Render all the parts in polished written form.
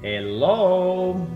Hello.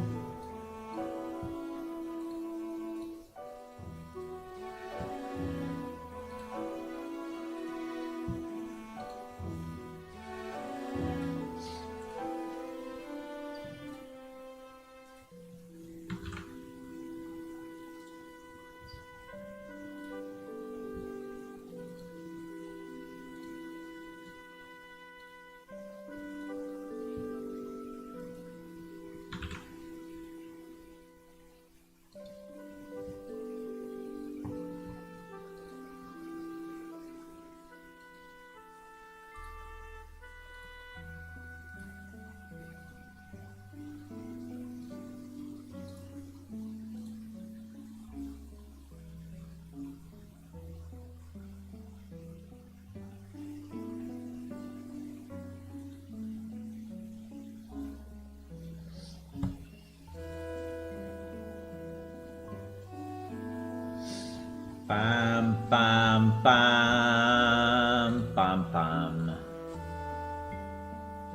Pam, pam, pam, pam, pam.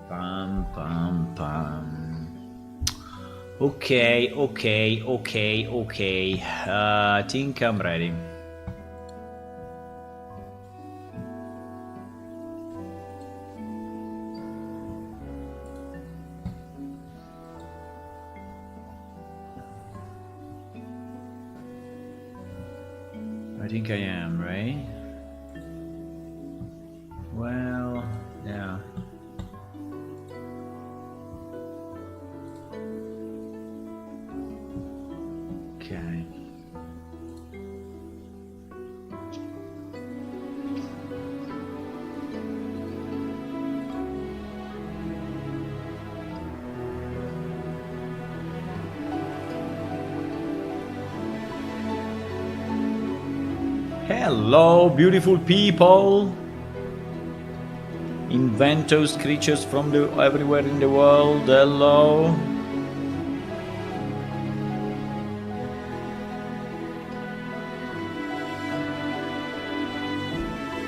Pam, pam, pam. Okay. I think I'm ready. I think I am, right? Well, yeah. Okay. Hello, beautiful people. Inventors, creatures from everywhere in the world. Hello.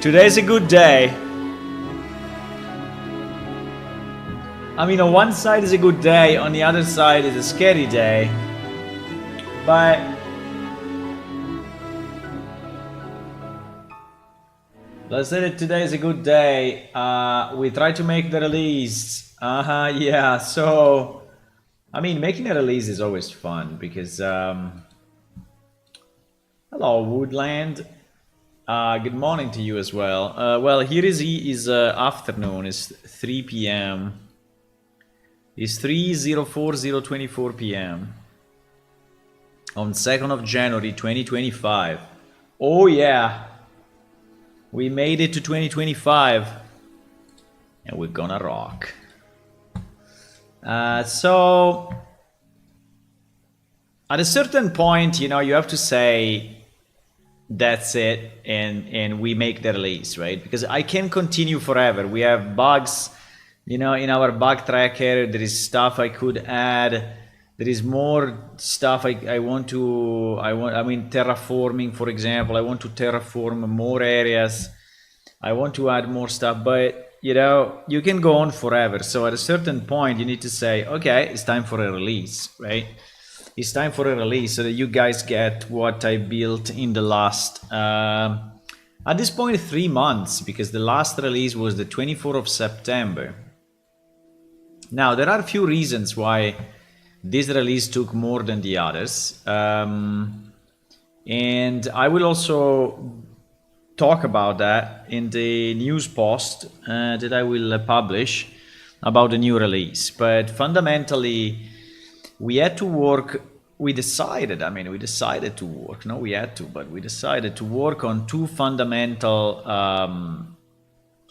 Today's a good day. I mean, on one side is a good day, on the other side is a scary day. But let's say that today is a good day. We try to make the release. Yeah. So, I mean, making a release is always fun because, hello, Woodland. Good morning to you as well. Well, here is afternoon. It's 3 p.m. It's 3:04:024 p.m. on 2nd of January 2025. Oh yeah, we made it to 2025, and we're gonna rock. So, at a certain point, you know, you have to say, that's it, and we make the release, right? Because I can't continue forever. We have bugs, you know, in our bug tracker. There is stuff I could add. There is more stuff I mean, terraforming, for example. I want to terraform more areas. I want to add more stuff, but you know, you can go on forever. So at a certain point, you need to say, okay, it's time for a release, right? It's time for a release so that you guys get what I built in the last, at this point, 3 months, because the last release was the 24th of September. Now, there are a few reasons why this release took more than the others. And I will also talk about that in the news post that I will publish about the new release. But fundamentally, we had to work, we decided to work, no, we had to, but we decided to work on 2 fundamental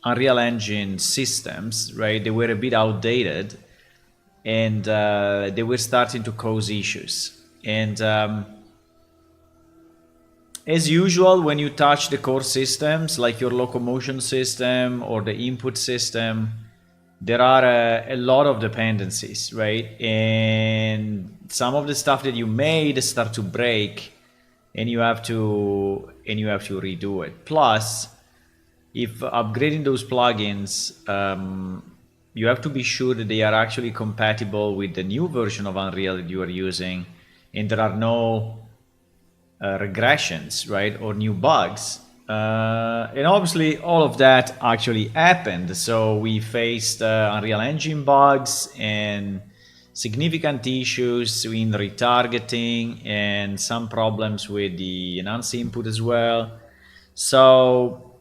Unreal Engine systems, right? They were a bit outdated, and they were starting to cause issues. And as usual, when you touch the core systems, like your locomotion system or the input system, there are a lot of dependencies, right? And some of the stuff that you made start to break, and you have to redo it. Plus, if upgrading those plugins you have to be sure that they are actually compatible with the new version of Unreal that you are using, and there are no regressions, right, or new bugs. And obviously all of that actually happened. So we faced Unreal Engine bugs and significant issues in retargeting and some problems with the enhanced input as well. So,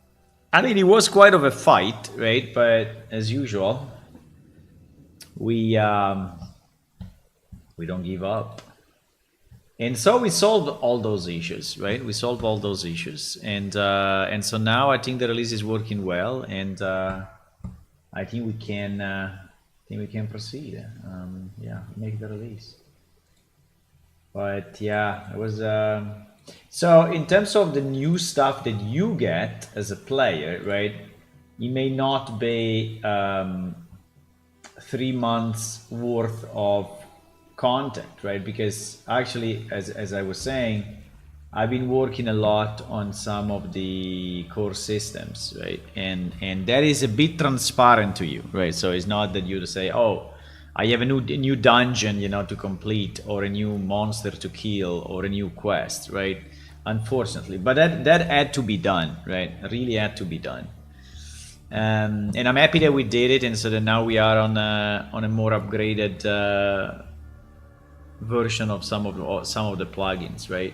I mean, it was quite of a fight, right? But as usual, we don't give up. And so we solved all those issues, right? We solved all those issues, and so now I think the release is working well, and I think we can proceed. Yeah, make the release. But yeah, it was. So in terms of the new stuff that you get as a player, right? It may not be 3 months worth of content, right? Because actually, as I was saying, I've been working a lot on some of the core systems, right? And that is a bit transparent to you, right? So it's not that you say, oh, I have a new dungeon, you know, to complete, or a new monster to kill, or a new quest, right? Unfortunately, but that had to be done, right? Really had to be done. And I'm happy that we did it, and so that now we are on a more upgraded version of some of the plugins, right?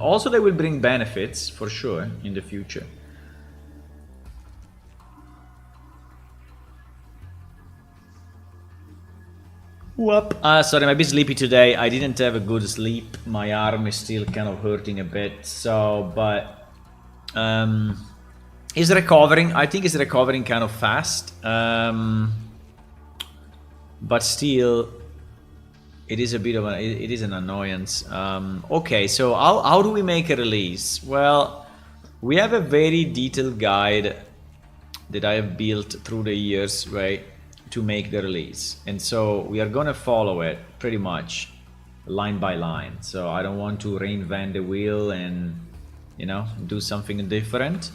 Also, they will bring benefits for sure in the future. Whoop. Sorry, I'm a bit sleepy today. I didn't have a good sleep. My arm is still kind of hurting a bit. So, but it's recovering. I think it's recovering kind of fast. But still, it is a bit of it is an annoyance. Okay, so how do we make a release? Well, we have a very detailed guide that I have built through the years, right, to make the release. And so we are gonna follow it pretty much line by line. So I don't want to reinvent the wheel and, you know, do something different.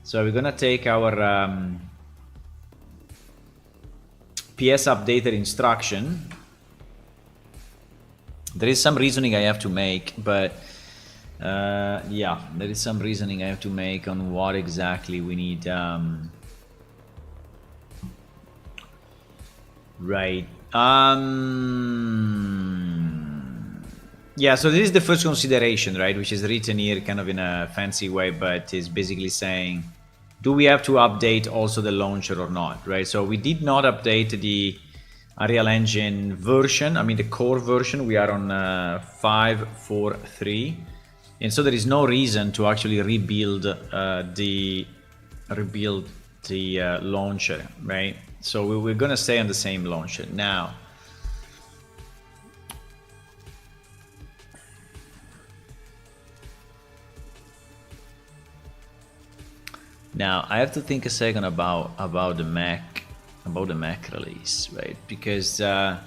So we're gonna take our PS updated instruction. There is some reasoning I have to make, but yeah, there is some reasoning I have to make on what exactly we need. Right. Yeah, so this is the first consideration, right, which is written here kind of in a fancy way, but is basically saying, do we have to update also the launcher or not, right? So we did not update the Unreal Engine version, I mean the core version. We are on 5.4.3, and so there is no reason to actually rebuild the launcher, right? So we're gonna stay on the same launcher now. Now I have to think a second about the Mac release, right? Because the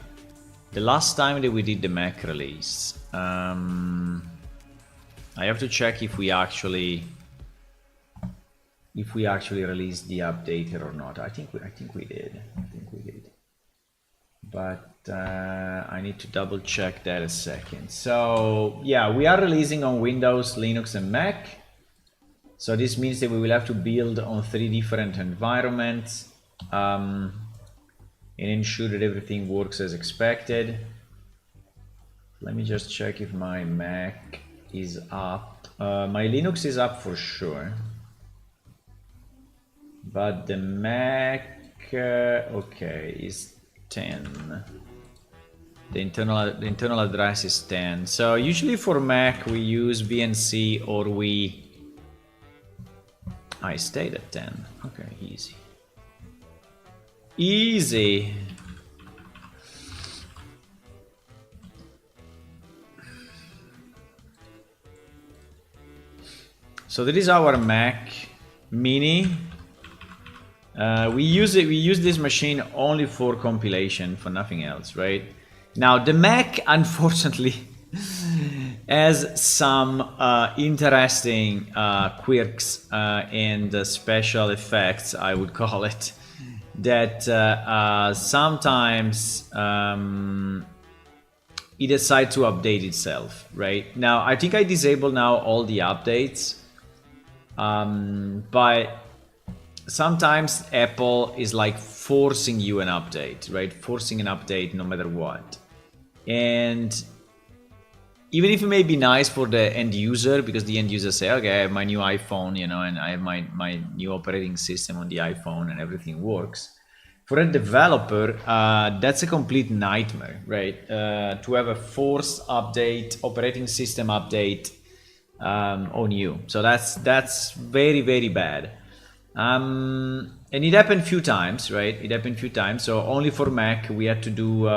last time that we did the Mac release, I have to check if we actually released the updater or not. I think we did. But I need to double check that a second. So yeah, we are releasing on Windows, Linux, and Mac. So this means that we will have to build on 3 different environments and ensure that everything works as expected. Let me just check if my Mac is up. My Linux is up for sure, but the Mac, okay, is 10. The internal address is 10. So usually for Mac we use VNC, or I stayed at 10. Okay, easy. Easy. So that is our Mac Mini. We use this machine only for compilation, for nothing else, right? Now the Mac, unfortunately, has some interesting quirks and special effects, I would call it. that sometimes it decides to update itself, right? Now, I think I disable now all the updates, but sometimes Apple is like forcing you an update, right? Forcing an update no matter what. And even if it may be nice for the end user, because the end user say, okay, I have my new iPhone, you know, and I have my new operating system on the iPhone and everything works. For a developer, that's a complete nightmare, right? To have a forced update, operating system update on you. So that's very, very bad. And it happened a few times, right? It happened a few times. So only for Mac, we had to do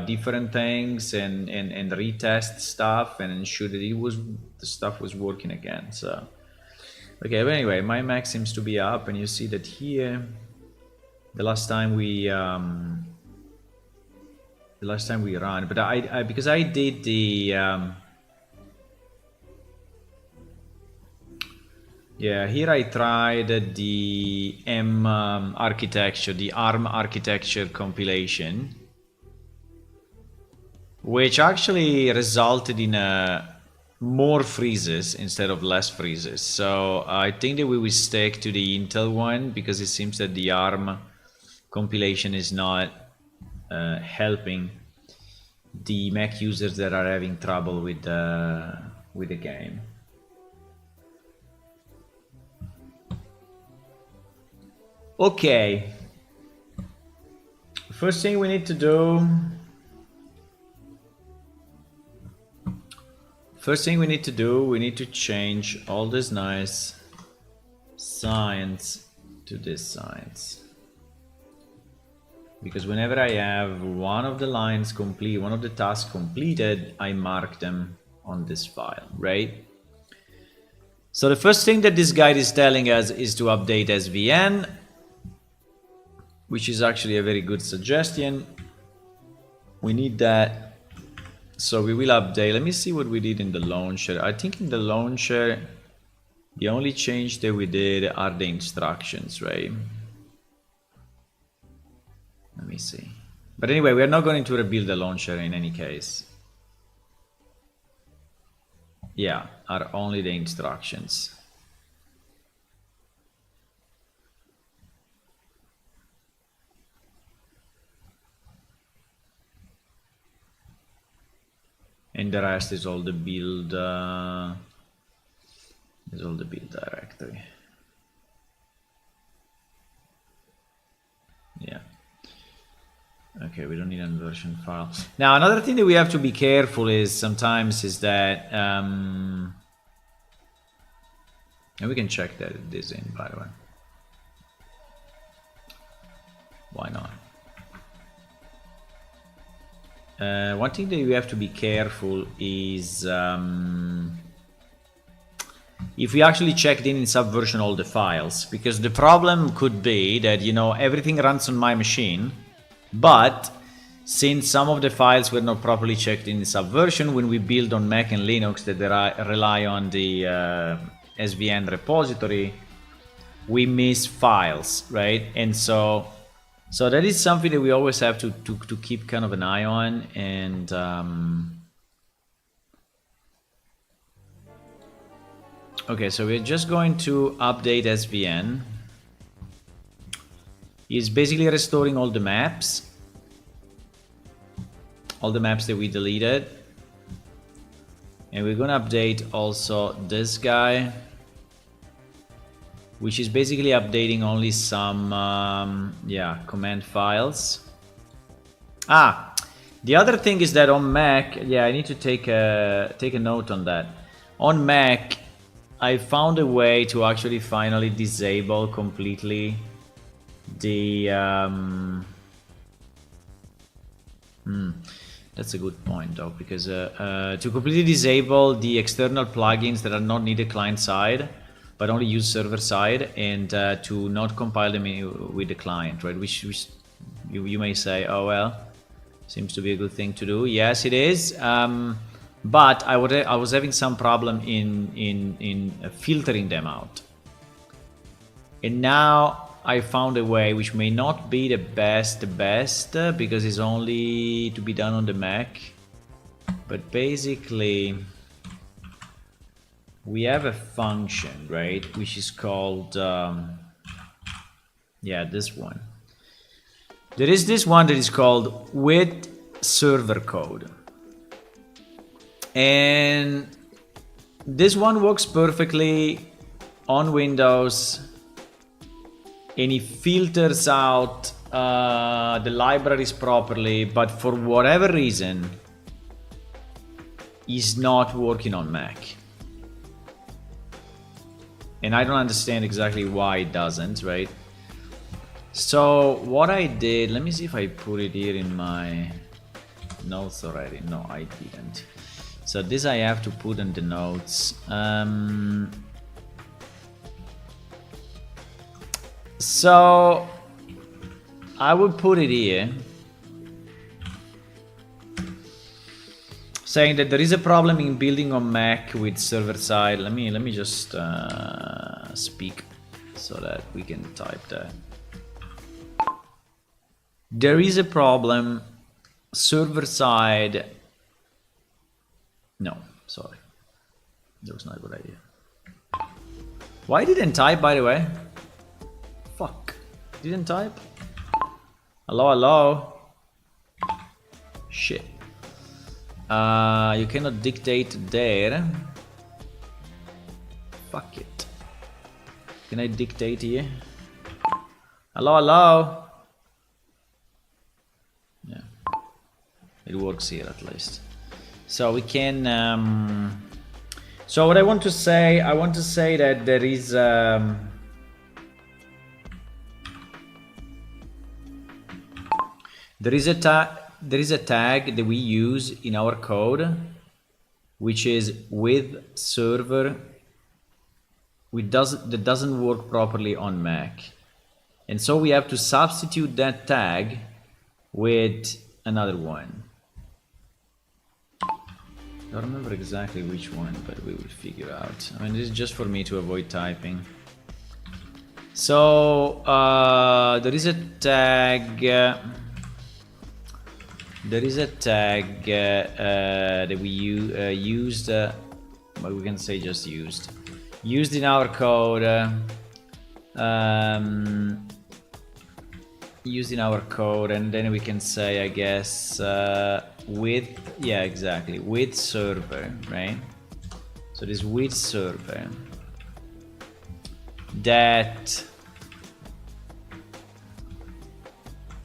different things and retest stuff and ensure that the stuff was working again. So, okay, but anyway, my Mac seems to be up, and you see that here. The last time we ran, but I because I did the yeah, here I tried the architecture, the ARM architecture compilation, which actually resulted in more freezes instead of less freezes. So I think that we will stick to the Intel one, because it seems that the ARM compilation is not helping the Mac users that are having trouble with the game. Okay, first thing we need to do. We need to change all this nice signs to this signs. Because whenever I have one of the lines complete, one of the tasks completed, I mark them on this file, right? So the first thing that this guide is telling us is to update SVN, which is actually a very good suggestion. We need that. So we will update. Let me see what we did in the launcher. I think in the launcher, the only change that we did are the instructions, right? Let me see. But anyway, we are not going to rebuild the launcher in any case. Yeah, are only the instructions. And the rest is all the build directory. Yeah. Okay, we don't need a version file. Now, another thing that we have to be careful is sometimes is that, and we can check that this in, by the way. Why not? One thing that we have to be careful is if we actually checked in Subversion all the files, because the problem could be that, you know, everything runs on my machine, but since some of the files were not properly checked in Subversion, when we build on Mac and Linux that rely on the SVN repository, we miss files, right? And so that is something that we always have to keep kind of an eye on. And okay, so we're just going to update SVN. It's basically restoring all the maps that we deleted, and we're gonna update also this guy, which is basically updating only some command files. The other thing is that on Mac, I need to take a note on that. On Mac, I found a way to actually finally disable completely the that's a good point though, because to completely disable the external plugins that are not needed client side but only use server side, and to not compile them with the client, right? Which you may say, oh well, seems to be a good thing to do. Yes, it is. But I was having some problem in filtering them out, and now I found a way which may not be the best because it's only to be done on the Mac. But basically, we have a function, right, which is called, yeah, this one. There is this one that is called with server code. And this one works perfectly on Windows, and it filters out the libraries properly, but for whatever reason, is not working on Mac. And I don't understand exactly why it doesn't, right? So what I did, let me see if I put it here in my notes already. No, I didn't. So this I have to put in the notes. So I would put it here, saying that there is a problem in building on Mac with server side. Let me just speak so that we can type that. There is a problem server side. No, sorry, that was not a good idea. Why didn't type, by the way? Fuck, didn't type. Hello. Shit. You cannot dictate there. Fuck it. Can I dictate here? Hello. Yeah, it works here at least. So we can. So what I want to say that there is. There is a tag that we use in our code, which is with server, that doesn't work properly on Mac, and so we have to substitute that tag with another one. I don't remember exactly which one, but we will figure out. I mean, this is just for me to avoid typing. So there is a tag. There is a tag that we used, but we can say just used in our code. Used in our code, and then we can say, I guess, with, yeah, exactly, with server, right? So this with server that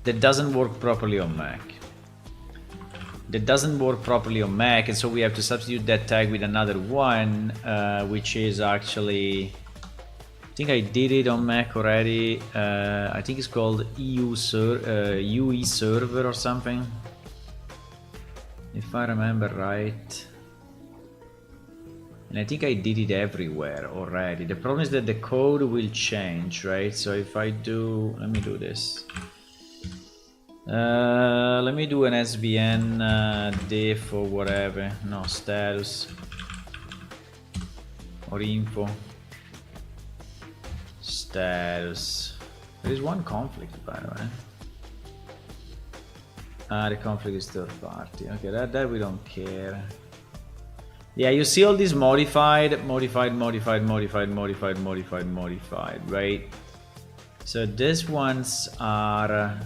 doesn't work properly on Mac. And so we have to substitute that tag with another one, which is actually, I think I did it on Mac already. I think it's called UE server or something, if I remember right. And I think I did it everywhere already. The problem is that the code will change, right? So if I do, let me do this. Let me do an SVN diff or whatever. No, status or info. Status. There is one conflict, by the way. The conflict is third party. Okay, that we don't care. Yeah, you see all these modified, right? So these ones are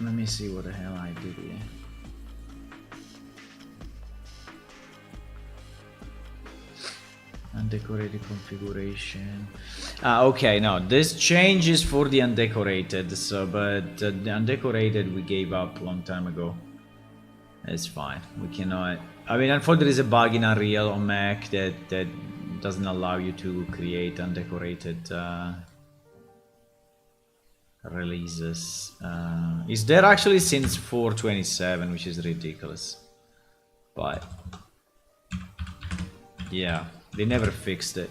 let me see what the hell I did here. Undecorated configuration. Okay, no, this changes for the undecorated, so, but the undecorated we gave up a long time ago. It's fine, we cannot, I mean, unfortunately there is a bug in Unreal on Mac that doesn't allow you to create undecorated releases. Is there actually since 4.27, which is ridiculous, but yeah, they never fixed it.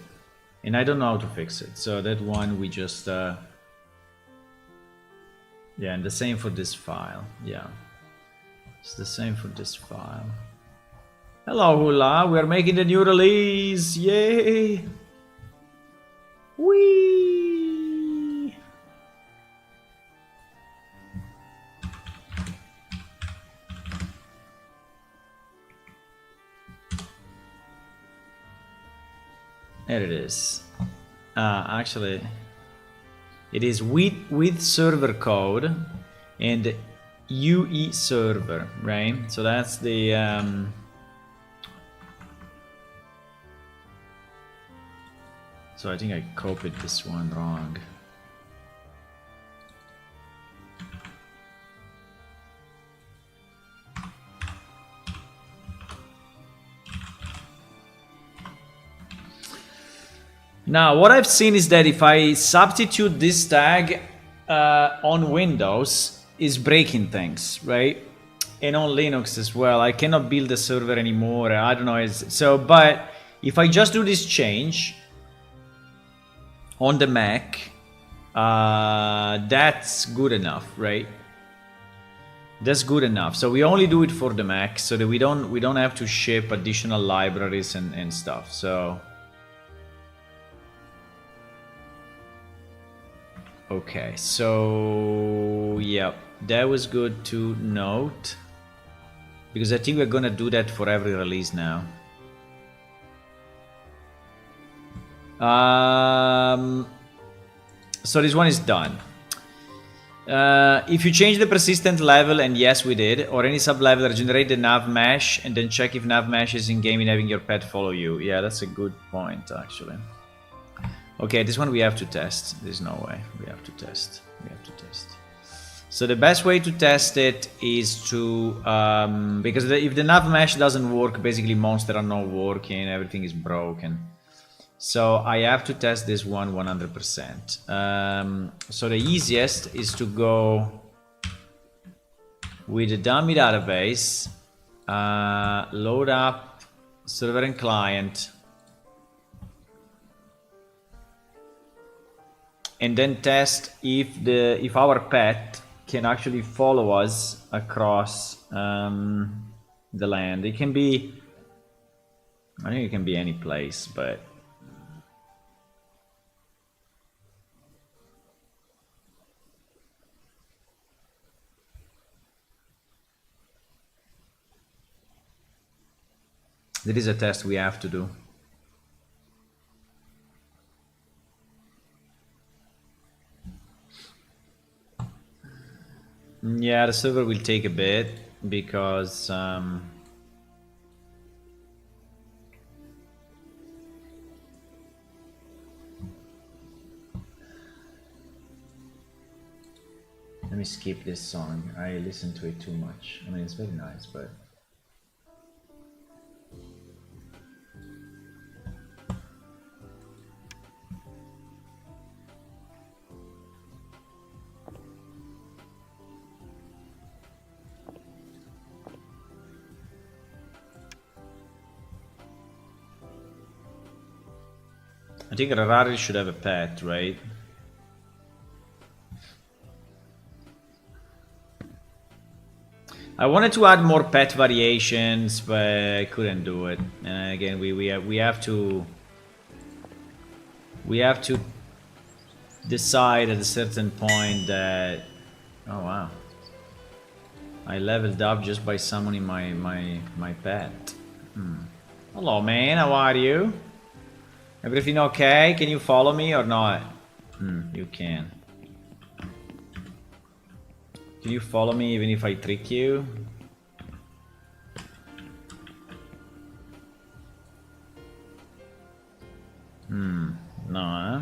And I don't know how to fix it. So that one we just... yeah, and the same for this file. Yeah. It's the same for this file. Hello, Hula. We're making the new release. Yay! Whee! There it is. Actually, it is with server code and UE server, right? So that's the so I think I copied this one wrong. Now, what I've seen is that if I substitute this tag on Windows, it's breaking things, right? And on Linux as well. I cannot build a server anymore. I don't know. So, but if I just do this change on the Mac, that's good enough, right? That's good enough. So we only do it for the Mac, so that we don't have to ship additional libraries and stuff. So. Okay, so yeah, that was good to note, because I think we're gonna do that for every release now. So this one is done. If you change the persistent level, and yes we did, or any subleveler, generate the nav mesh and then check if nav mesh is in game in having your pet follow you. Yeah, that's a good point actually. Okay, this one we have to test. There's no way. We have to test. We have to test. So the best way to test it is to... because if the nav mesh doesn't work, basically monsters are not working, everything is broken. So I have to test this one 100%. So the easiest is to go with the dummy database, load up server and client, and then test if our pet can actually follow us across the land. It can be, I think it can be any place, but there is a test we have to do. Yeah, the server will take a bit because let me skip this song. I listen to it too much. I mean, it's very nice, but I think Rarari should have a pet, right? I wanted to add more pet variations, but I couldn't do it. And again, we have to decide at a certain point that, oh wow, I leveled up just by summoning my pet. Hello man, how are you? Everything okay? Can you follow me or not? You can. Can you follow me even if I trick you? No, huh?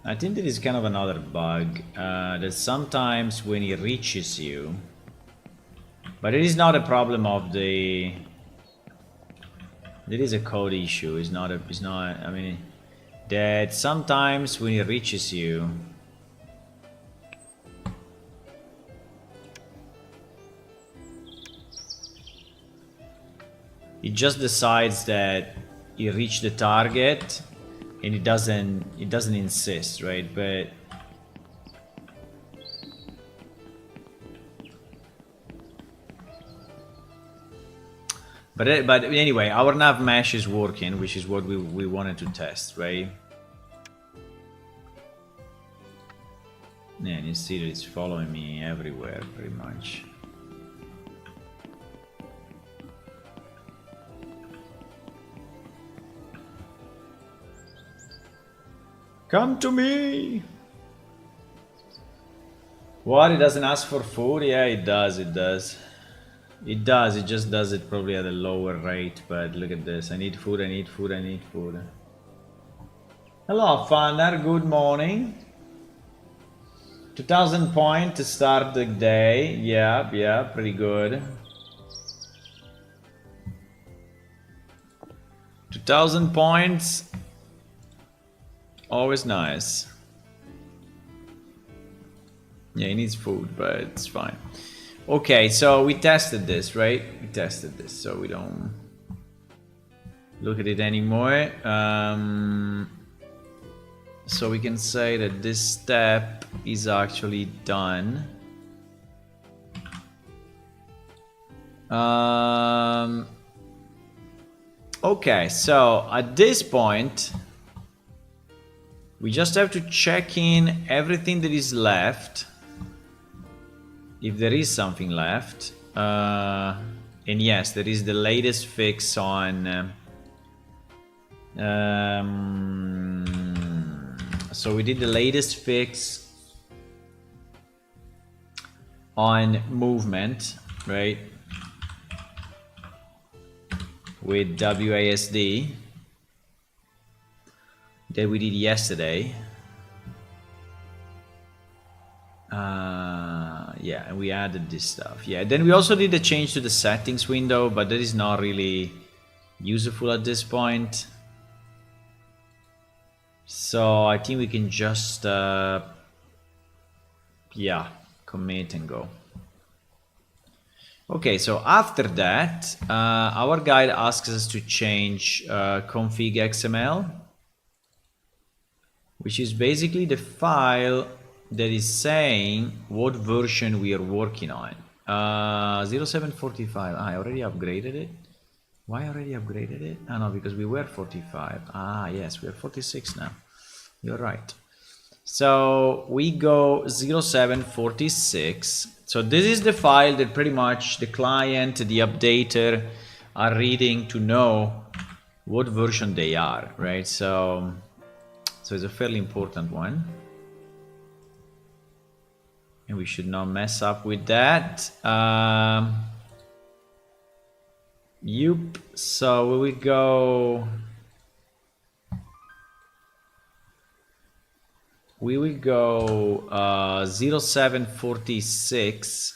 I think that is kind of another bug, that sometimes when he reaches you, but it is not a problem of the... There is a code issue, it's not, I mean, that sometimes when he reaches you, it just decides that it reached the target, and it doesn't insist, right? But anyway, our nav mesh is working, which is what we wanted to test, right? Yeah, and you see that it's following me everywhere, pretty much. Come to me! What? It doesn't ask for food? Yeah, it does, it does. It does, it just does it probably at a lower rate, but look at this. I need food, I need food, I need food. Hello, Fanner, good morning. 2000 points to start the day. Yeah, pretty good. 2000 points. Always nice. Yeah, he needs food, but it's fine. Okay, so we tested this, right? We tested this, so we don't look at it anymore. So we can say that this step is actually done. Okay, so at this point, we just have to check in everything that is left, if there is something left. And yes, there is the latest fix on... so we did the latest fix on movement, right? With WASD that we did yesterday. Yeah, and we added this stuff. Yeah, then we also did a change to the settings window, but that is not really useful at this point. So I think we can just yeah, commit and go. Okay, so after that, our guide asks us to change config XML, which is basically the file that is saying what version we are working on. 0745. I already upgraded it. Why already upgraded it? Oh no, because we were 45. Ah yes, we are 46 now. You're right. So we go 0746. So this is the file that pretty much the client, the updater are reading to know what version they are, right? So it's a fairly important one. And we should not mess up with that. Yup. So we go... We will go 0746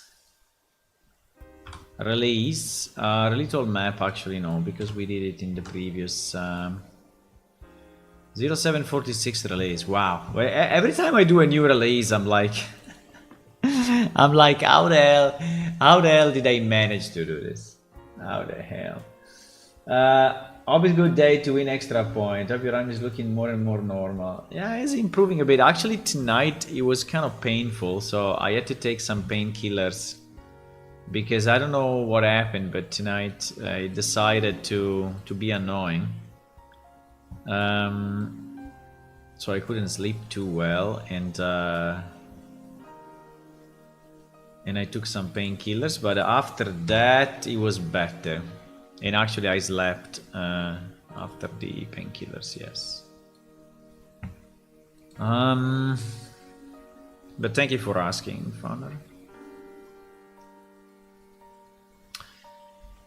release. Release all map, actually no, because we did it in the previous 0746 release. Wow. Every time I do a new release, I'm like I'm like, how the hell did I manage to do this? How the hell? Always good day to win extra point. Hope your run is looking more and more normal. Yeah, it's improving a bit. Actually, tonight it was kind of painful, so I had to take some painkillers because I don't know what happened, but tonight I decided to be annoying. So I couldn't sleep too well, and I took some painkillers, but after that it was better. And actually I slept after the painkillers, yes. But thank you for asking, Founder.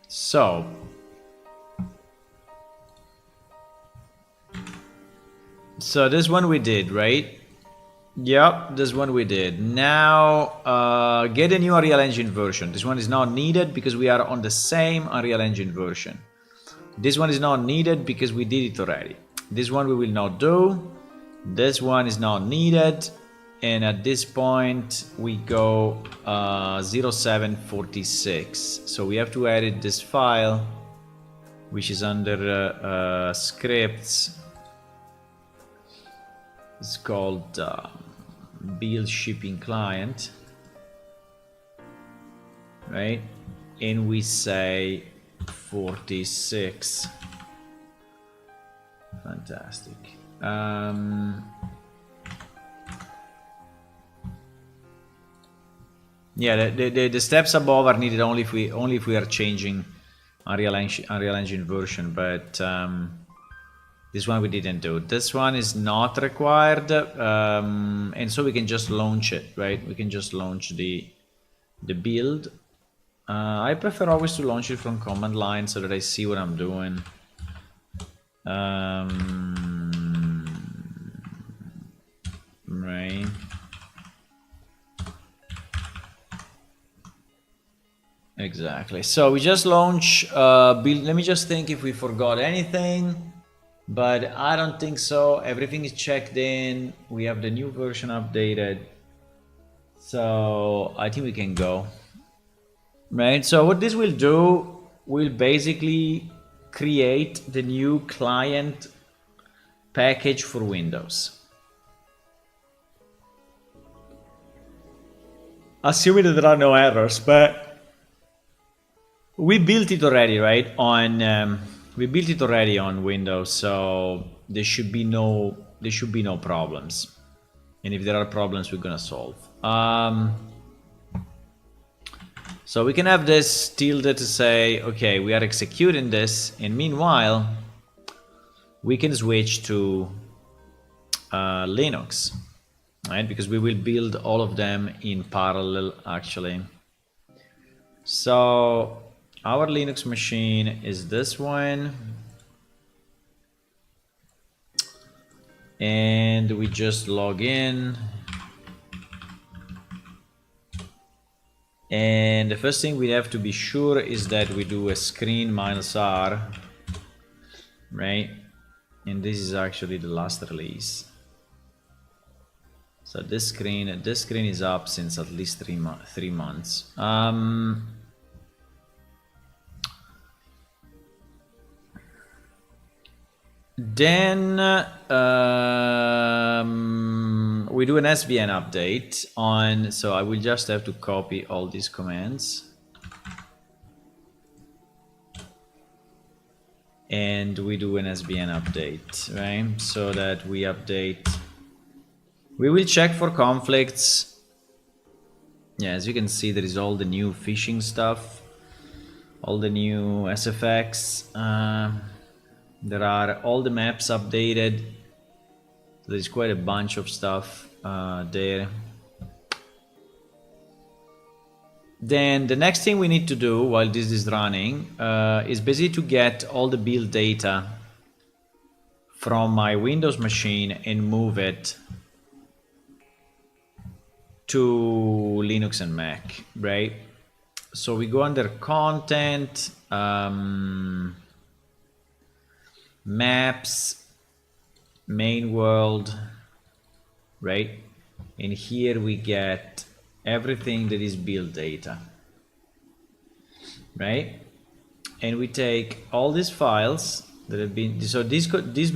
So this one we did, right? Yep, this one we did. Now get a new Unreal Engine version. This one is not needed because we are on the same Unreal Engine version. This one is not needed because we did it already. This one we will not do. This one is not needed. And at this point we go 0746. So we have to edit this file which is under scripts. It's called build shipping client, right? And we say 46. Fantastic. Yeah, the steps above are needed only if we are changing Unreal Engine version, but this one we didn't do. This one is not required, and so we can just launch it, right? We can just launch the build. I prefer always to launch it from command line so that I see what I'm doing. Right. Exactly. So we just launch build. Let me just think if we forgot anything, but I don't think so. Everything is checked in. We have the new version updated. So I think we can go. Right. So what this will do will basically create the new client package for Windows. Assuming that there are no errors, but we built it already, right? We built it already on Windows, so there should be no problems. And if there are problems, we're gonna solve. So we can have this tilde to say, okay, we are executing this, and meanwhile, we can switch to Linux, right? Because we will build all of them in parallel, actually. So our Linux machine is this one, and we just log in. And the first thing we have to be sure is that we do a screen -R, right? And this is actually the last release. So this screen is up since at least 3 months. Then we do an SVN update on, so I will just have to copy all these commands. And we do an SVN update, right? So that we update, we will check for conflicts. Yeah, as you can see, there is all the new phishing stuff, all the new SFX. There are all the maps updated. There's quite a bunch of stuff there. Then the next thing we need to do while this is running is basically to get all the build data from my Windows machine and move it to Linux and Mac, right? So we go under content, maps, main world, right? And here we get everything that is build data, right? And we take all these files that have been, so these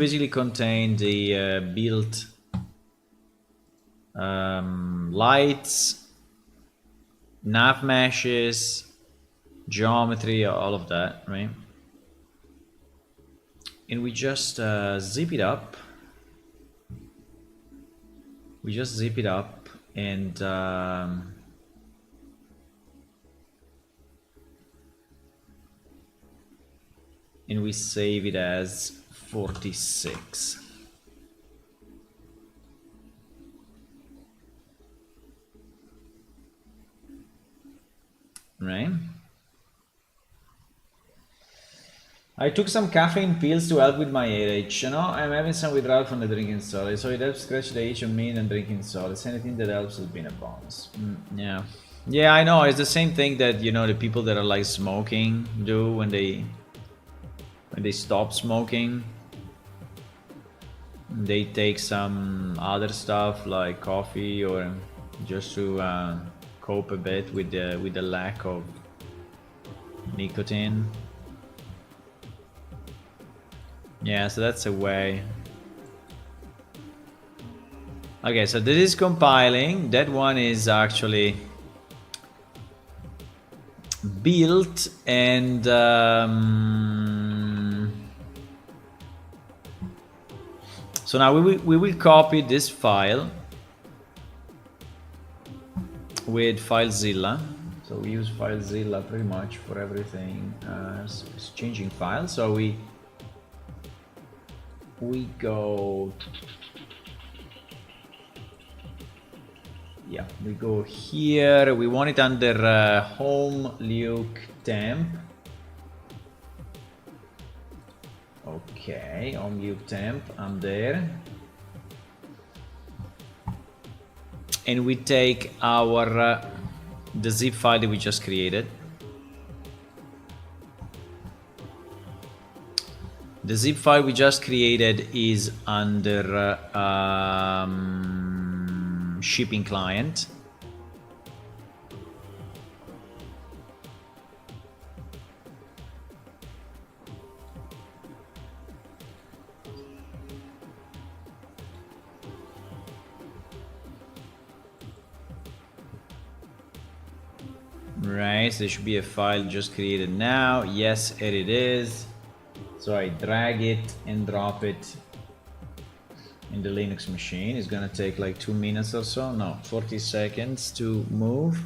basically contain the build lights, nav meshes, geometry, all of that, right? And we just zip it up. We just zip it up and we save it as 46. Right? I took some caffeine pills to help with my headache. You know, I'm having some withdrawal from the drinking solid, so it helps scratch the itch of me and drinking solids. Anything that helps has been a bonus. Yeah, yeah, I know. It's the same thing that, you know, the people that are like smoking do when they stop smoking. They take some other stuff like coffee or just to cope a bit with the lack of nicotine. Yeah, so that's a way. Okay, so this is compiling. That one is actually built, and so now we will copy this file with FileZilla. So we use FileZilla pretty much for everything. It's changing files. So we go, yeah, we go here. We want it under home Luke temp. Okay, home Luke temp. I'm there. And we take our the zip file that we just created. The zip file we just created is under shipping client. Right, so there should be a file just created now. Yes, here it is. So I drag it and drop it in the Linux machine. It's gonna take like 2 minutes or so. No, 40 seconds to move.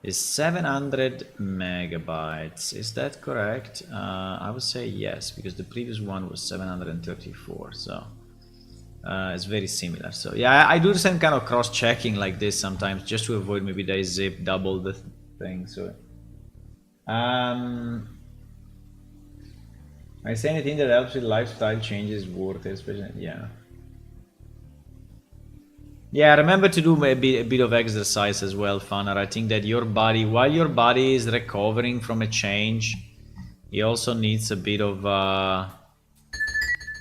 It's 700 megabytes. Is that correct? I would say yes, because the previous one was 734. So it's very similar. So yeah, I do the same kind of cross-checking like this sometimes, just to avoid maybe they zip double the thing. So I say anything that helps with lifestyle changes worth it, especially, yeah. Yeah, remember to do a bit of exercise as well, Fanner. I think that your body, while your body is recovering from a change, it also needs a bit of,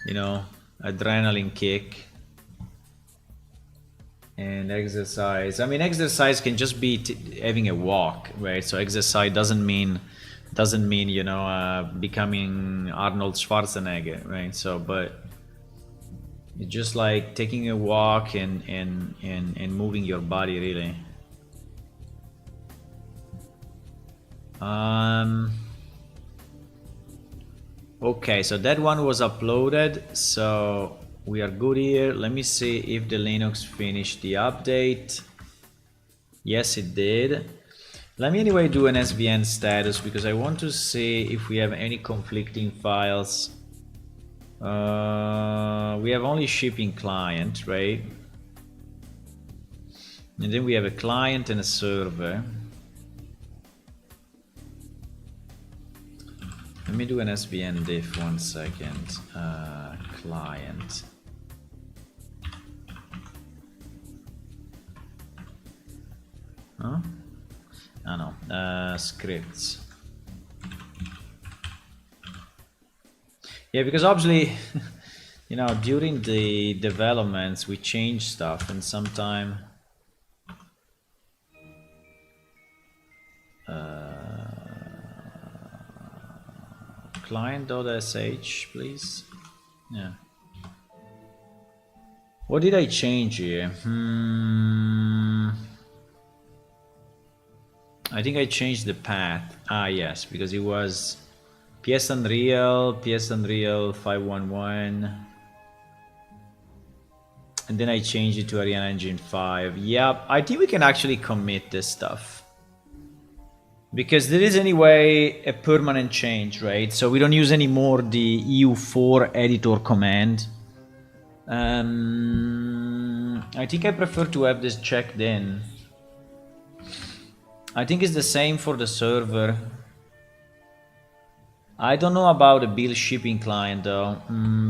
you know, adrenaline kick. And exercise. I mean, exercise can just be having a walk, right? So exercise doesn't mean you know becoming Arnold Schwarzenegger, right? So, but it's just like taking a walk and moving your body, really. Okay, so that one was uploaded, so we are good here. Let me see if the Linux finished the update. Yes, it did. Let me anyway do an SVN status, because I want to see if we have any conflicting files. We have only shipping client, right? And then we have a client and a server. Let me do an SVN diff 1 second. Client. Huh? Oh no, scripts. Yeah, because obviously, you know, during the developments we change stuff, and sometime client.sh, please. Yeah. What did I change here? I think I changed the path. Ah, yes, because it was PS Unreal 511. And then I changed it to Ariane Engine 5. Yeah, I think we can actually commit this stuff. Because there is anyway a permanent change, right? So we don't use anymore the EU4 editor command. I think I prefer to have this checked in. I think it's the same for the server. I don't know about the build shipping client though,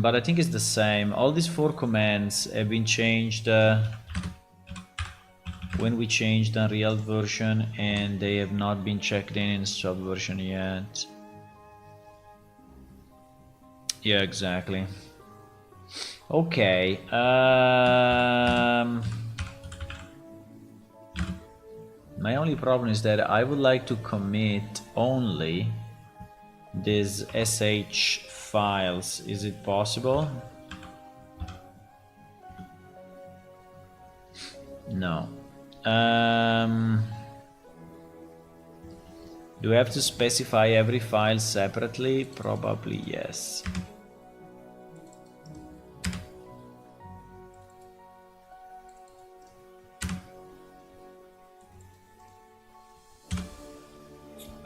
but I think it's the same. All these 4 commands have been changed when we changed the Unreal version, and they have not been checked in sub version yet. Yeah, exactly. Okay. My only problem is that I would like to commit only this sh5 files. Is it possible? No. Do we have to specify every file separately? Probably yes.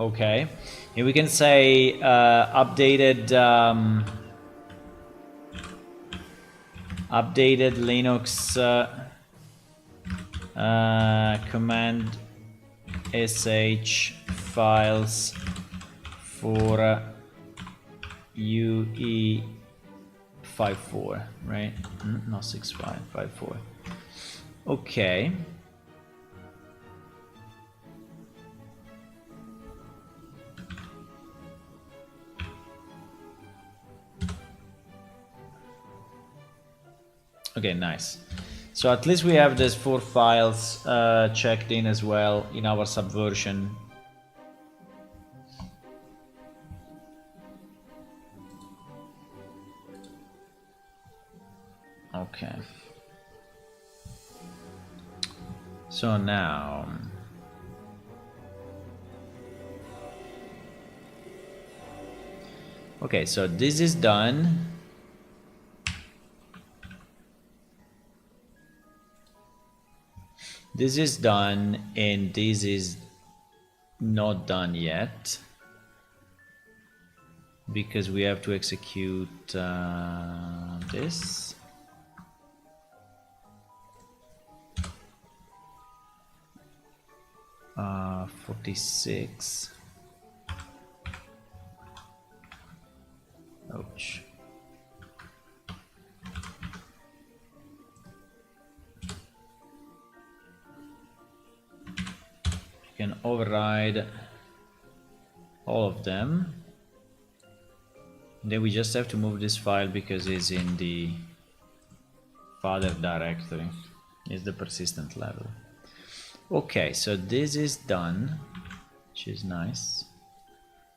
Okay, and we can say updated updated Linux command sh files for UE54, right? Not 6554. Okay. Okay, nice. So at least we have these 4 files checked in as well in our subversion. Okay. So now... Okay, so this is done. This is done, and this is not done yet because we have to execute this. Uh, 46. Ouch. Can override all of them. Then we just have to move this file because it's in the father directory. It's the persistent level. Okay, so this is done, which is nice.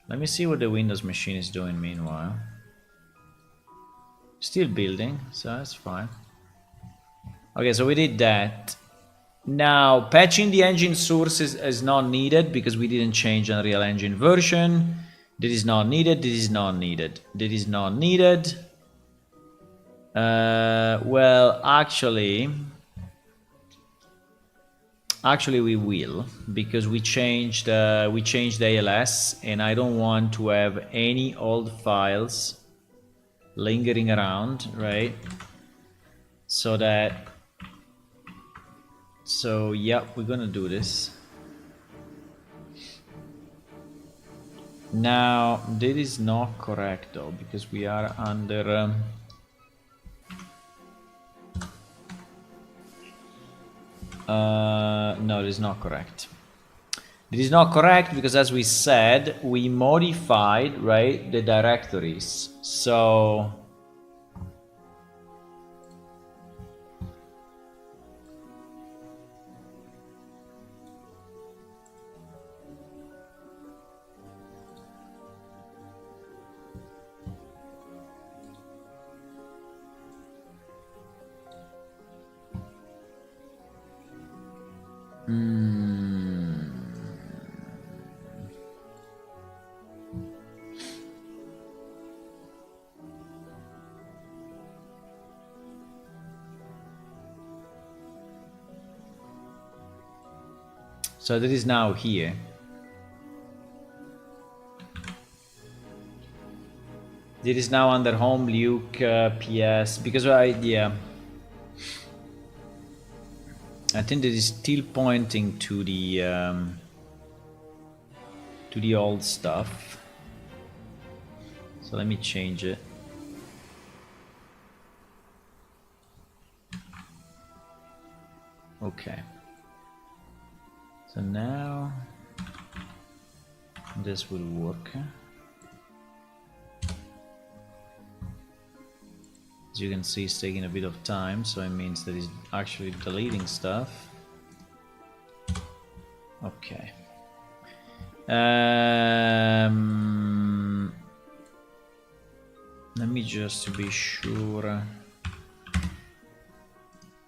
Let me see what the Windows machine is doing meanwhile. Still building, so that's fine. Okay, so we did that. Now, patching the engine source is not needed because we didn't change Unreal Engine version. This is not needed, this is not needed, this is not needed. Well, actually we will, because we changed ALS, and I don't want to have any old files lingering around, right? So yeah, we're gonna do this. Now, this is not correct though, because we are under no, this is not correct. It is not correct because, as we said, we modified, right, the directories. So so that is now here. It is now under home, Luke, PS, because yeah. I think it is still pointing to the old stuff. So let me change it. Okay. So now this will work. As you can see, it's taking a bit of time, so it means that it's actually deleting stuff. Okay. Let me just to be sure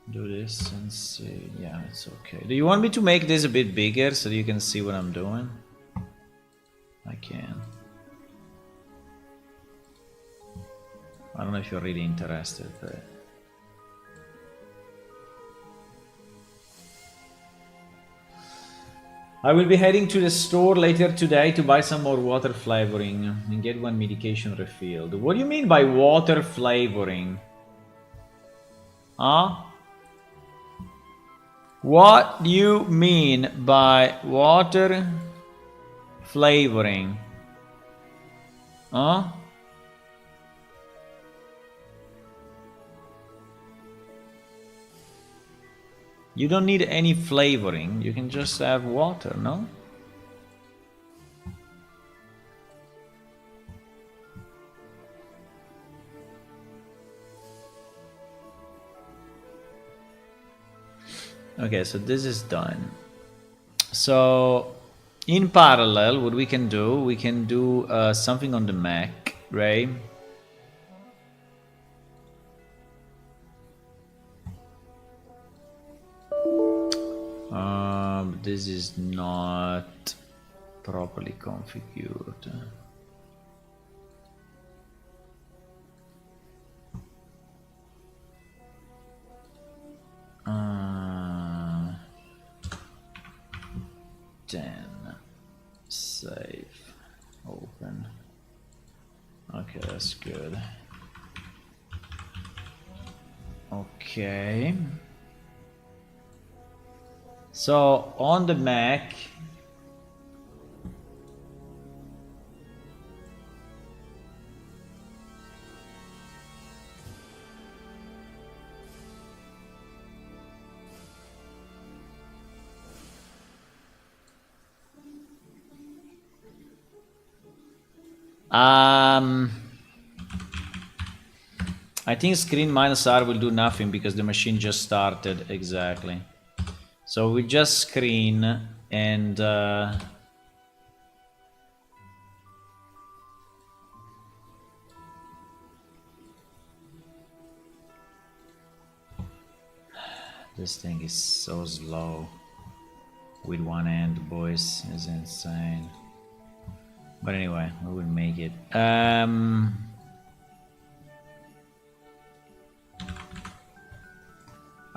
do this and see. Yeah, it's okay. Do you want me to make this a bit bigger so you can see what I'm doing? I can. I don't know if you're really interested, but I will be heading to the store later today to buy some more water flavoring and get one medication refilled. What do you mean by water flavoring? Huh? What do you mean by water flavoring? Huh? You don't need any flavoring, you can just have water, no? Okay, so this is done. So in parallel, what we can do something on the Mac, right? This is not properly configured. Then save, open. Okay, that's good. Okay. So on the Mac, I think screen minus R will do nothing because the machine just started, exactly. So we just screen and this thing is so slow with one hand, boys, is insane. But anyway, we will make it.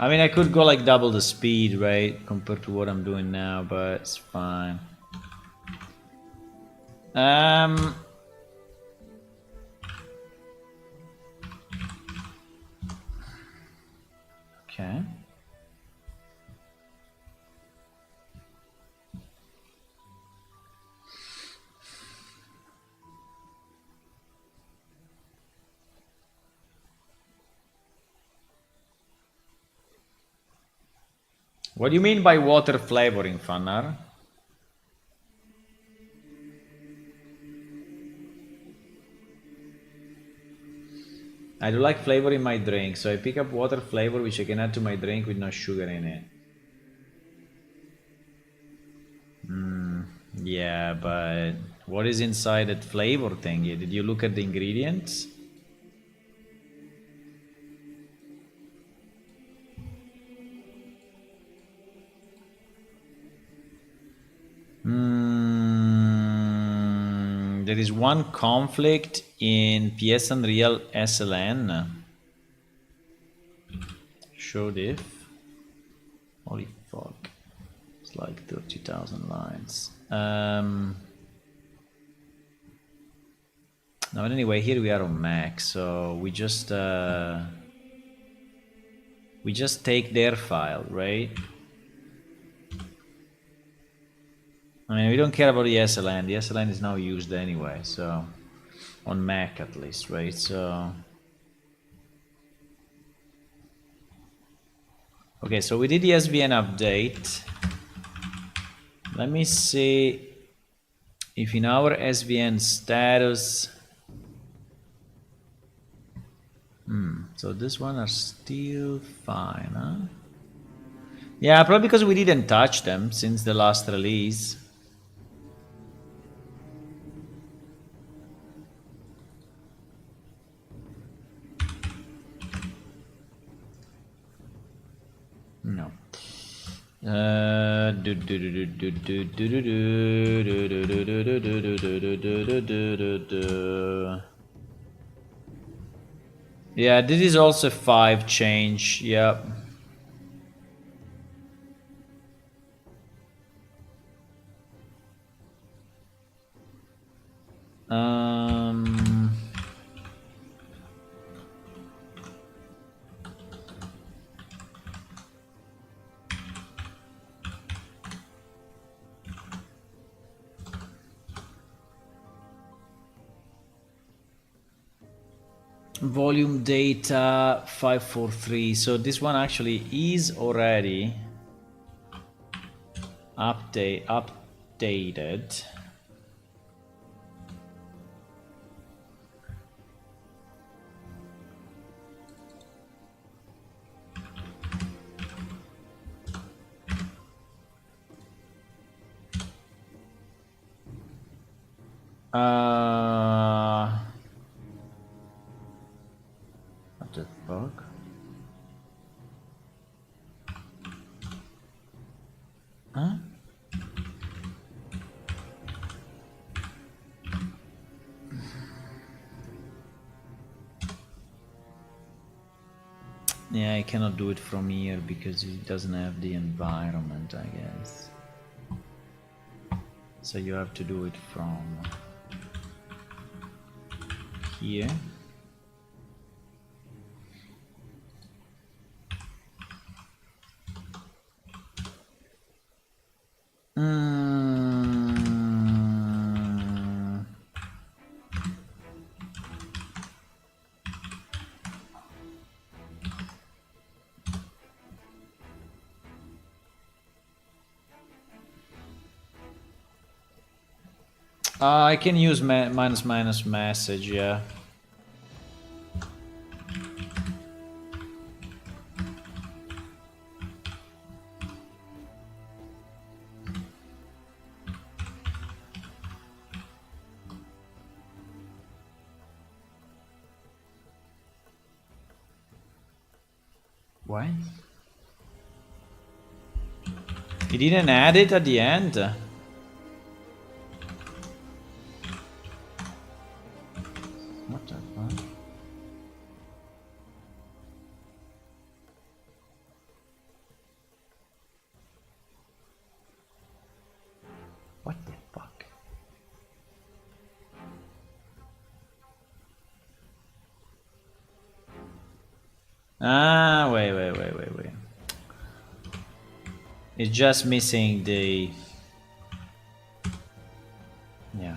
I mean, I could go like double the speed, right, compared to what I'm doing now, but it's fine. Okay. What do you mean by water flavoring, Fannar? I do like flavor in my drink, so I pick up water flavor which I can add to my drink with no sugar in it. Yeah, but what is inside that flavor thingy? Did you look at the ingredients? There is one conflict in PS Unreal SLN. Show diff. Holy fuck. It's like 30,000 lines. No, but anyway, here we are on Mac, so we just take their file, right? I mean, we don't care about the SLN. The SLN is now used anyway, so on Mac at least, right? So okay, so we did the SVN update. Let me see if in our SVN status. So this one are still fine, huh? Yeah, probably because we didn't touch them since the last release. Yeah, this is also 5 change. Yep. Volume data 543. So this one actually is already updated. What the fuck? Huh? Yeah, I cannot do it from here because it doesn't have the environment, I guess. So you have to do it from here. I can use minus minus message, yeah. What? He didn't add it at the end? What the fuck? What the fuck? Ah, wait. It's just missing the... Yeah.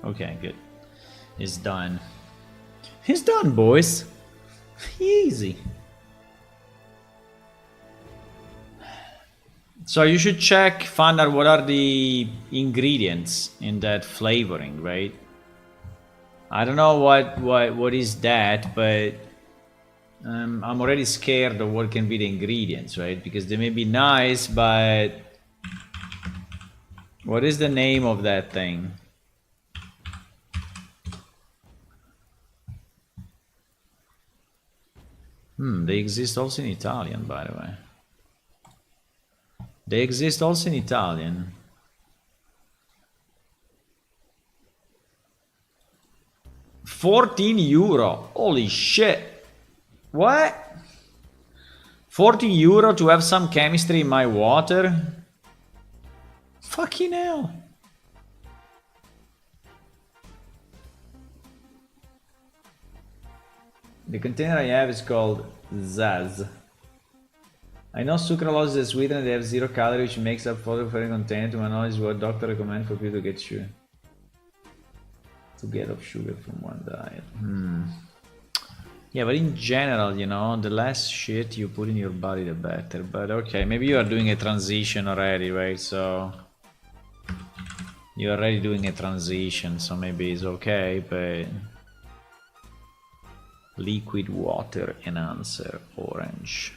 Okay, good. It's done. It's done, boys. Easy. So you should check, find out what are the ingredients in that flavoring, right? I don't know what is that, but I'm already scared of what can be the ingredients, right? Because they may be nice, but what is the name of that thing? They exist also in Italian, by the way. They exist also in Italian. €14. Holy shit. What? €40 to have some chemistry in my water? Fucking hell. The container I have is called Zaz. I know sucralose is a sweetener, they have 0 calories, which makes up for the very content. To my knowledge, is what doctor recommend for people to get sugar. To get off sugar from one diet. Yeah, but in general, you know, the less shit you put in your body, the better. But okay, maybe you are doing a transition already, right? So you're already doing a transition, so maybe it's okay, but liquid water enhancer orange.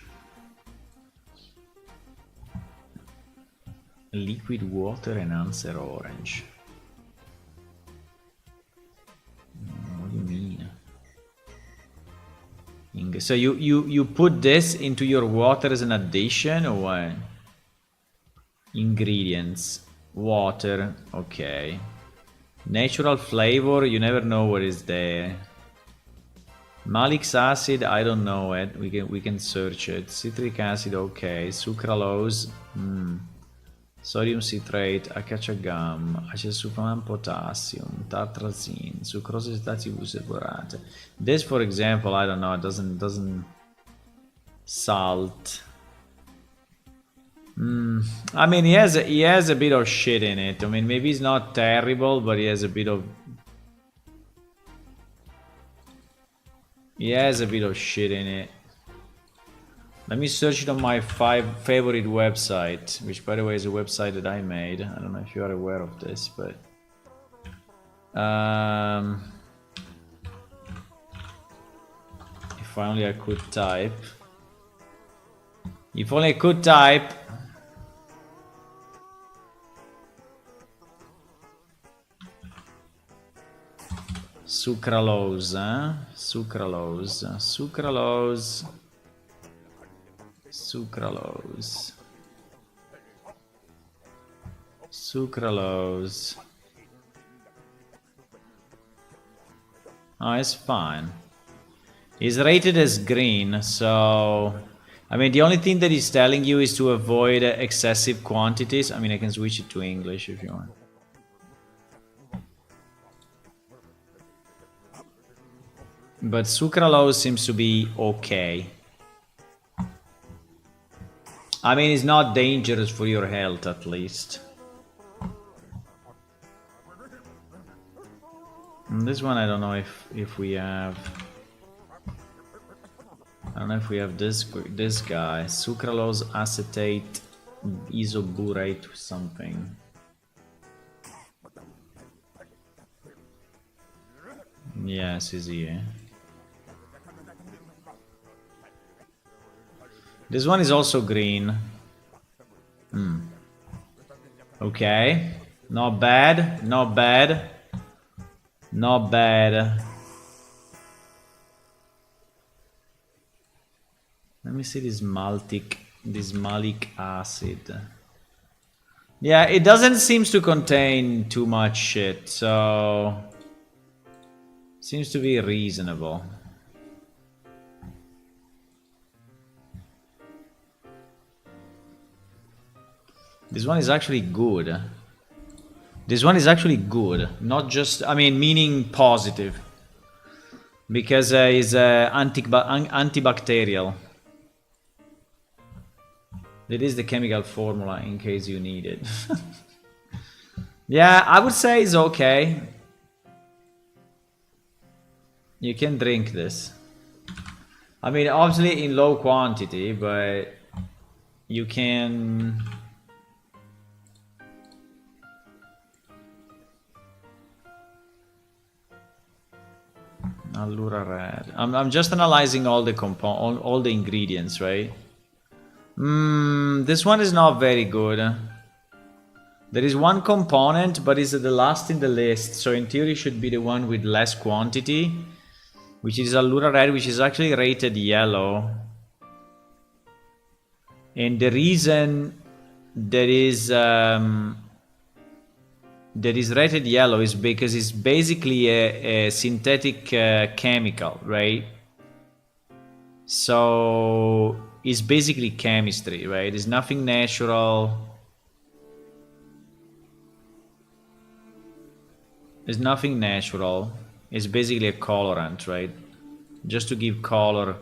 Liquid water enhancer orange. So you put this into your water as an addition or what? Ingredients. Water. Okay. Natural flavor. You never know what is there. Malic's acid. I don't know it. We can search it. Citric acid. Okay. Sucralose. Sodium citrate, acacia gum, acesulfame potassium, tartrazine, sucrose estativuseborate. This, for example, I don't know. It doesn't salt. I mean, he has a bit of shit in it. I mean, maybe it's not terrible, but he has a bit of shit in it. Let me search it on my 5 favorite website, which by the way is a website that I made. I don't know if you are aware of this, but if only I could type. If only I could type. Sucralose, sucralose, sucralose. Sucralose. Sucralose. Oh, it's fine. It's rated as green, so... I mean, the only thing that he's telling you is to avoid excessive quantities. I mean, I can switch it to English if you want. But sucralose seems to be okay. I mean, it's not dangerous for your health, at least. And this one, I don't know if we have... I don't know if we have this guy. Sucralose acetate isoburate or something. Yes, is here. This one is also green. Okay. Not bad. Not bad. Not bad. Let me see this malic acid. Yeah, it doesn't seem to contain too much shit, so... Seems to be reasonable. This one is actually good. This one is actually good. Not just, I mean, meaning positive. Because it's antibacterial. It is the chemical formula in case you need it. Yeah, I would say it's okay. You can drink this. I mean, obviously in low quantity, but you can... Allura red. I'm just analyzing all the all the ingredients, right? This one is not very good. There is one component, but it's the last in the list, so in theory should be the one with less quantity, which is Allura red, which is actually rated yellow. And the reason that is rated yellow is because it's basically a synthetic chemical, right? So it's basically chemistry, right? It's nothing natural. It's nothing natural. It's basically a colorant, right? Just to give color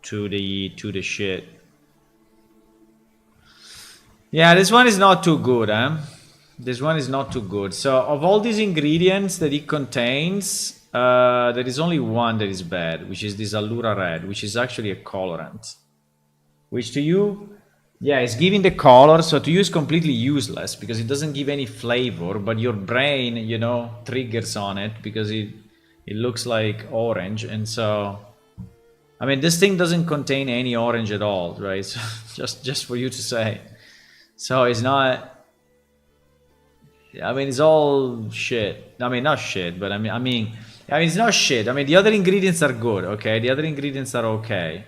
to the shit. Yeah, this one is not too good, huh? This one is not too good. So of all these ingredients that it contains, there is only one that is bad, which is this Allura red, which is actually a colorant. Which to you, yeah, it's giving the color, so to you is completely useless because it doesn't give any flavor, but your brain, you know, triggers on it because it looks like orange, and so... I mean, this thing doesn't contain any orange at all, right? So just for you to say. So it's not... I mean, it's all shit. I mean, not shit, but I mean, I mean, it's not shit. I mean, the other ingredients are good, okay? The other ingredients are okay.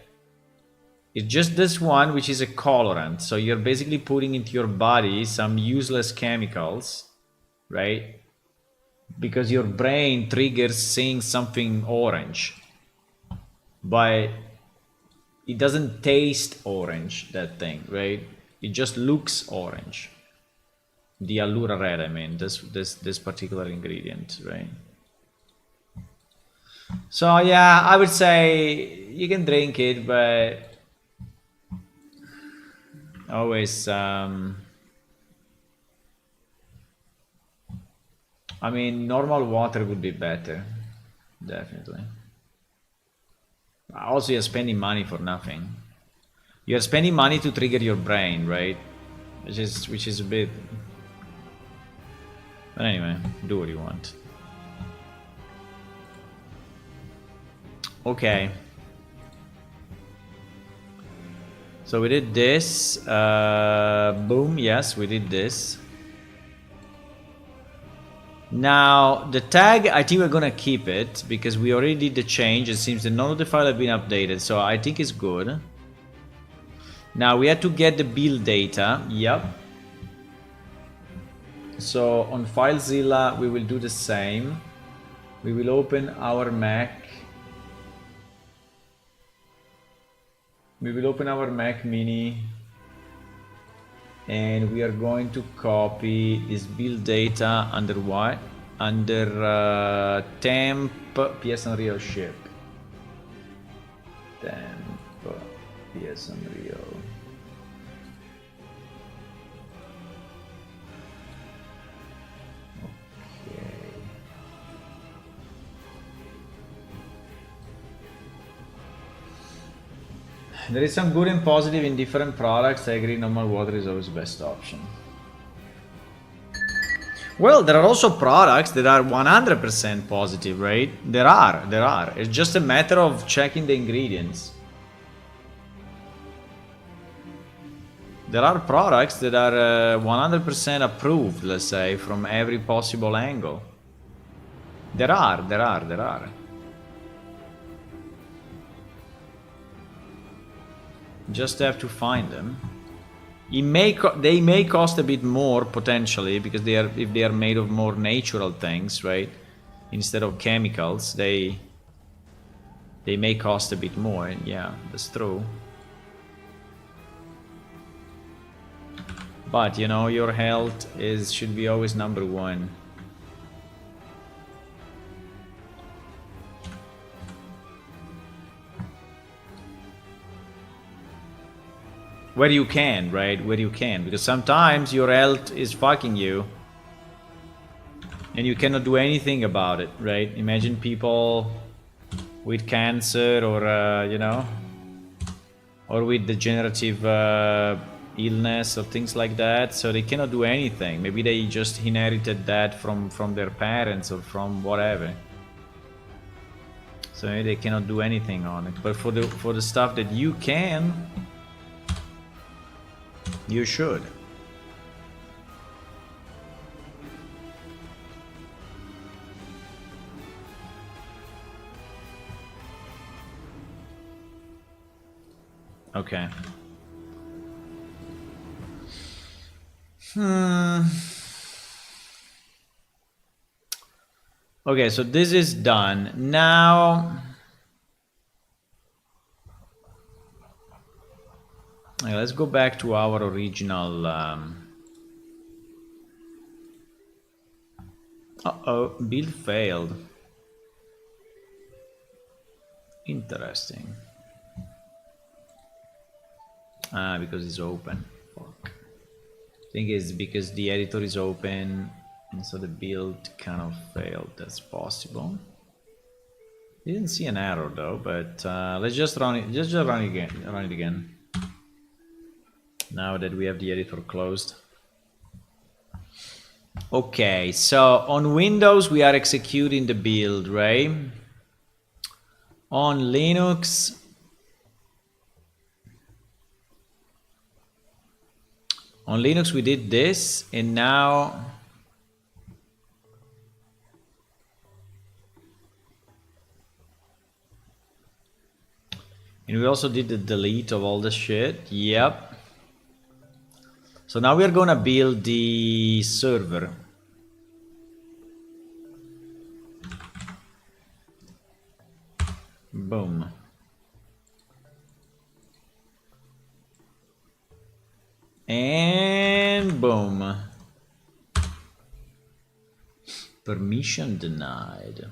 It's just this one, which is a colorant. So you're basically putting into your body some useless chemicals, right? Because your brain triggers seeing something orange. But it doesn't taste orange, that thing, right? It just looks orange. The Allura Red, I mean, this particular ingredient, right? So yeah, I would say you can drink it, but always, I mean, normal water would be better, definitely. Also, you're spending money for nothing. You're spending money to trigger your brain, right? Which is a bit. But anyway, do what you want. Okay. So we did this. Boom. Yes, we did this. Now, the tag, I think we're gonna keep it because we already did the change. It seems that none of the files have been updated, so I think it's good. Now, we had to get the build data. Yep. So, on FileZilla, we will do the same. We will open our Mac. We will open our Mac Mini. And we are going to copy this build data under what? Under temp PS Unreal ship. Temp PS Unreal. Okay. There is some good and positive in different products. I agree, normal water is always the best option. Well, there are also products that are 100% positive, right? There are. It's just a matter of checking the ingredients. There are products that are 100% approved, let's say, from every possible angle. There are. Just have to find them. They may cost a bit more potentially because if they are made of more natural things, right? Instead of chemicals, they may cost a bit more. And yeah, that's true. But you know, your health should be always number one. Where you can, right? Where you can, because sometimes your health is fucking you and you cannot do anything about it, right? Imagine people with cancer or you know, or with degenerative illness or things like that, so they cannot do anything. Maybe they just inherited that from their parents or from whatever, so maybe they cannot do anything on it. But for the stuff that you can, you should. Okay. Okay, so this is done. Now, okay, let's go back to our original. Uh-oh, build failed. Interesting. Because it's open. Fuck. I think it's because the editor is open, and so the build kind of failed. That's possible. Didn't see an error though, but let's just run it. Just run it again. Run it again. Now that we have the editor closed. Okay, so on Windows we are executing the build, right? On Linux, we did this, and now And we also did the delete of all the shit. Yep. So now we're gonna build the server. Boom. And boom. Permission denied.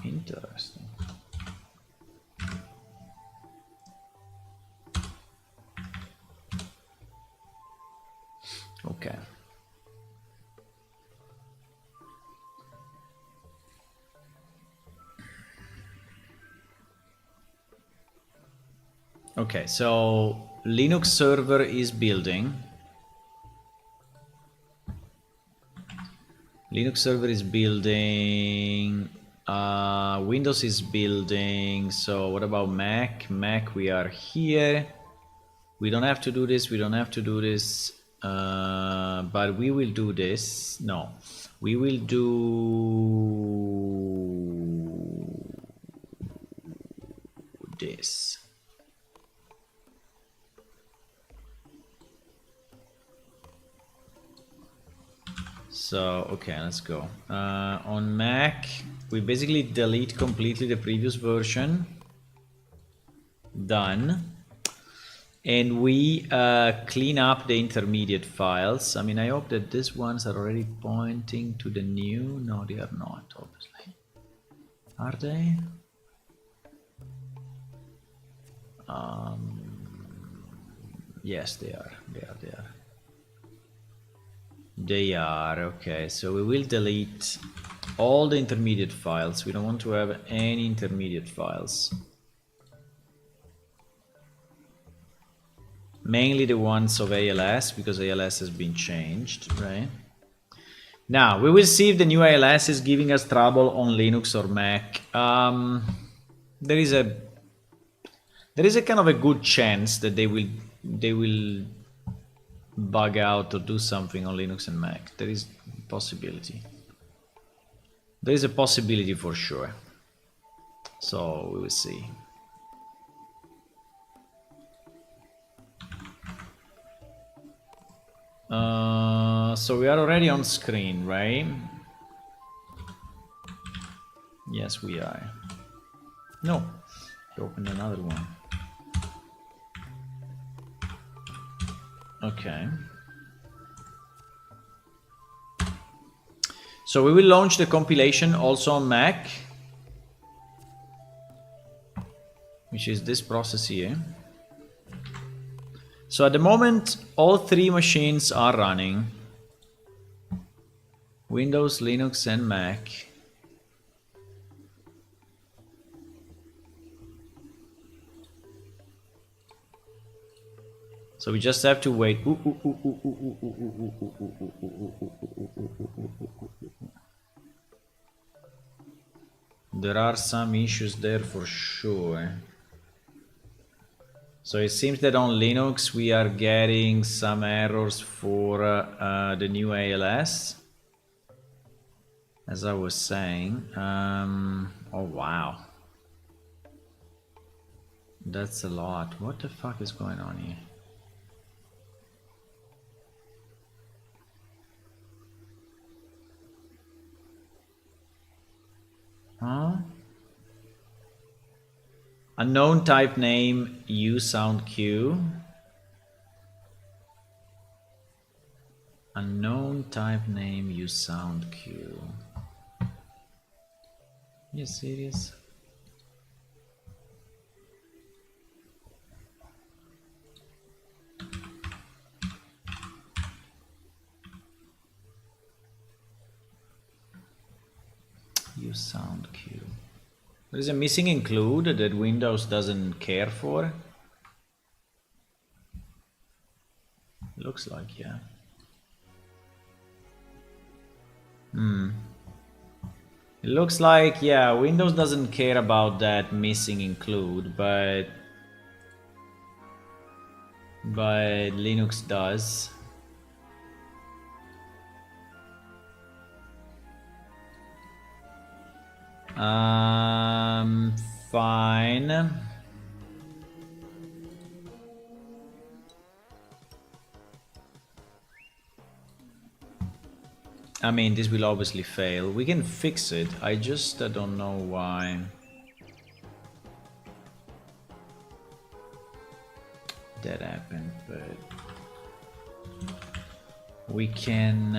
Interesting. Okay. Okay, so Linux server is building. Linux server is building. Windows is building. So what about Mac? Mac, we are here. We don't have to do this. We don't have to do this. But we will do this. No, we will do this. So, okay, let's go. On Mac, we basically delete completely the previous version. Done. And we clean up the intermediate files. I mean, I hope that these ones are already pointing to the new. No, they are not, obviously. Are they? Yes, they are. They are, okay. So we will delete all the intermediate files. We don't want to have any intermediate files. Mainly the ones of ALS, because ALS has been changed, right? Now, we will see if the new ALS is giving us trouble on Linux or Mac. There is a kind of a good chance that they will bug out or do something on Linux and Mac. There is a possibility. There is a possibility for sure. So we will see. So we are already on screen, right? Yes, we are. No, I opened another one. Okay. So we will launch the compilation also on Mac, which is this process here. So at the moment, all three machines are running. Windows, Linux, and Mac. So we just have to wait. There are some issues there for sure. So it seems that on Linux we are getting some errors for the new ALS. As I was saying. Oh wow. That's a lot. What the fuck is going on here? Huh? Unknown type name uSoundQ. Unknown type name uSoundQ. You serious? uSoundQ. There is a missing include that Windows doesn't care for. Looks like, yeah. It looks like, yeah, Windows doesn't care about that missing include, but Linux does. Fine. I mean, this will obviously fail. We can fix it. I just don't know why. That happened, but we can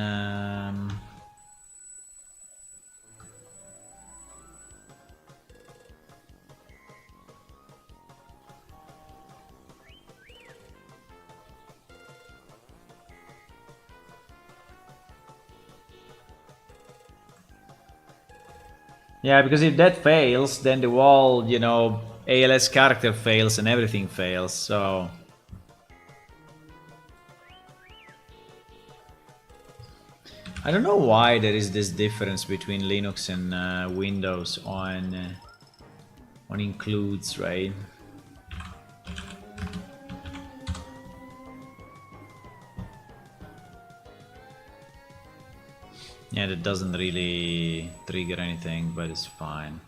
yeah, because if that fails, then the wall, you know, ALS character fails and everything fails, so I don't know why there is this difference between Linux and Windows on includes, right? Yeah, that doesn't really trigger anything, but it's fine.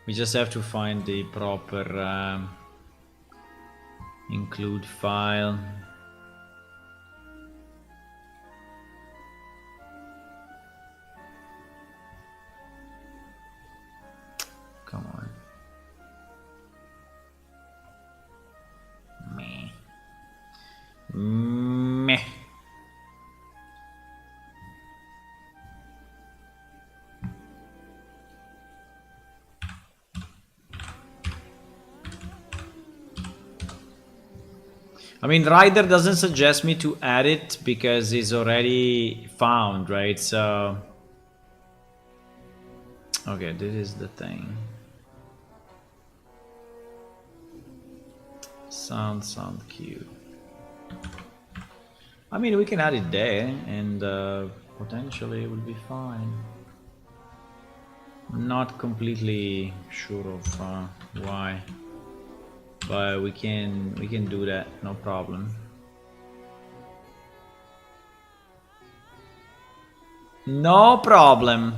We just have to find the proper include file. Come on. Meh. Meh. I mean, Rider doesn't suggest me to add it because it's already found, right? So, okay, this is the thing. Sound cute. I mean, we can add it there, and potentially it will be fine. I'm not completely sure of why, but we can do that, no problem. No problem.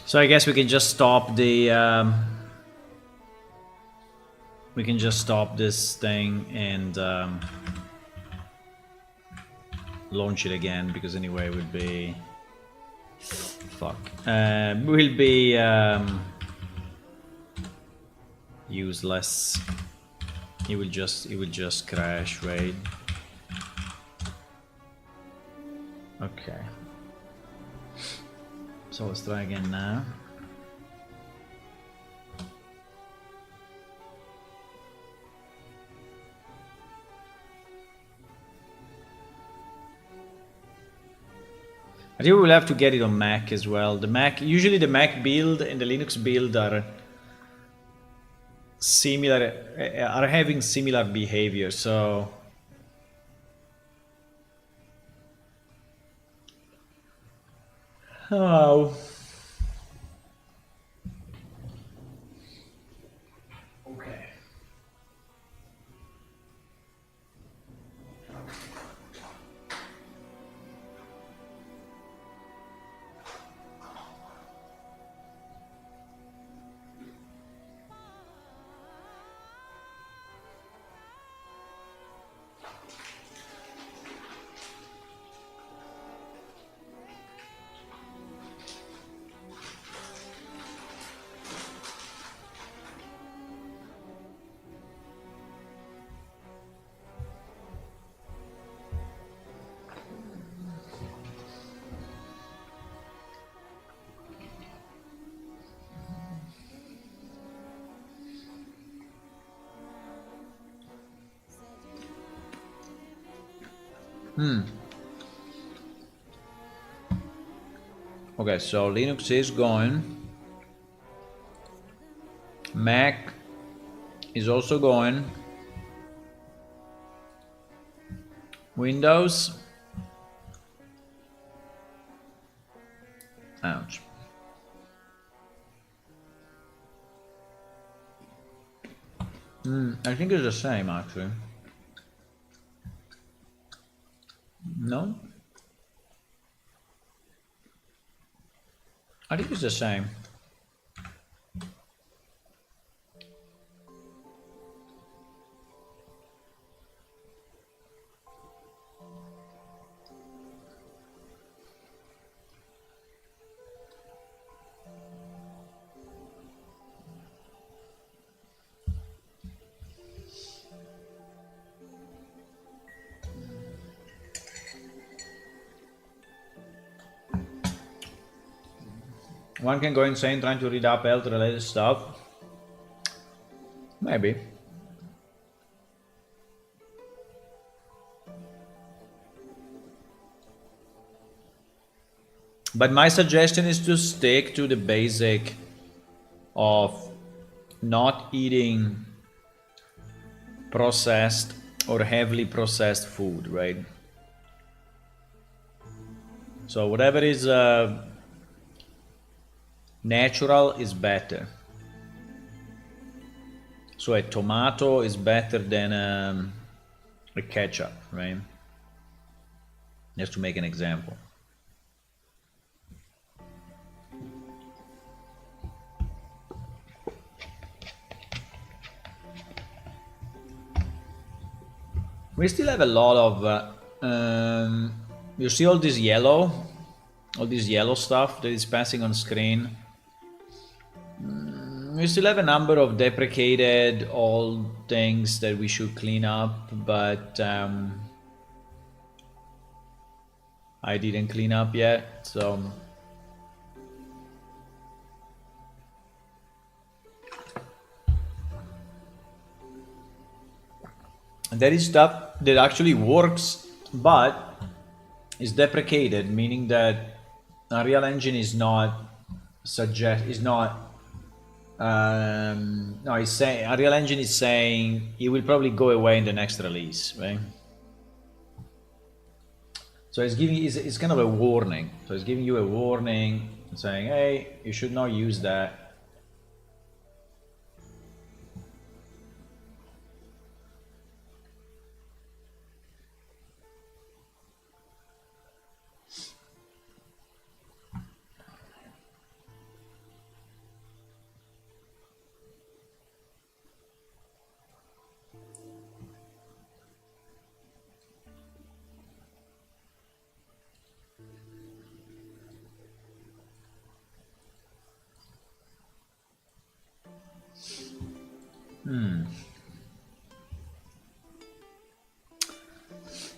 So I guess we can just stop the we can just stop this thing and launch it again, because anyway it would be will be useless. It will just crash, right? Okay. So let's try again now. I think we'll have to get it on Mac as well. Usually the Mac build and the Linux build are similar, are having similar behavior, so oh. Okay. Okay, so Linux is going. Mac is also going. Windows. Ouch. I think it's the same actually. No? I think it's the same. One can go insane trying to read up health related stuff. Maybe. But my suggestion is to stick to the basic of not eating processed or heavily processed food, right? So whatever is natural is better. So a tomato is better than a ketchup, right? Just to make an example. We still have a lot of, you see all this yellow stuff that is passing on screen. We still have a number of deprecated old things that we should clean up, but I didn't clean up yet, so. And there is stuff that actually works, but is deprecated, meaning that Unreal Engine is not no, it's saying Unreal Engine is saying it will probably go away in the next release, right? So it's kind of a warning. So it's giving you a warning, saying, hey, you should not use that.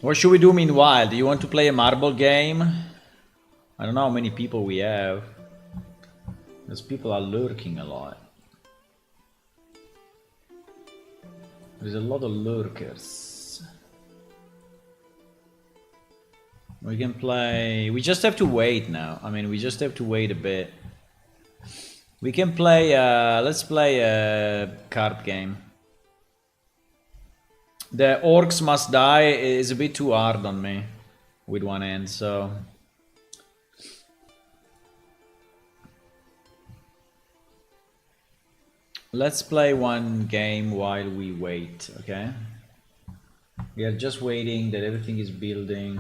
What should we do meanwhile? Do you want to play a marble game? I don't know how many people we have. Because people are lurking a lot. There's a lot of lurkers. We can play... We just have to wait now. I mean, we just have to wait a bit. We can play... let's play a card game. The orcs must die is a bit too hard on me with one hand, so... Let's play one game while we wait, okay? We are just waiting that everything is building.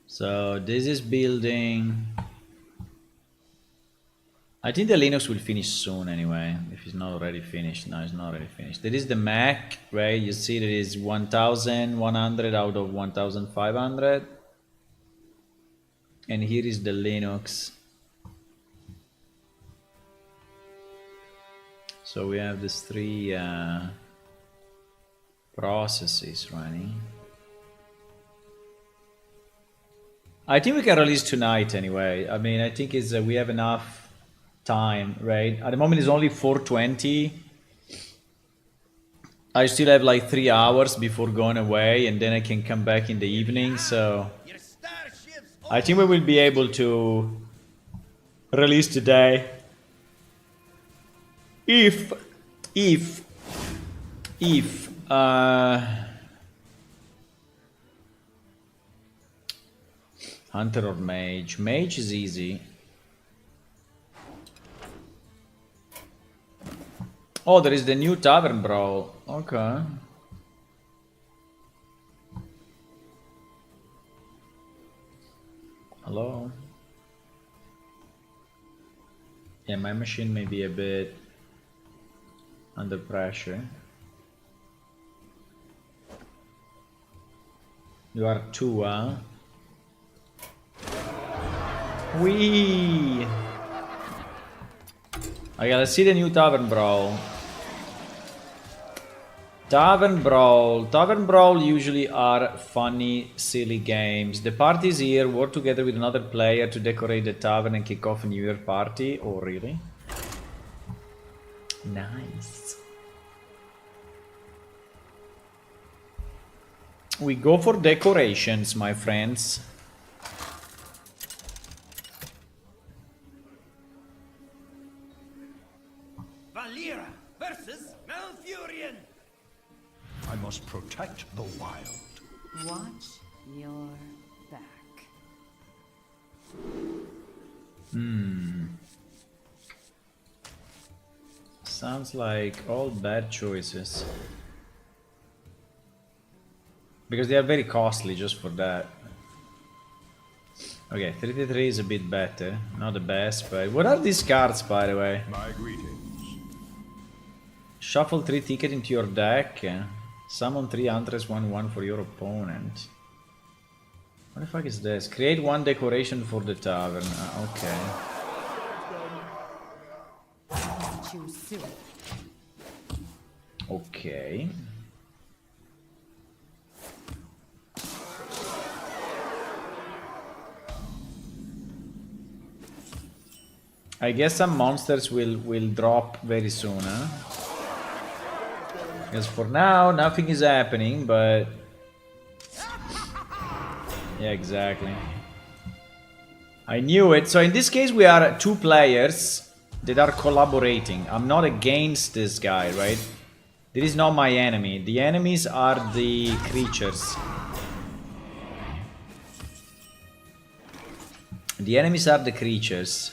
So this is building. I think the Linux will finish soon anyway, if it's not already finished. No, it's not already finished. There is the Mac, right? You see there is 1100 out of 1500. And here is the Linux. So we have these three processes running. I think we can release tonight anyway. I mean, I think it's we have enough time, right? At the moment it's only 4:20. I still have like 3 hours before going away, and then I can come back in the evening, so I think we will be able to release today. If Hunter or Mage. Mage is easy. Oh, there is the new Tavern Brawl. Okay. Hello? Yeah, my machine may be a bit under pressure. You are two, huh? Wee! Okay, let's see the new Tavern Brawl. Tavern Brawl usually are funny, silly games. The party's here, work together with another player to decorate the tavern and kick off a New Year party. Oh, really? Nice. We go for decorations, my friends. Valera versus Malfurion. I must protect the wild. Watch your back. Sounds like all bad choices. Because they are very costly just for that. Okay, 33 is a bit better. Not the best, but... What are these cards, by the way? My greetings. Shuffle 3 tickets into your deck. Summon 3 Huntress 1/1 for your opponent. What the fuck is this? Create 1 decoration for the tavern. Okay. Too soon. Okay. I guess some monsters will drop very soon, huh? Because for now, nothing is happening, but... Yeah, exactly. I knew it. So in this case, we are 2 players that are collaborating. I'm not against this guy, right? This is not my enemy. The enemies are the creatures. The enemies are the creatures.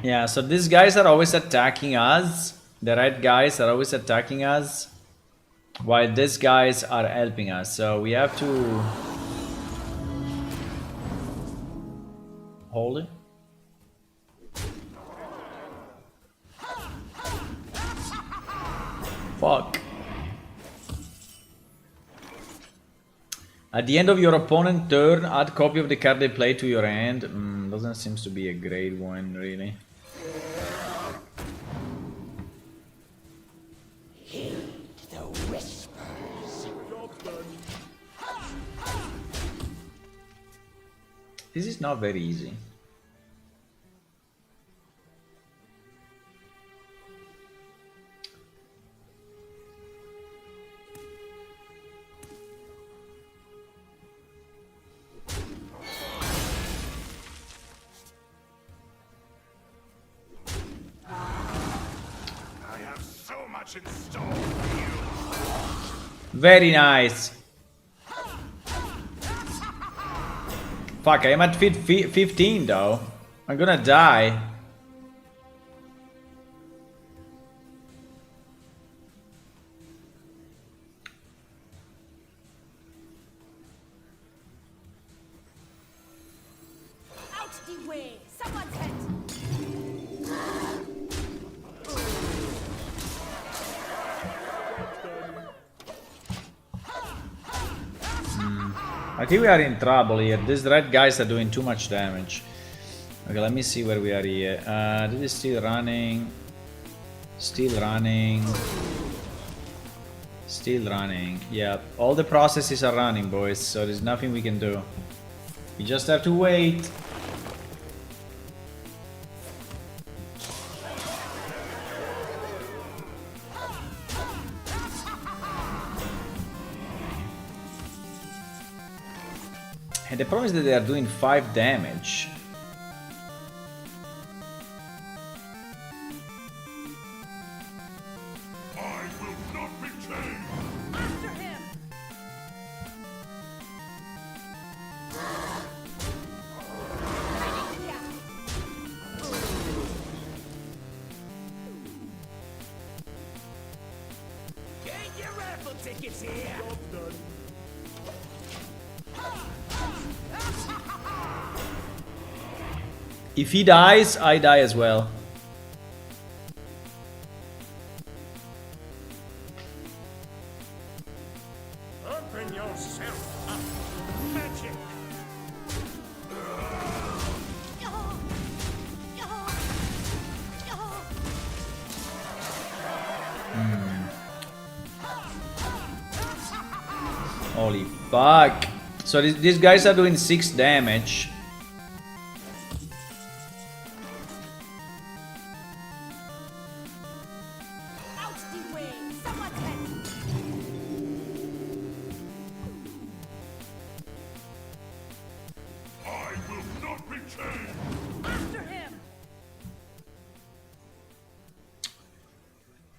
Yeah, so these guys are always attacking us. The red guys are always attacking us, while these guys are helping us. So we have to hold it. Fuck. At the end of your opponent's turn, add copy of the card they play to your hand. Doesn't seem to be a great one, really. This is not very easy. I have so much in store for you. Very nice. Fuck, I am at 15 though. I'm gonna die. Out the way! Someone's hit! I think we are in trouble here. These red guys are doing too much damage. Okay, let me see where we are here. This is still running. Still running. Still running. Yeah, all the processes are running, boys, so there's nothing we can do. We just have to wait. And the problem is that they are doing 5 damage. I will not be chained. After him! Get your raffle tickets here! If he dies, I die as well. Open yourself up. Magic. Holy fuck. So these guys are doing 6 damage. Out the way! Someone's hit! I will not be chained. After him!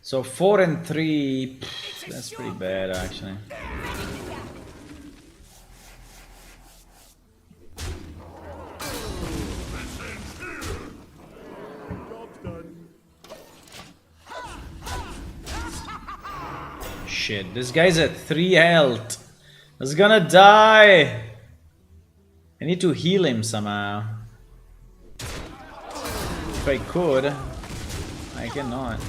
So 4 and 3. Pff, that's pretty bad, actually. Shit, this guy's at 3 health. He's gonna die. I need to heal him somehow. If I could. I cannot.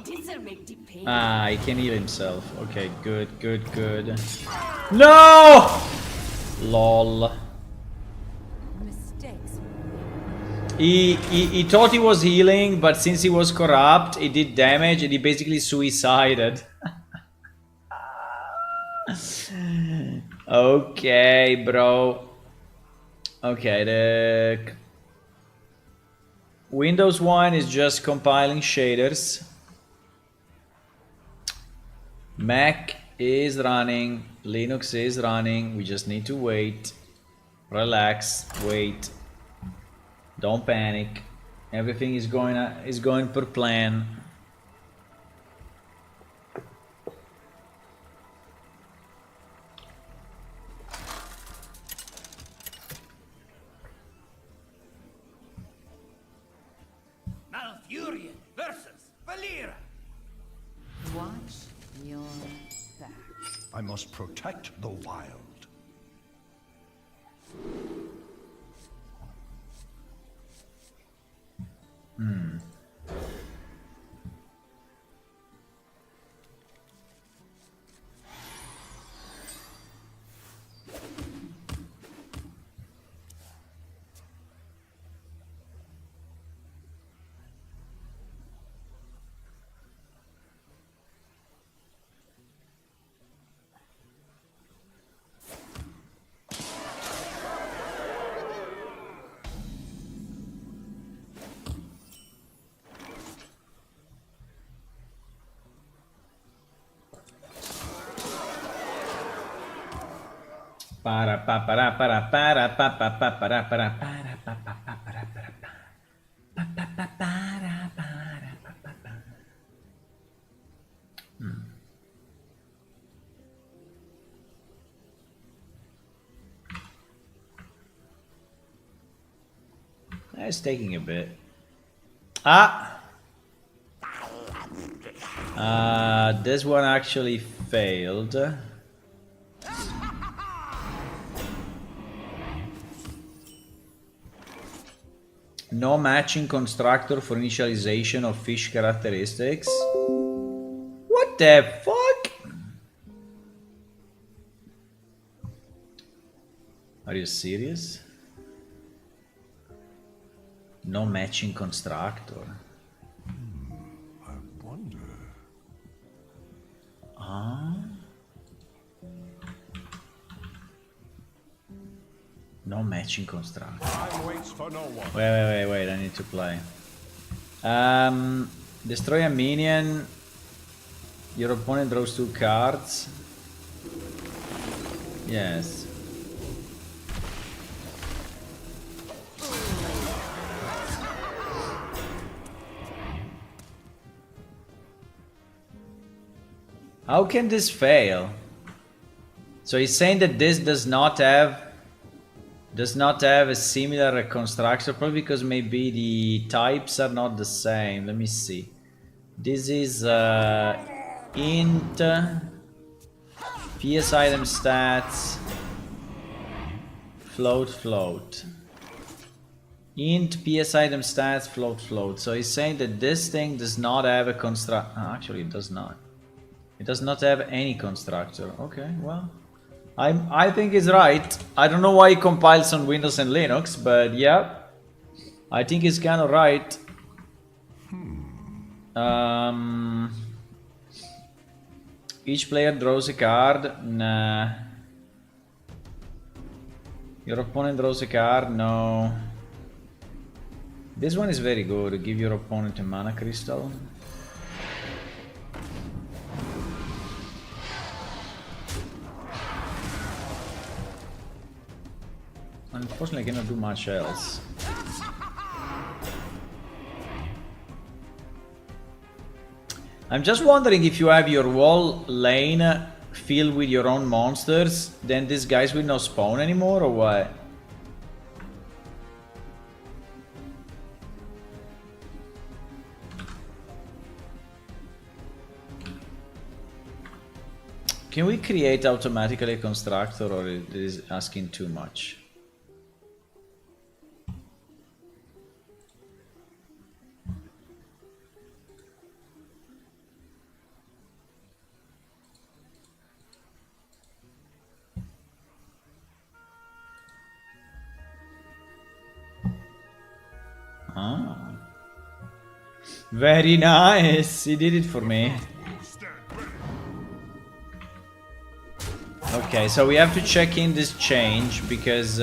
This'll make the pain. Ah, he can heal himself. Okay, good, good, good. No! Lol. Mistakes. He thought he was healing, but since he was corrupt, he did damage and he basically suicided. Okay, bro. Okay, the Windows 1 is just compiling shaders. Mac is running, Linux is running. We just need to wait. Relax, wait. Don't panic. Everything is going per plan. Malfurion versus Valera. Watch your back. I must protect the wild. Para pa para para para pa pa pa para para para pa pa pa para para pa pa pa pa para para pa pa pa. That's taking a bit. This one actually failed. No matching constructor for initialization of fish characteristics. What the fuck? Are you serious? No matching constructor. I wonder. No matching constructor. Time waits for no one. Wait, I need to play. Destroy a minion. Your opponent draws 2 cards. Yes. How can this fail? So he's saying that this does not have a similar construction, probably because maybe the types are not the same. Let me see. This is int PS item stats float. Int PS item stats float. So he's saying that this thing does not have a construct. Actually, it does not. It does not have any constructor. Okay, well, I think he's right. I don't know why he compiles on Windows and Linux, but yeah, I think he's kind of right. Each player draws a card. Nah. Your opponent draws a card. No. This one is very good. Give your opponent a mana crystal. Unfortunately, I cannot do much else. I'm just wondering if you have your whole lane filled with your own monsters, then these guys will not spawn anymore, or what? Can we create automatically a constructor, or it is asking too much? Ah. Very nice, he did it for me. Okay, so we have to check in this change because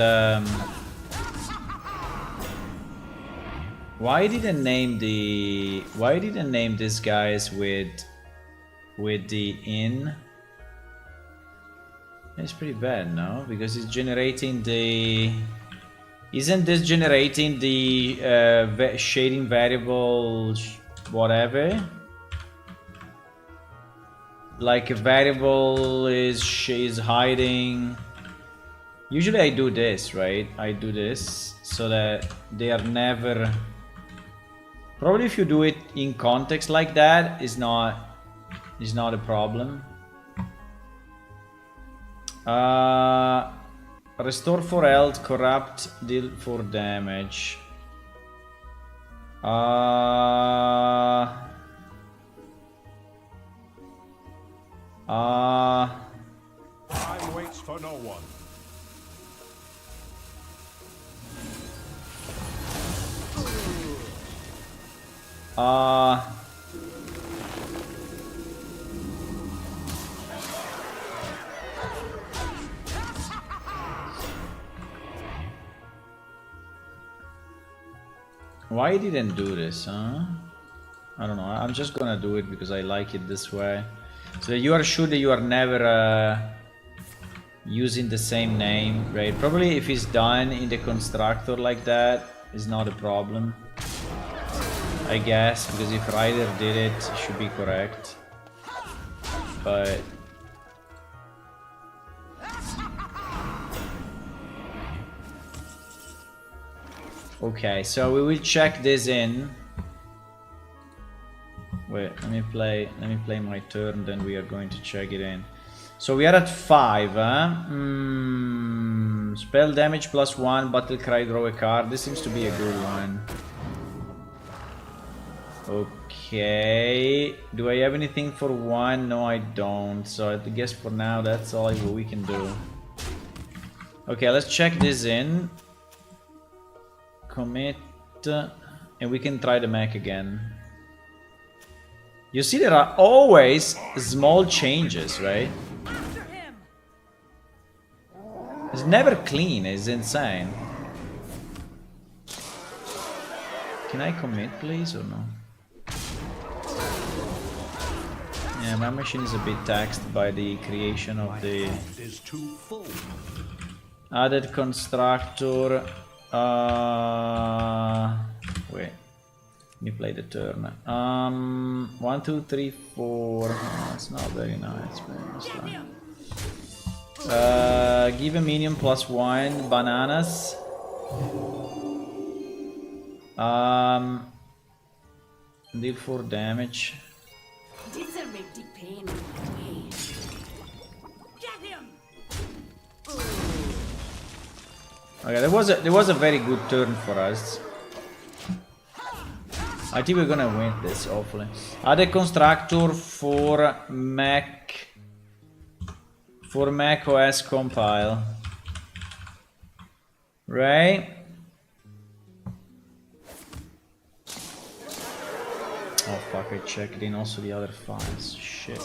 why didn't name these guys with the in? It's pretty bad, no? Because it's generating the. Isn't this generating the shading variable whatever? Like a variable is hiding. Usually I do this, right? I do this so that they are never. Probably if you do it in context like that, is not a problem. Restore for health, corrupt, deal for damage. Time waits for no one. Why he didn't do this, huh? I don't know. I'm just gonna do it because I like it this way. So you are sure that you are never using the same name, right? Probably if it's done in the constructor like that, is not a problem. I guess, because if Ryder did it, it should be correct. But okay, so we will check this in. Wait, let me play my turn, then we are going to check it in. So we are at 5, huh? Spell damage +1, battle cry, draw a card. This seems to be a good one. Okay. Do I have anything for 1? No, I don't. So I guess for now that's all we can do. Okay, let's check this in. Commit. And we can try the mech again. You see, there are always small changes, right? After him! It's never clean, it's insane. Can I commit, please, or no? Yeah, my machine is a bit taxed by the creation of the Is too full. added constructor. Wait. Let me play the turn. 1, 2, 3, 4. Oh, it's not very nice, man. Give a minion +1. Bananas. Deal 4 damage. This'll make the pain go away. Get him! Okay, there was a very good turn for us. I think we're gonna win this, hopefully. Add a constructor for Mac OS compile. Right? Oh fuck, I checked in also the other files. Shit.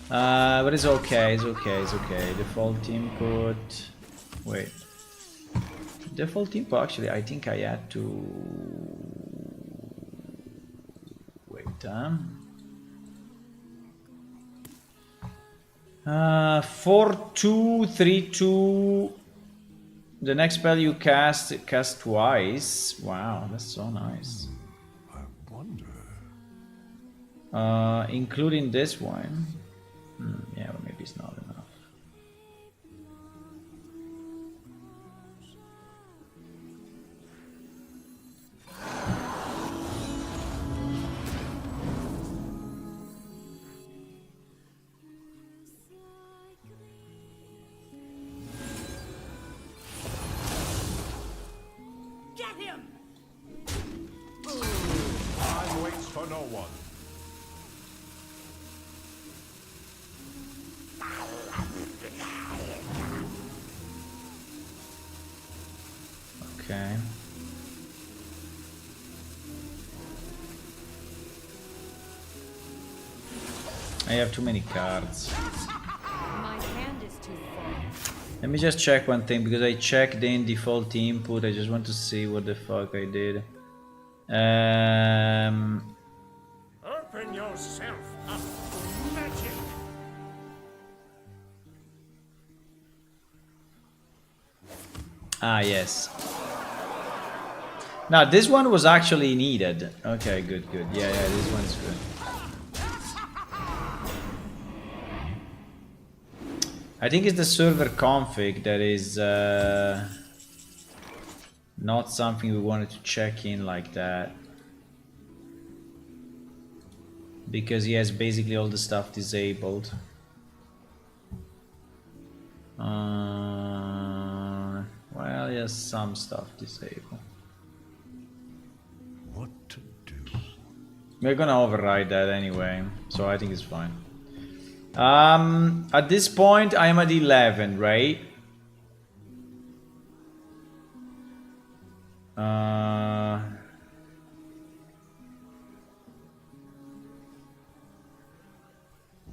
But it's okay, it's okay, it's okay. Default input. Wait. Default input, actually, I think I had to... Wait, 4-2-3-2. The next spell you cast twice. Wow, that's so nice. I wonder. Including this one. Yeah, but maybe it's not enough. Get him! Time waits for no one. Okay. I have too many cards. My hand is too full. Let me just check one thing, because I checked in default input. I just want to see what the fuck I did. Open yourself up to magic. Ah, yes. Now, this one was actually needed. Okay, good, good. Yeah, yeah, this one's good. I think it's the server config that is not something we wanted to check in like that. Because he has basically all the stuff disabled. Well, he has some stuff disabled. What to do? We're gonna override that anyway, so I think it's fine. At this point, I am at 11, right?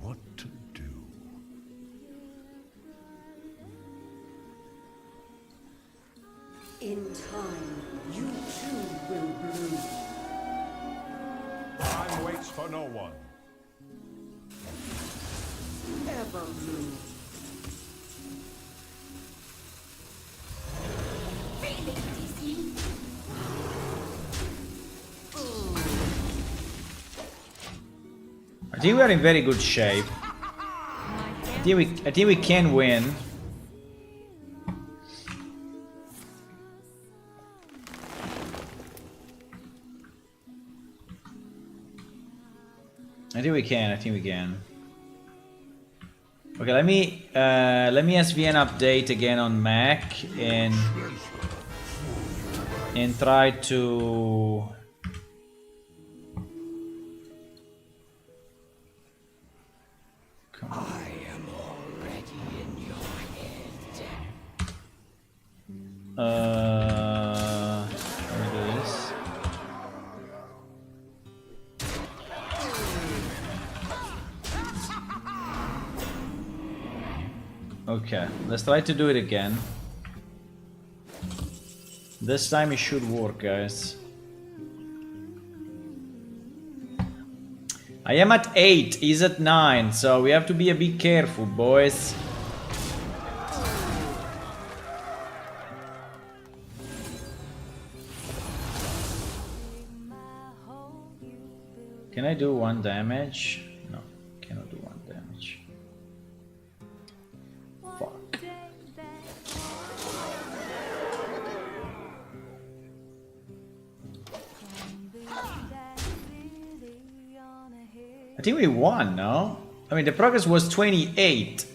What to do? In time, you too will bloom. Time waits for no one. Ever bloom. Feeling dizzy? I think we are in very good shape. I think we can win. I think we can. Okay, let me SVN update again on Mac and try to. I am already in your head. Let me do this. Okay, let's try to do it again. This time it should work, guys. I am at 8, he's at 9, so we have to be a bit careful, boys. Can I do 1 damage? No, cannot do 1 damage. Fuck. I think we won, no? I mean, the progress was 28.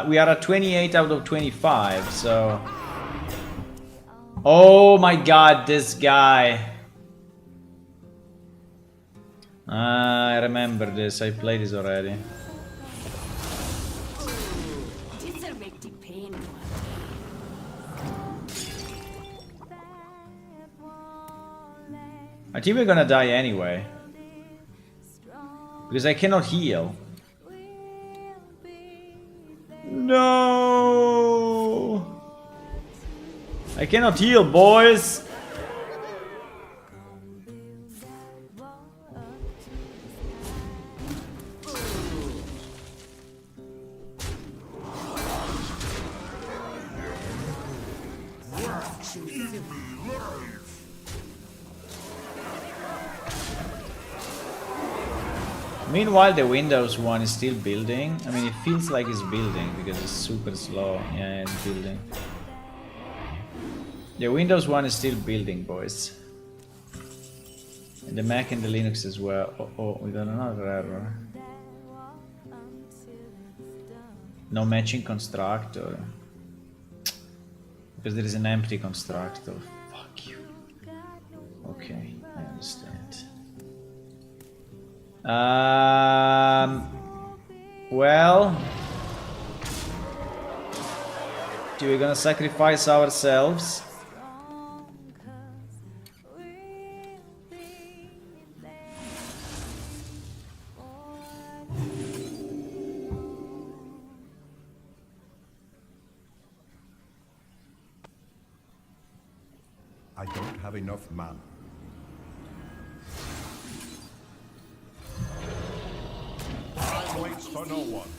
We are at 28 out of 25, so... Oh my god, this guy. I remember this, I played this already. These are make the pain. I think we're gonna die anyway. Because I cannot heal. No! I cannot heal, boys! Meanwhile, the Windows one is still building. I mean, it feels like it's building because it's super slow. Yeah, it's building. The Windows one is still building, boys. And the Mac and the Linux as well. Oh, we got another error. No matching constructor. Because there is an empty constructor. Fuck you. Okay, I understand. Well, we're gonna sacrifice ourselves. I don't have enough mana. Time waits for no one.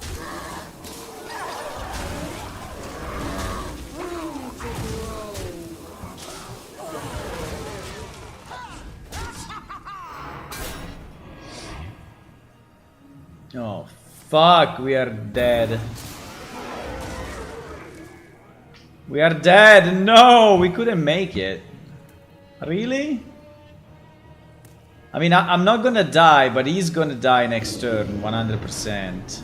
Oh, fuck, we are dead. We are dead! No, we couldn't make it. Really? I mean, I'm not gonna die, but he's gonna die next turn, 100%.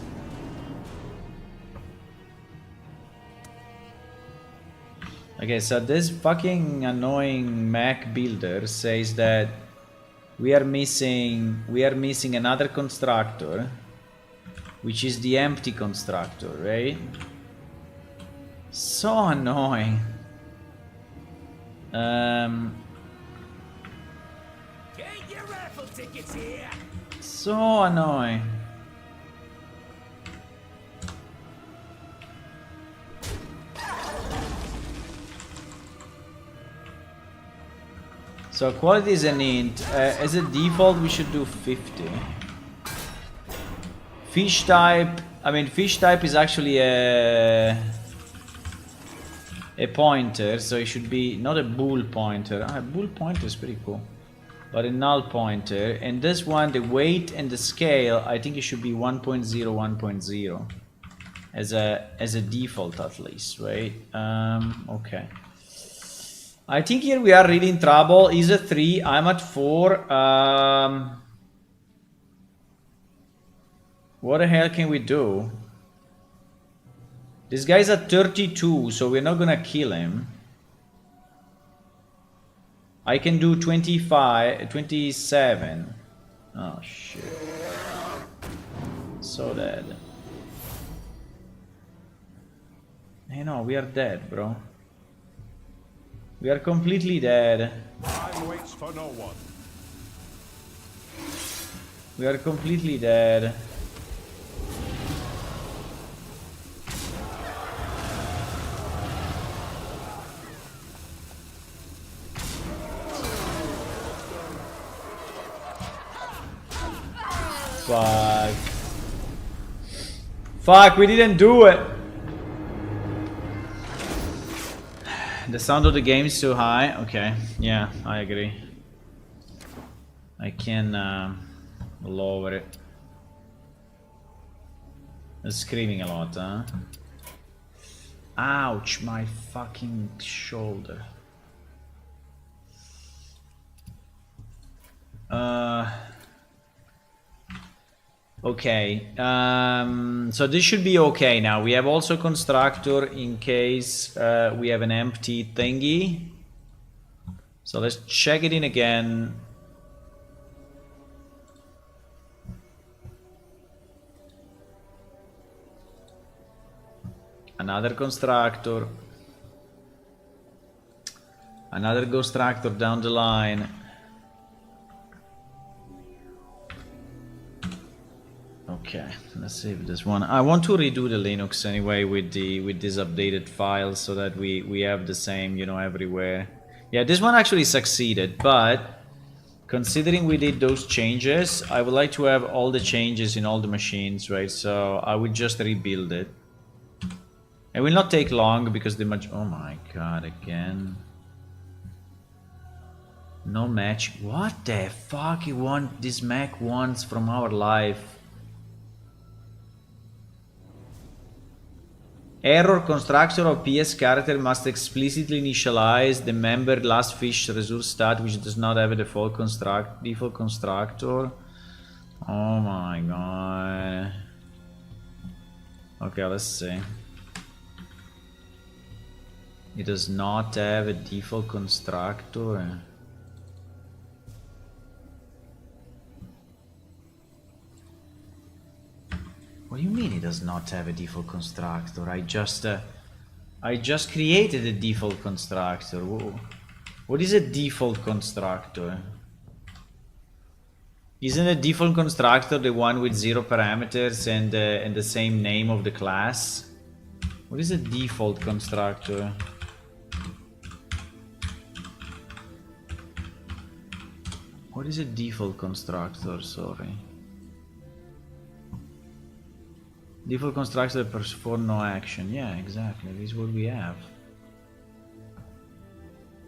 Okay, so this fucking annoying Mac builder says that we are missing another constructor, which is the empty constructor, right? So annoying. Get your raffle tickets here. So annoying. So quality is an int. As a default, we should do 50. Fish type. I mean, fish type is actually a pointer, so it should be not a bool pointer. A bool pointer is pretty cool, but a null pointer. And this one, the weight and the scale, I think it should be 1.0, 1.0 as a default at least, right? Okay. I think here we are really in trouble. He's at 3, I'm at 4. What the hell can we do? This guy's at 32, so we're not gonna kill him. I can do 25, 27. Oh shit. So dead. Hey, no, we are dead, bro. We are completely dead. Time waits for no one. We are completely dead. Fuck. Fuck, we didn't do it. The sound of the game is too high. Okay, yeah, I agree. I can lower it. It's screaming a lot, huh? Ouch, my fucking shoulder. Okay, so this should be okay now. We have also constructor in case we have an empty thingy. So let's check it in again. Another constructor. Another constructor down the line. Okay, let's save this one. I want to redo the Linux anyway with this updated file so that we have the same, you know, everywhere. Yeah, this one actually succeeded, but considering we did those changes, I would like to have all the changes in all the machines, right? So I would just rebuild it. It will not take long because the oh my god, again. No match. What the fuck you want this Mac wants from our life? Error, constructor of PS character must explicitly initialize the member last fish resource stat which does not have a default constructor. Oh my god. Okay, let's see. It does not have a default constructor. What do you mean it does not have a default constructor? I just created a default constructor. Whoa. What is a default constructor? Isn't a default constructor the one with 0 parameters and the same name of the class? What is a default constructor? What is a default constructor? Sorry. Default constructor perform no action. Yeah, exactly. This is what we have.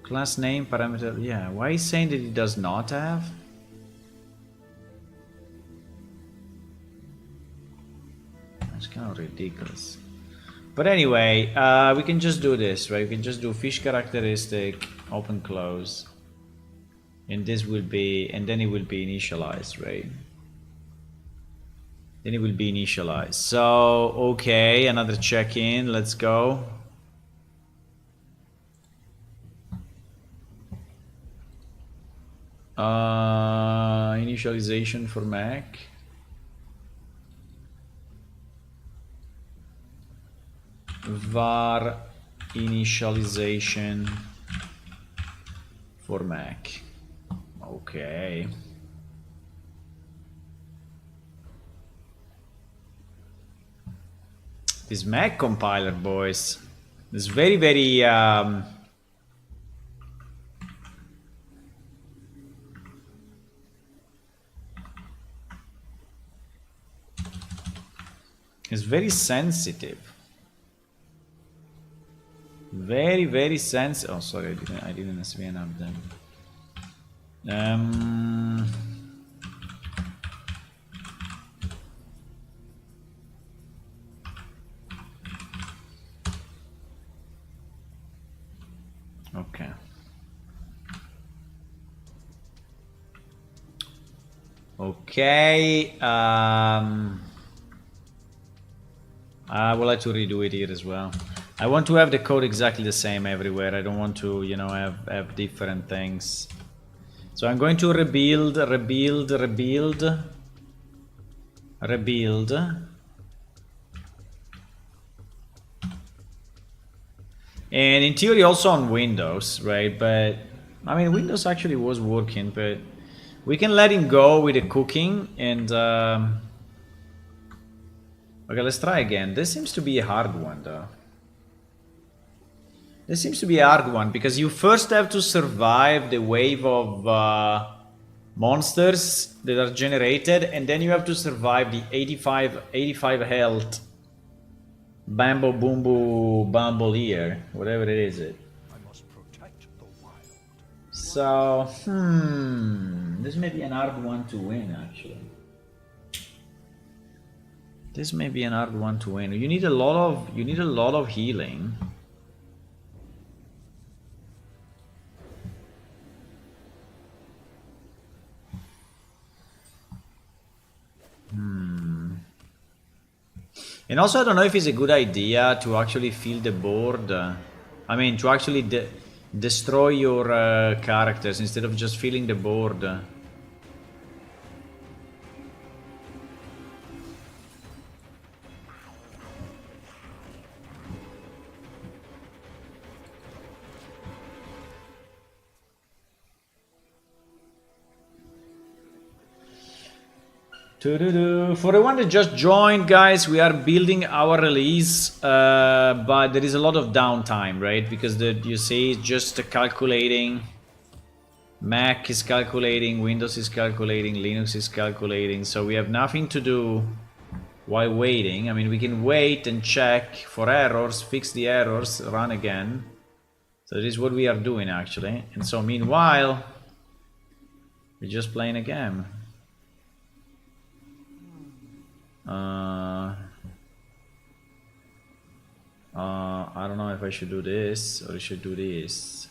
Class name, parameter. Yeah, why is saying that it does not have? That's kind of ridiculous. But anyway, we can just do this, right? We can just do fish characteristic, open, close. And this will be, and then it will be initialized, right? Then it will be initialized. So, okay, another check-in, let's go. Initialization for Mac. var initialization for Mac. Okay. This Mac compiler, boys, is very, very it's very sensitive. Very, very sensitive. Oh, sorry, I didn't SVN up them. Okay. Okay. I will have to redo it here as well. I want to have the code exactly the same everywhere. I don't want to, you know, have different things. So I'm going to rebuild. And in theory also on Windows, right? But, I mean, Windows actually was working, but we can let him go with the cooking and... Okay, let's try again. This seems to be a hard one, though. This seems to be a hard one, because you first have to survive the wave of monsters that are generated, and then you have to survive the 85 health Bambo Boombo Bambolier, whatever it is. I must protect the wild. So, this may be an hard one to win, actually. This may be an hard one to win. You need a lot of healing. And also, I don't know if it's a good idea to actually fill the board. I mean, to actually destroy your characters instead of just filling the board. For the one that just joined, guys, we are building our release, but there is a lot of downtime, right? Because you see, it's just calculating. Mac is calculating, Windows is calculating, Linux is calculating, so we have nothing to do while waiting. I mean, we can wait and check for errors, fix the errors, run again. So this is what we are doing, actually. And so meanwhile, we're just playing a game. I don't know if I should do this or I should do this.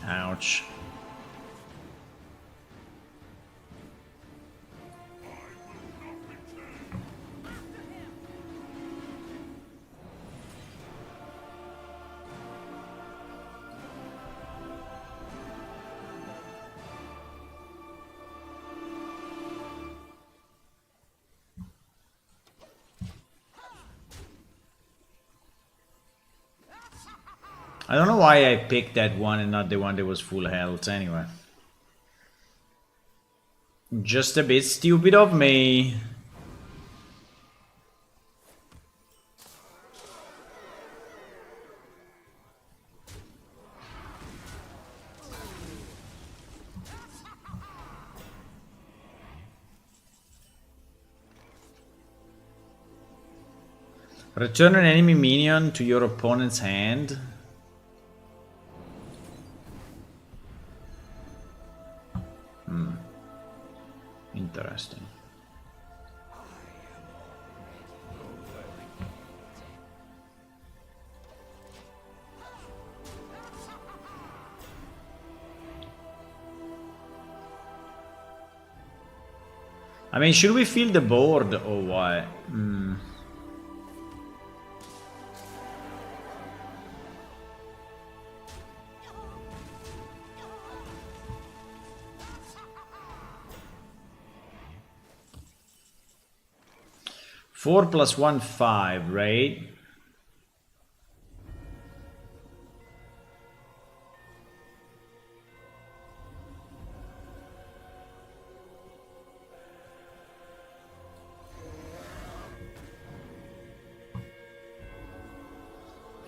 Ouch. I don't know why I picked that one and not the one that was full health anyway. Just a bit stupid of me. Return an enemy minion to your opponent's hand. Interesting. I mean, should we fill the board or what? Four plus 1, 5, right?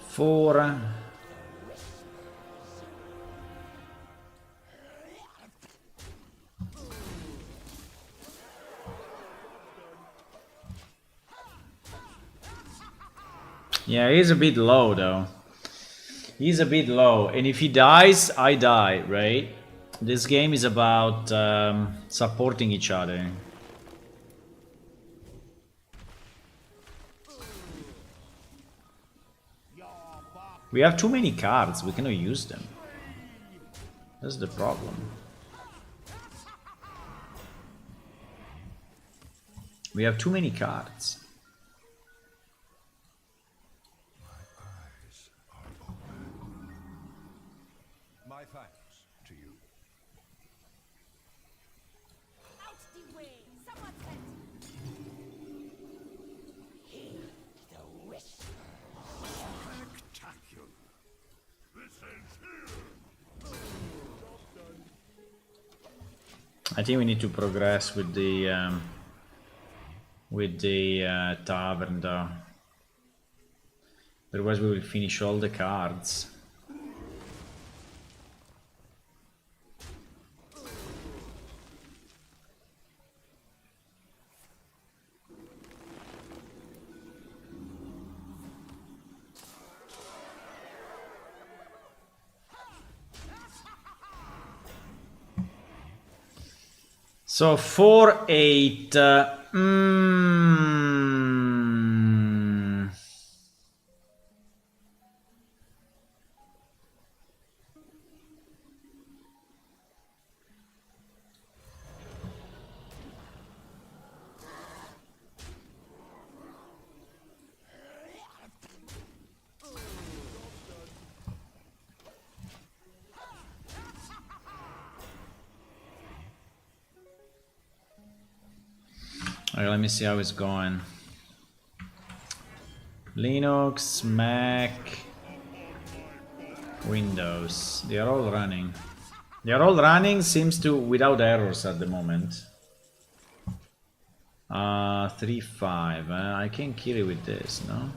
Four. Yeah, he's a bit low though. He's a bit low, and if he dies, I die, right? This game is about supporting each other. We have too many cards, we cannot use them. That's the problem. We have too many cards. My thanks to you. Out the way! Someone sent! The whisper. Spectacular. This ends here. I think we need to progress with the tavern though. Otherwise we will finish all the cards. So 4-8. Alright, let me see how it's going. Linux, Mac, Windows. They are all running. They are all running, seems to, without errors at the moment. 3-5. I can kill it with this, no?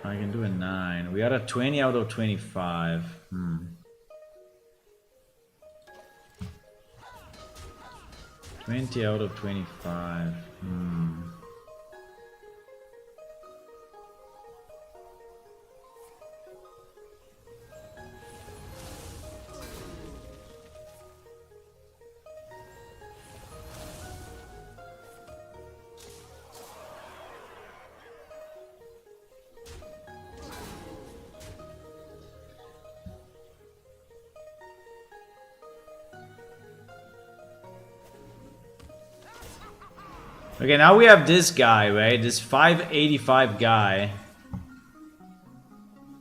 I can do a 9. We are at 20 out of 25. 20 out of 25. Okay, now we have this guy, right? This 585 guy.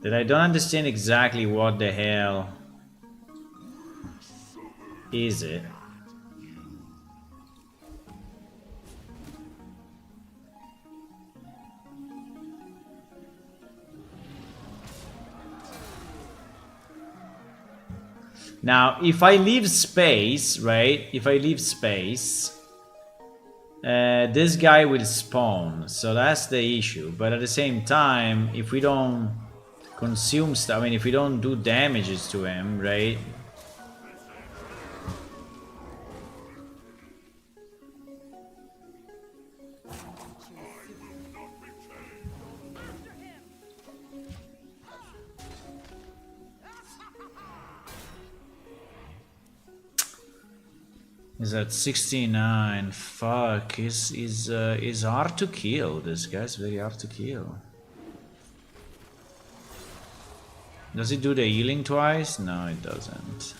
That I don't understand exactly what the hell is it. Now, if I leave space, right? If I leave space, this guy will spawn, so that's the issue. But at the same time, if we don't consume stuff, I mean, if we don't do damages to him, right? He's at 69. Fuck, is hard to kill. This guy's very hard to kill. Does it do the healing twice? No, it doesn't.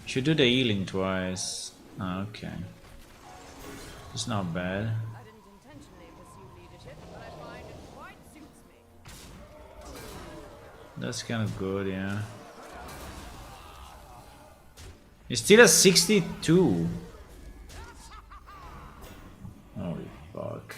Should do the healing twice. Oh, okay. It's not bad. I didn't intentionally pursue leadership, but I find it quite suits me. That's kind of good, yeah. He's still at 62. Holy fuck.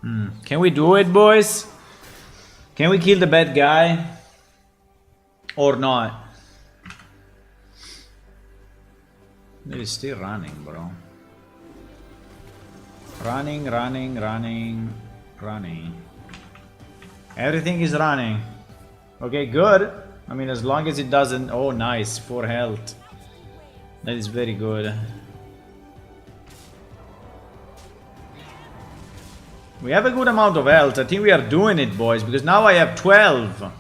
Can we do it, boys? Can we kill the bad guy? Or not? He's still running, bro. Running, running, running, running. Everything is running. Okay, good. I mean, as long as it doesn't... Oh, nice. 4 health. That is very good. We have a good amount of health. I think we are doing it, boys, because now I have 12.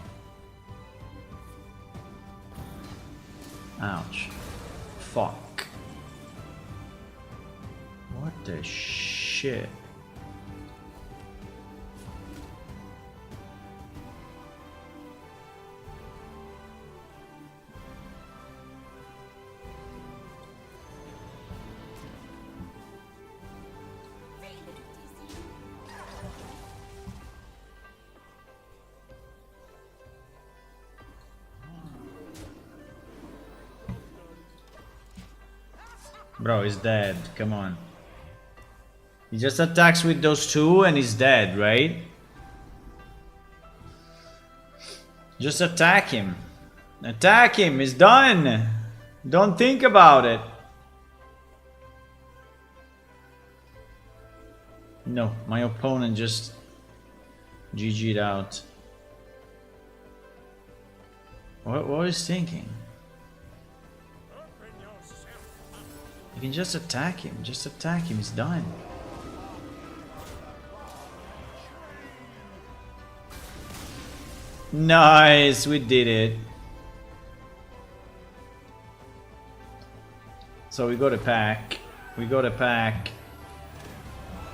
Ouch. Fuck. What the shit? Bro, he's dead. Come on. He just attacks with those two and he's dead, right? Just attack him. Attack him. He's done. Don't think about it. No, my opponent just GG'd out. What was he thinking? You can just attack him. Just attack him. He's done. Nice. We did it. So we got a pack. We got a pack.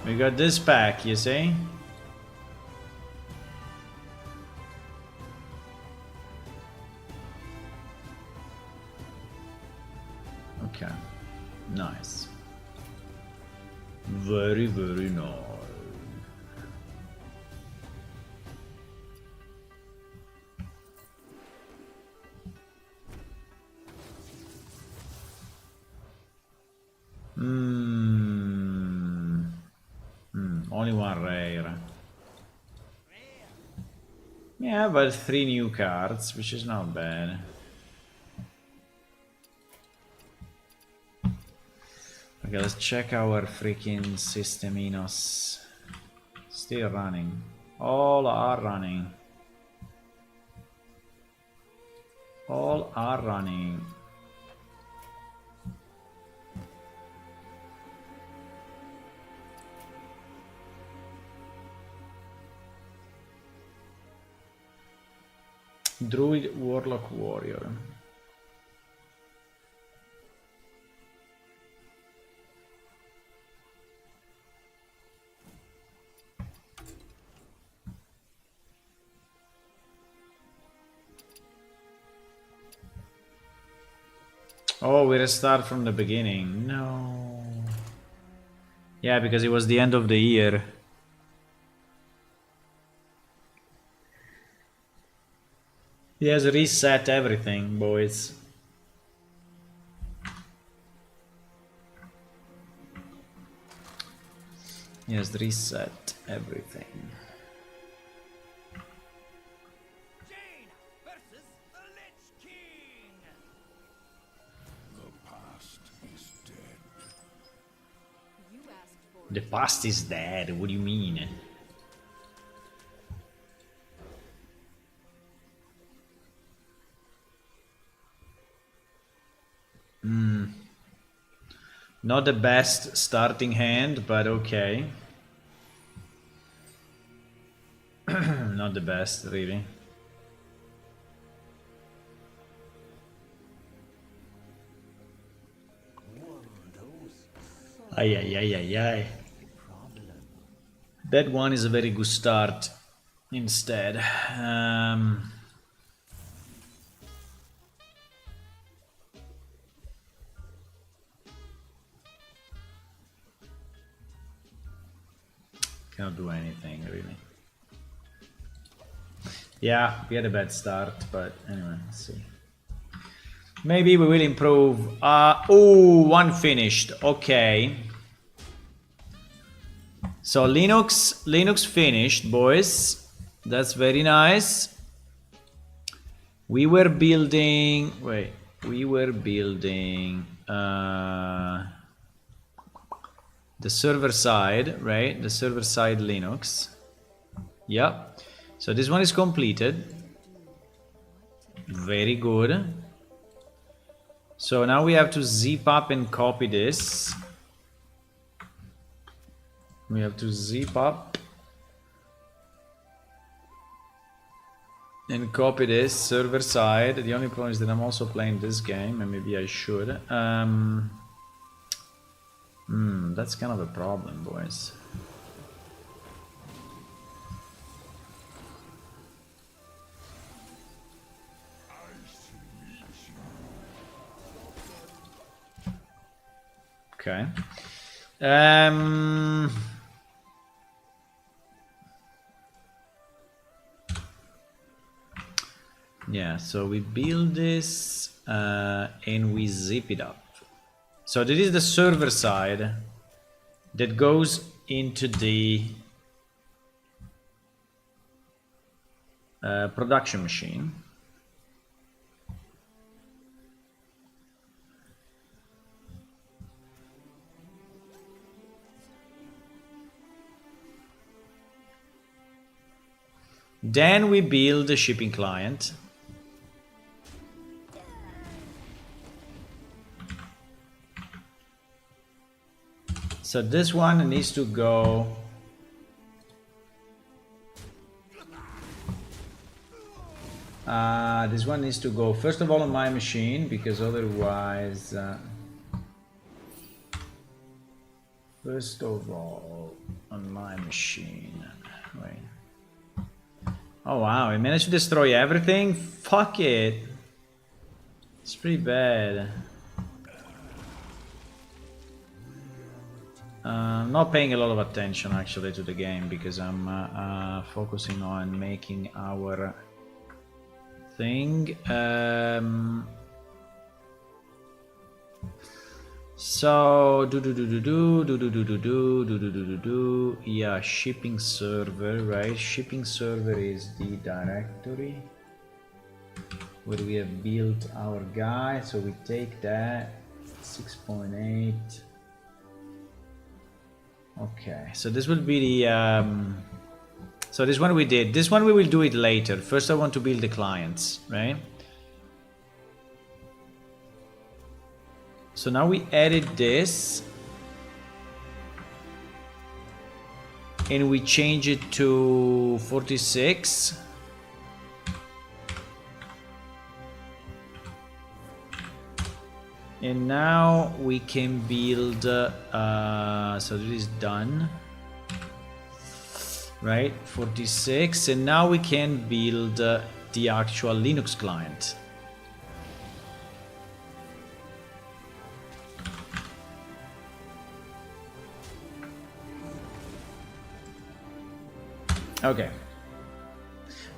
We got this pack, you see? Okay. Nice. Very, very nice. Only one rare. Yeah, but 3 new cards, which is not bad. Okay, let's check our freaking Systeminos. Still running. All are running. All are running. Druid, Warlock, Warrior. Oh, we restart from the beginning. No. Yeah, because it was the end of the year. He has reset everything, boys. He has reset everything. Jane versus the Lich King. The past is dead. You asked for The past is dead. What do you mean? Not the best starting hand, but okay. Not the best, really. Ay, ay, ay, ay, ay. That one is a very good start instead. Cannot do anything, really. Yeah, we had a bad start, but anyway, let's see. Maybe we will improve. Oh, one finished. Okay. So Linux finished, boys. That's very nice. We were building, the server side, right? The server side Linux. Yep. So this one is completed. Very good. So now we have to zip up and copy this. We have to zip up and copy this server side. The only problem is that I'm also playing this game, and maybe I should. That's kind of a problem, boys. Okay. Yeah, so we build this and we zip it up. So this is the server side that goes into the production machine. Then we build the shipping client. So this one needs to go. This one needs to go first of all on my machine, because otherwise. First of all, on my machine. Wait. Oh wow, I managed to destroy everything? Fuck it. It's pretty bad. I'm not paying a lot of attention actually to the game, because I'm focusing on making our thing. So yeah, shipping server, right? Shipping server is the directory where we have built our guy. So we take that 6.8. Okay, so this will be the so this one we did. This one we will do it later. First I want to build the clients, right? So now we added this and we change it to 46. And now we can build, so this is done, right? 46, and now we can build the actual Linux client. Okay.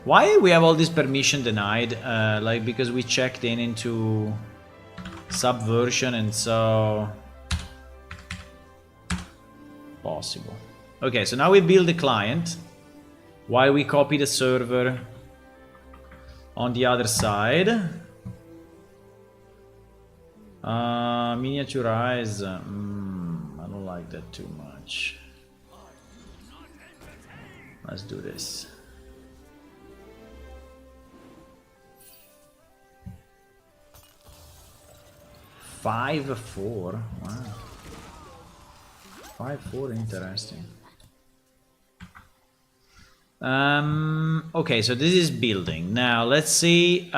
Why we have all this permission denied? Like because we checked into Subversion, and so possible. Okay, so now we build the client while we copy the server on the other side. Miniaturize. I don't like that too much. Let's do this. Five, 4. Wow. 5-4, interesting. Okay, so this is building. Now let's see.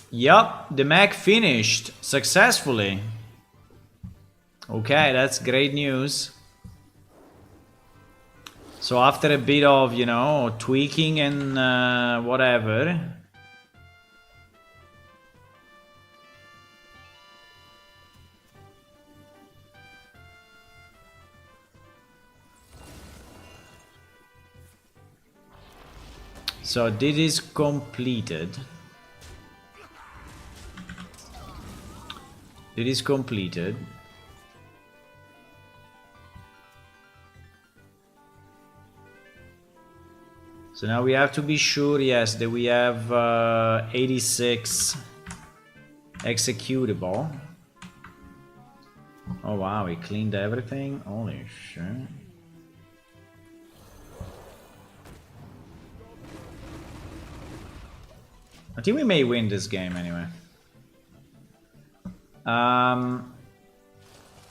Yup, the Mac finished successfully. Okay, that's great news. So after a bit of, you know, tweaking and whatever. So this is completed. It is completed. So now we have to be sure, yes, that we have 86 executable. Oh wow, we cleaned everything. Holy shit. I think we may win this game anyway.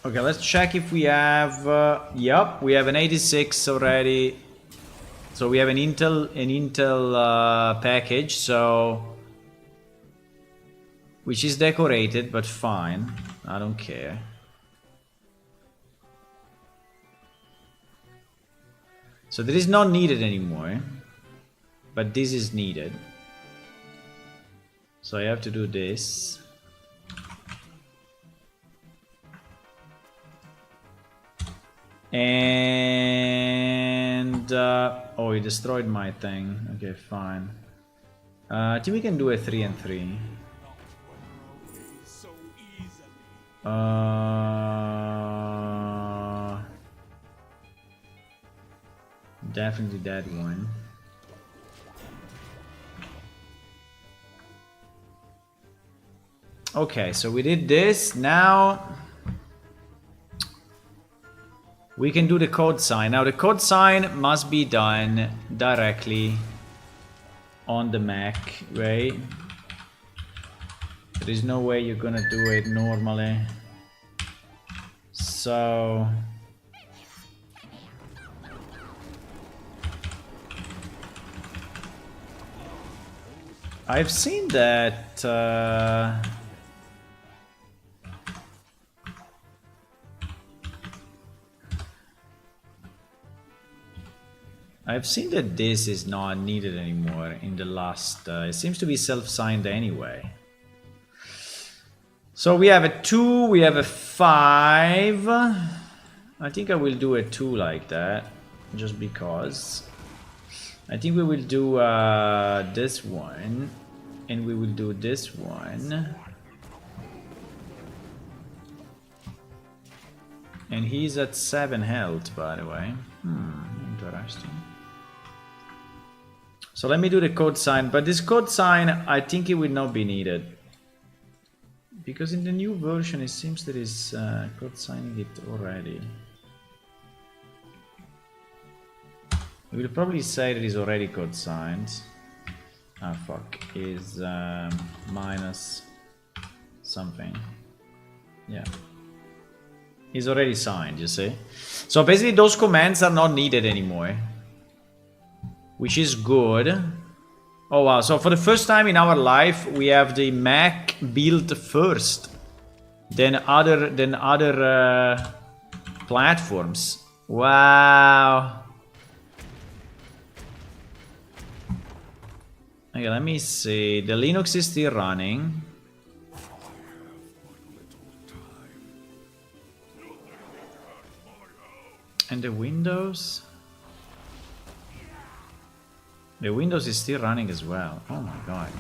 Okay, let's check if we have. Yup, we have an 86 already. So we have an Intel package, so which is decorated, but fine. I don't care. So this is not needed anymore, but this is needed. So I have to do this. And oh, he destroyed my thing. Okay, fine. I think we can do a 3 and 3. So easily. Definitely that one. Okay, so we did this. Now we can do the code sign. Now the code sign must be done directly on the Mac, right? There is no way you're gonna do it normally. So I've seen that this is not needed anymore in the last. It seems to be self-signed anyway. So we have a 2, we have a 5. I think I will do a 2 like that, just because. I think we will do this one, and we will do this one. And he's at 7 health, by the way. Interesting. So let me do the code sign, but this code sign, I think it will not be needed. Because in the new version, it seems there is code signing it already. It will probably say that it's already code signed. Ah, fuck. Is minus something. Yeah. It's already signed, you see? So basically those commands are not needed anymore. Which is good. Oh wow, so for the first time in our life we have the Mac built first. Then other platforms. Wow. Okay, let me see. The Linux is still running. And the Windows? The Windows is still running as well. Oh my god.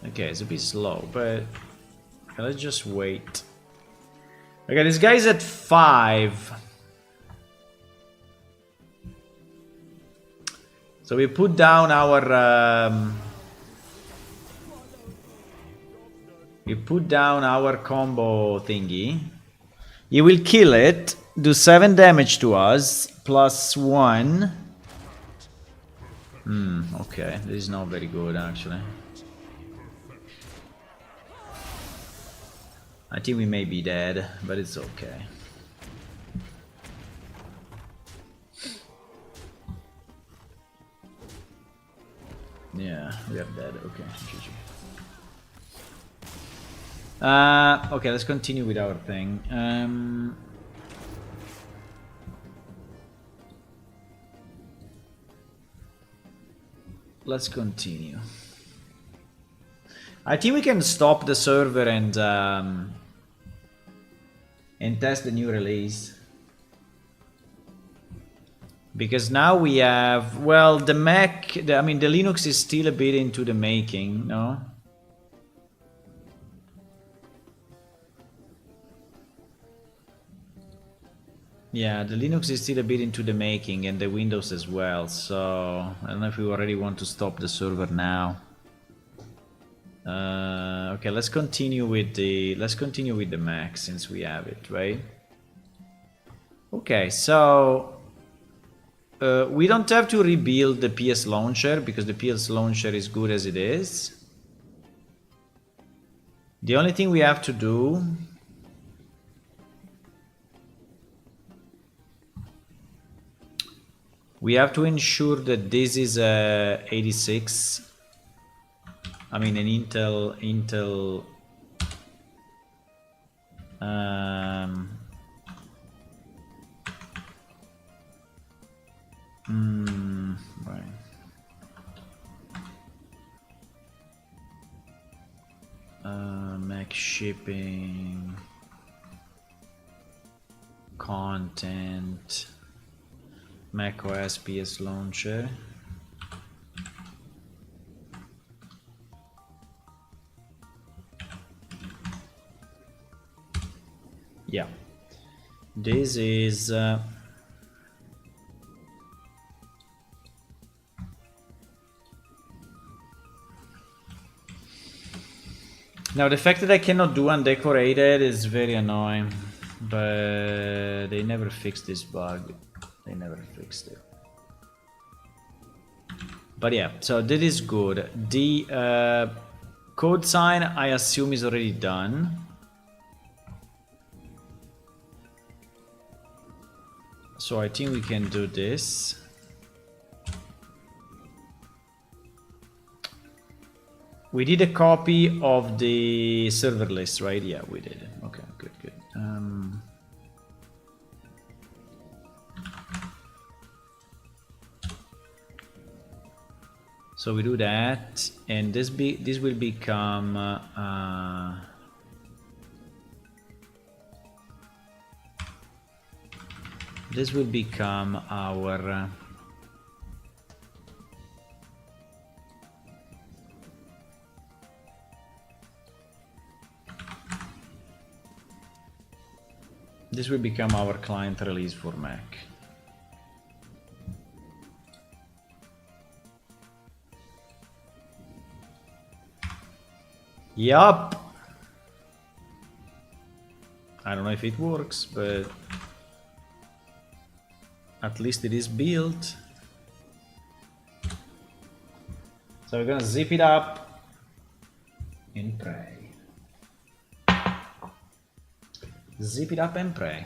Okay, it's a bit slow, but let's just wait. Okay, this guy's at 5. So we put down our combo thingy. He will kill it, do 7 damage to us, plus 1. Okay, this is not very good actually. I think we may be dead, but it's okay. Yeah, we are dead. Okay, GG. Okay, let's continue with our thing. Let's continue. I think we can stop the server and test the new release. Because now we have, well, the Mac, I mean, the Linux is still a bit into the making, no? Yeah, the Linux is still a bit into the making, and the Windows as well. So I don't know if we already want to stop the server now. Okay, let's continue with the Mac since we have it, right? Okay, so we don't have to rebuild the PS launcher because the PS launcher is good as it is. The only thing we have to do we have to ensure that this is a 86. I mean an Intel right. Mac shipping content Mac OS PS launcher. Yeah, this is now the fact that I cannot do undecorated is very annoying, but they never fixed this bug. They never fixed it. But yeah, so that is good. The code sign I assume is already done. So I think we can do this. We did a copy of the server list, right? Yeah, we did. Okay, good, good. So we do that, and this will become this will become our this will become our client release for Mac. Yup. I don't know if it works, but at least it is built. So we're gonna zip it up and pray. Zip it up and pray.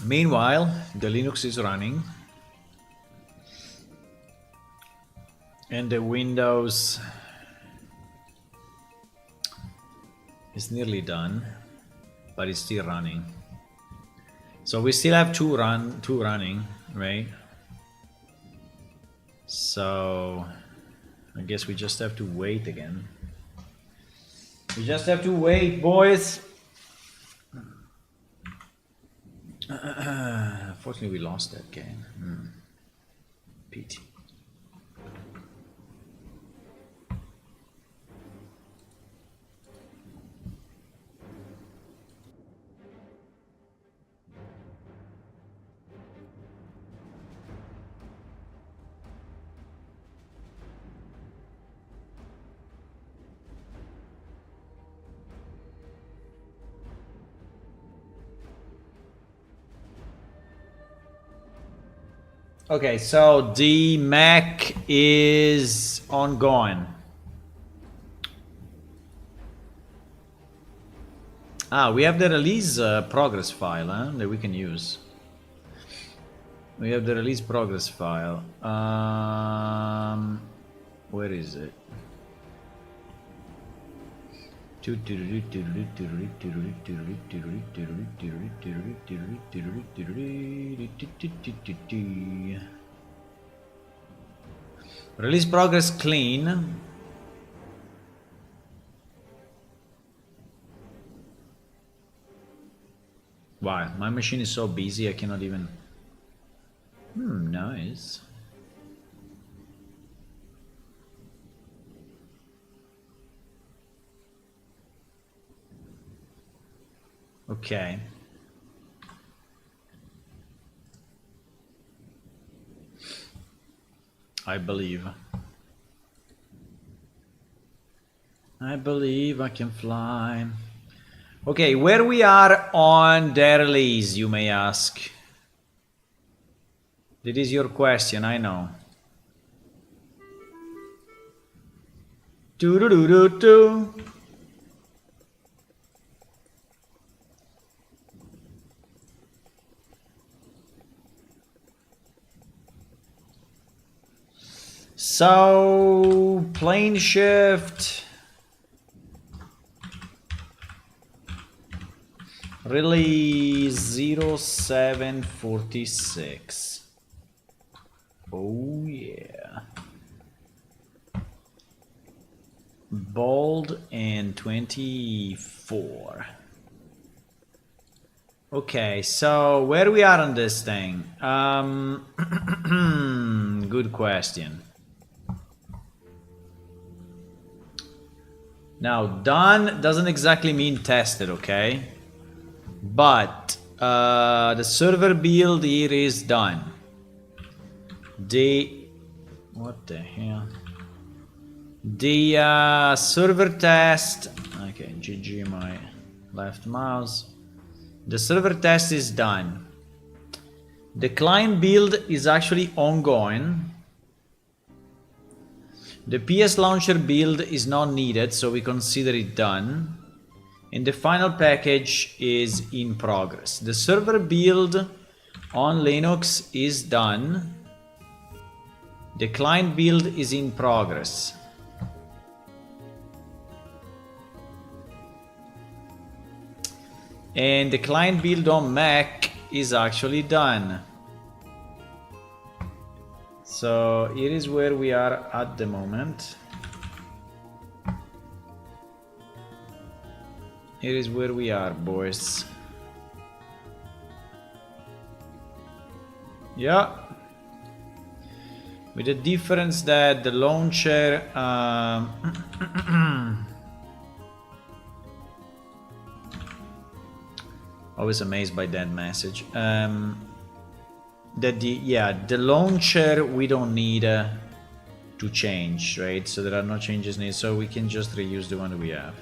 Meanwhile, the Linux is running and the Windows is nearly done, but it's still running. So we still have two running, right? So I guess we just have to wait again. We just have to wait, boys. Unfortunately, we lost that game. Pity. Okay, so the Mac is ongoing. We have the release progress file that we can use. We have the release progress file. Where is it? Release progress clean. Wow, my machine is so busy I cannot even... nice. Okay. I believe. I believe I can fly. Okay, where we are on the release, you may ask. That is your question, I know. Do-do-do-do-do. So, plane shift. Release 0746. Oh yeah. Bold and 24. Okay, so where we are on this thing? Good question. Now, done doesn't exactly mean tested, okay? But the server build here is done. What the hell? The server test. Okay, GG my left mouse. The server test is done. The client build is actually ongoing. The PS launcher build is not needed, so we consider it done. And the final package is in progress. The server build on Linux is done. The client build is in progress. And the client build on Mac is actually done. So here is where we are at the moment. Here is where we are, boys. Yeah. With the difference that the launcher... always amazed by that message. That the launcher we don't need to change, right? So there are no changes needed, so we can just reuse the one that we have.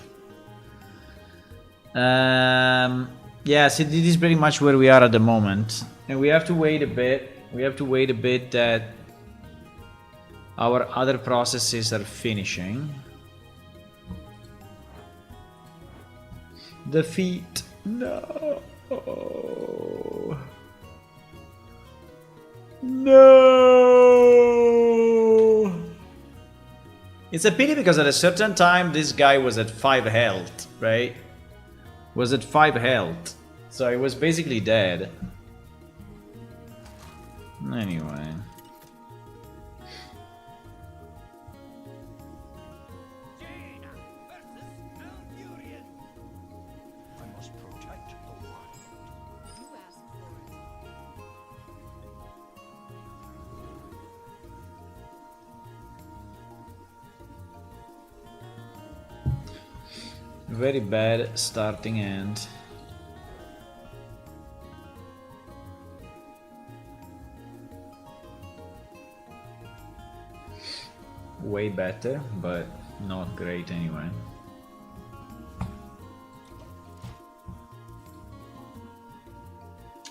Yeah, so this is pretty much where we are at the moment, and we have to wait a bit. We have to wait a bit that our other processes are finishing. Defeat. No. No. It's a pity because at a certain time this guy was at 5 health, right? Was at 5 health. So he was basically dead. Anyway. You asked for it. Very bad starting end. Way better, but not great anyway.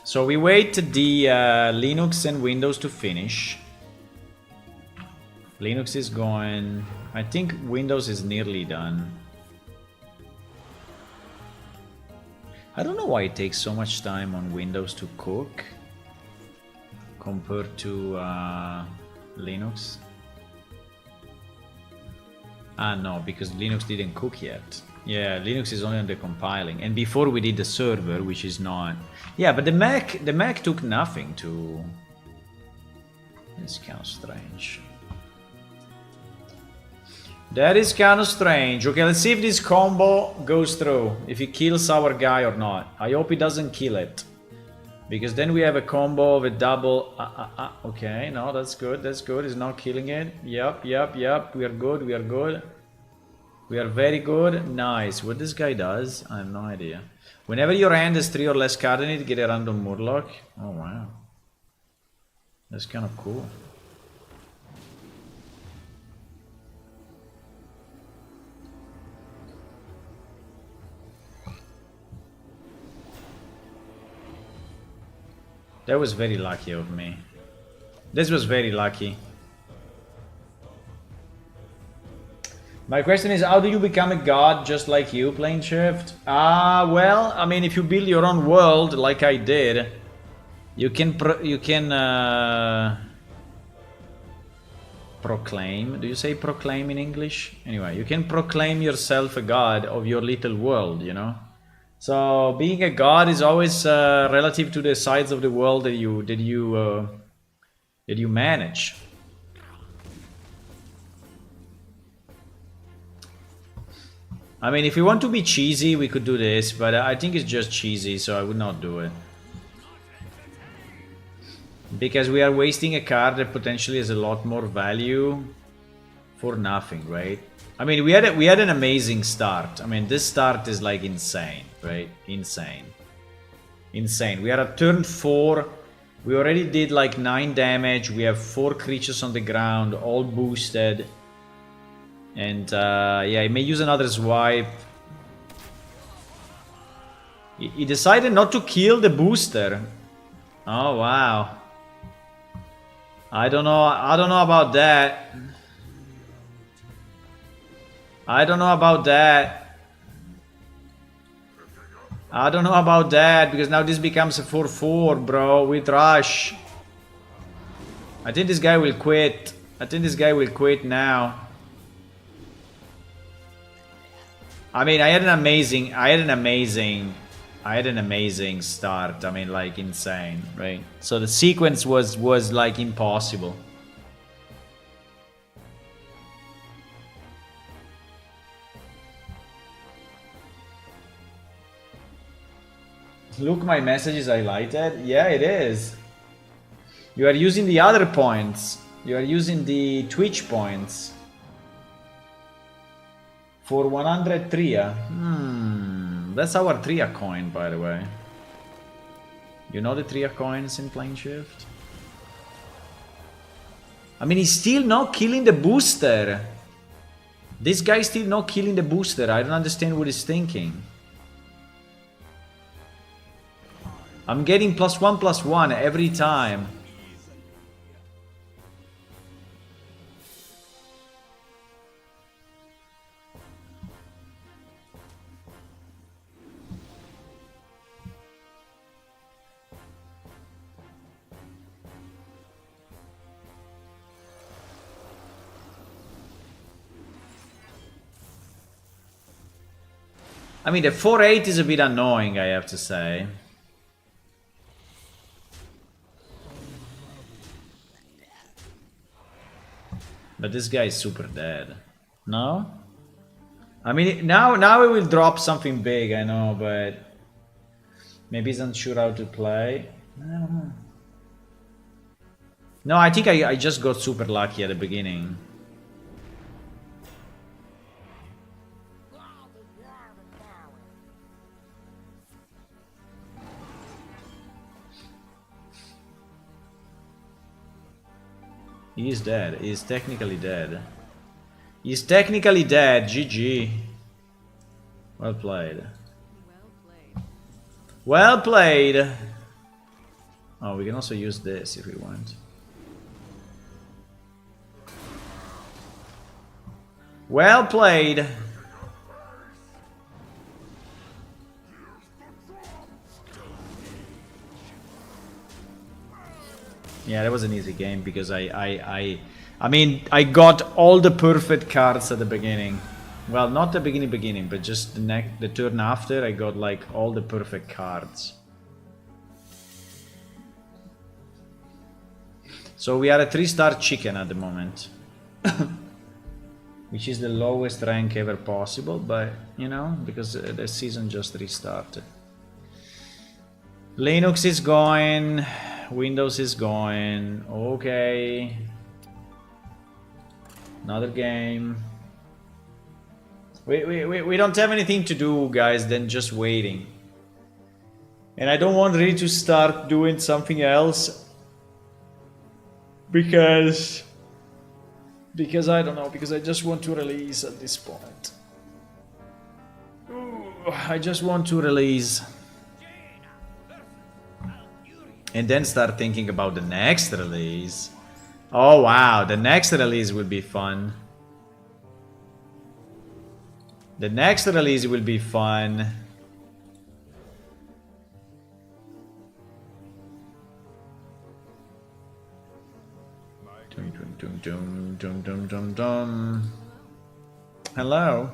So we wait the Linux and Windows to finish. Linux is going... I think Windows is nearly done. I don't know why it takes so much time on Windows to cook compared to Linux. Ah no, because Linux didn't cook yet. Yeah, Linux is only on the compiling, and before we did the server, which is not. Yeah, but the Mac took nothing to. It's kind of strange. That is kind of strange. Okay, let's see if this combo goes through. If he kills our guy or not. I hope he doesn't kill it. Because then we have a combo of a double... Okay, no, that's good, that's good. He's not killing it. Yep. We are good, we are good. We are very good. Nice. What this guy does, I have no idea. Whenever your hand has 3 or less cards in it, get a random Murloc. Oh, wow. That's kind of cool. That was very lucky of me. This was very lucky. My question is, how do you become a god just like you, Plane Shift? Well, I mean, if you build your own world like I did, you can proclaim. Do you say proclaim in English? Anyway, you can proclaim yourself a god of your little world, you know? So being a god is always relative to the sides of the world that you manage. I mean, if we want to be cheesy, we could do this, but I think it's just cheesy, so I would not do it. Because we are wasting a card that potentially has a lot more value for nothing, right? I mean, we had an amazing start. I mean, this start is like insane, right? Insane. We are at turn 4. We already did like 9 damage. We have 4 creatures on the ground, all boosted. And yeah, he may use another swipe. He decided not to kill the booster. Oh wow. I don't know about that. I don't know about that, because now this becomes a 4-4, bro, with rush. I think this guy will quit. Now. I mean, I had an amazing start. I mean, like insane, right? So the sequence was like impossible. Look, my message is highlighted. Yeah, it is. You are using the other points. You are using the Twitch points. For 100 Tria. That's our Tria coin, by the way. You know the Tria coins in Plane Shift? I mean, he's still not killing the booster. This guy's still not killing the booster. I don't understand what he's thinking. I'm getting +1/+1 every time. I mean, the 4/8 is a bit annoying, I have to say. But this guy is super dead. No? I mean, now he will drop something big, I know, but maybe he's unsure how to play. I don't know. No, I think I just got super lucky at the beginning. He is dead. He is technically dead. He's technically dead. GG. Well played. Well played. Oh, we can also use this if we want. Well played. Yeah, that was an easy game because I mean, I got all the perfect cards at the beginning. Well, not the beginning, but just the turn after, I got like all the perfect cards. So we are a 3-star chicken at the moment. which is the lowest rank ever possible, but you know, because the season just restarted. Linux is going, Windows is going, okay. Another game. We don't have anything to do, guys, than just waiting. And I don't want really to start doing something else because I don't know, because I just want to release at this point. Ooh, I just want to release and then start thinking about the next release. Oh wow, the next release will be fun. The next release will be fun. Dum, dum, dum, dum, dum, dum. Hello.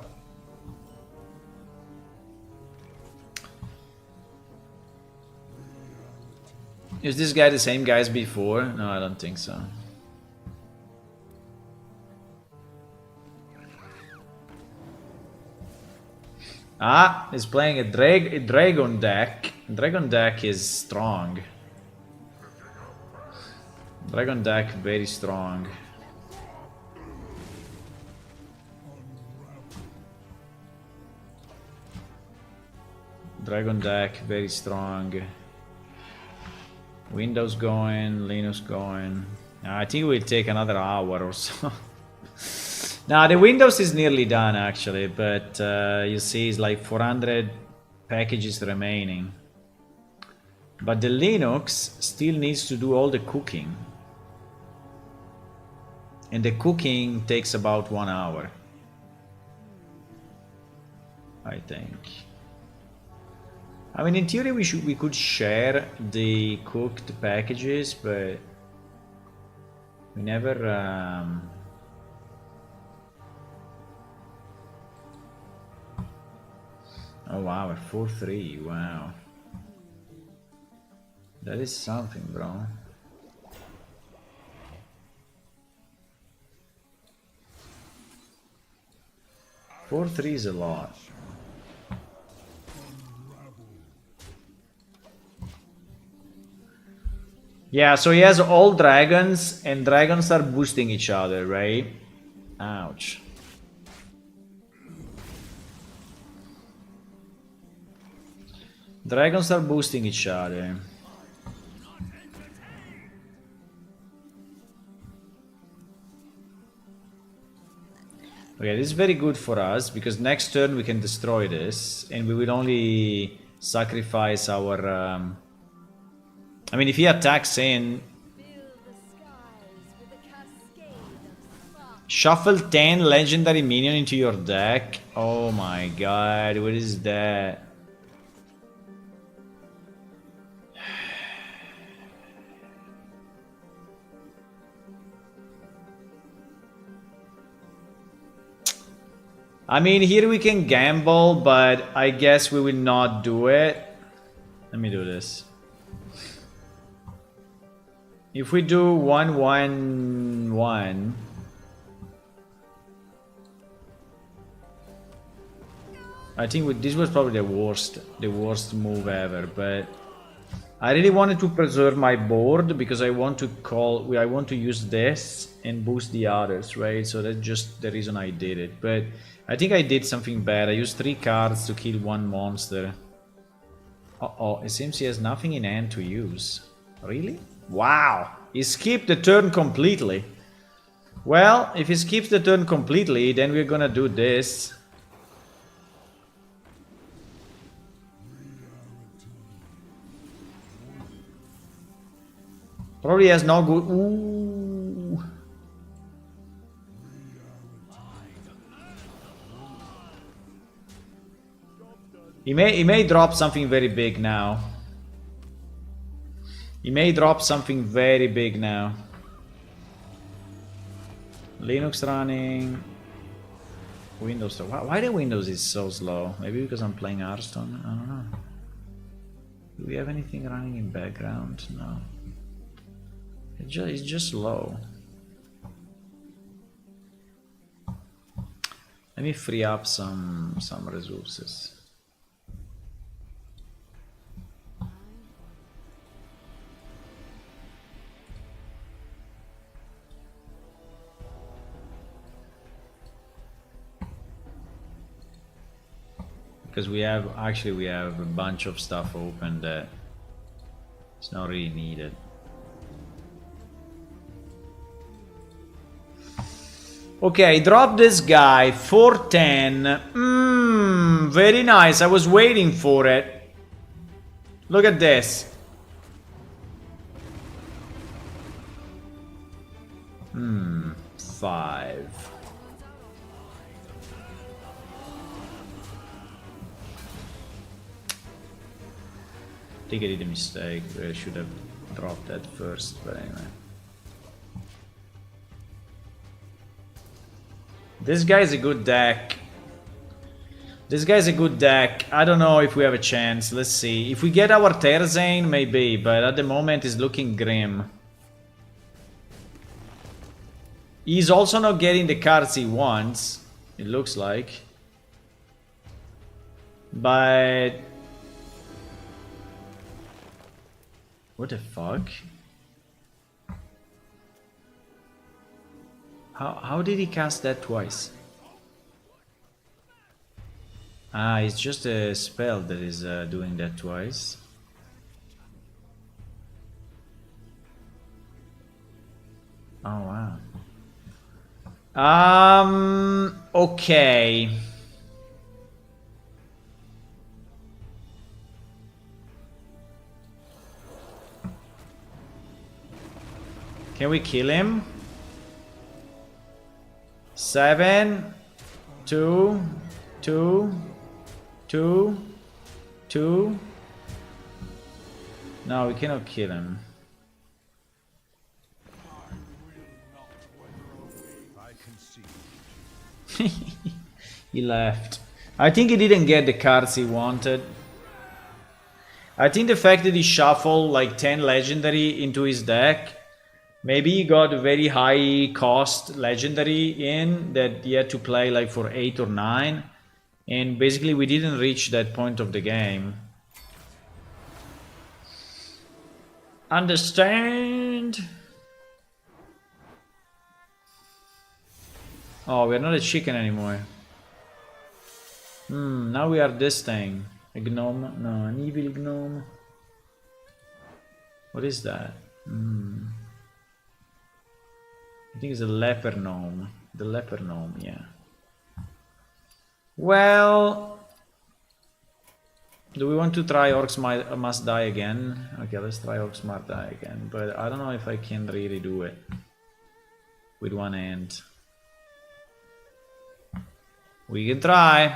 Is this guy the same guy as before? No, I don't think so. Ah, he's playing a dragon deck. Dragon deck is strong. Dragon deck very strong. Dragon deck very strong. Windows going, Linux going. I think it will take another hour or so. Now the Windows is nearly done actually, but you see it's like 400 packages remaining. But the Linux still needs to do all the cooking. And the cooking takes about 1 hour, I think. I mean, in theory we could share the cooked packages, but we never Oh wow, a 4-3, wow. That is something, bro. Four three is a lot. Yeah, so he has all dragons, and dragons are boosting each other, right? Ouch. Dragons are boosting each other. Okay, this is very good for us, because next turn we can destroy this, and we will only sacrifice our... I mean, if he attacks in... Shuffle 10 legendary minion into your deck. Oh my god, what is that? I mean, here we can gamble, but I guess we will not do it. Let me do this. If we do 1-1-1, I think this was probably the worst move ever. But I really wanted to preserve my board because I want to use this and boost the others, right? So that's just the reason I did it. But I think I did something bad. I used 3 cards to kill 1 monster. Uh-oh, it seems he has nothing in hand to use. Really? Wow! He skipped the turn completely. Well, if he skips the turn completely, then we're gonna do this. Probably has no good... Ooh. He may drop something very big now. He may drop something very big now. Linux running. Windows. Why the Windows is so slow? Maybe because I'm playing Hearthstone? I don't know. Do we have anything running in background? No. It's just slow. Let me free up some resources. Because we have a bunch of stuff open that it's not really needed. Okay, drop this guy, 410. Very nice, I was waiting for it. Look at this. 5. I think I did a mistake. I should have dropped that first, but anyway. This guy's a good deck. This guy's a good deck. I don't know if we have a chance. Let's see. If we get our Terzane, maybe, but at the moment it's looking grim. He's also not getting the cards he wants, it looks like. But... what the fuck? How did he cast that twice? Ah, it's just a spell that is doing that twice. Oh wow. Okay. Can we kill him? 7, 2, 2, 2, 2. No, we cannot kill him. He left. I think he didn't get the cards he wanted. I think the fact that he shuffled like 10 legendary into his deck, maybe he got a very high cost legendary in that he had to play like for 8 or 9, and basically we didn't reach that point of the game. Understand? Oh, we're not a chicken anymore. Now we are this thing. A gnome? No, an evil gnome. What is that? I think it's a leper gnome. The leper gnome, yeah. Well, do we want to try Orcs Must Die again? Okay, let's try Orcs Must Die again. But I don't know if I can really do it with one hand. We can try.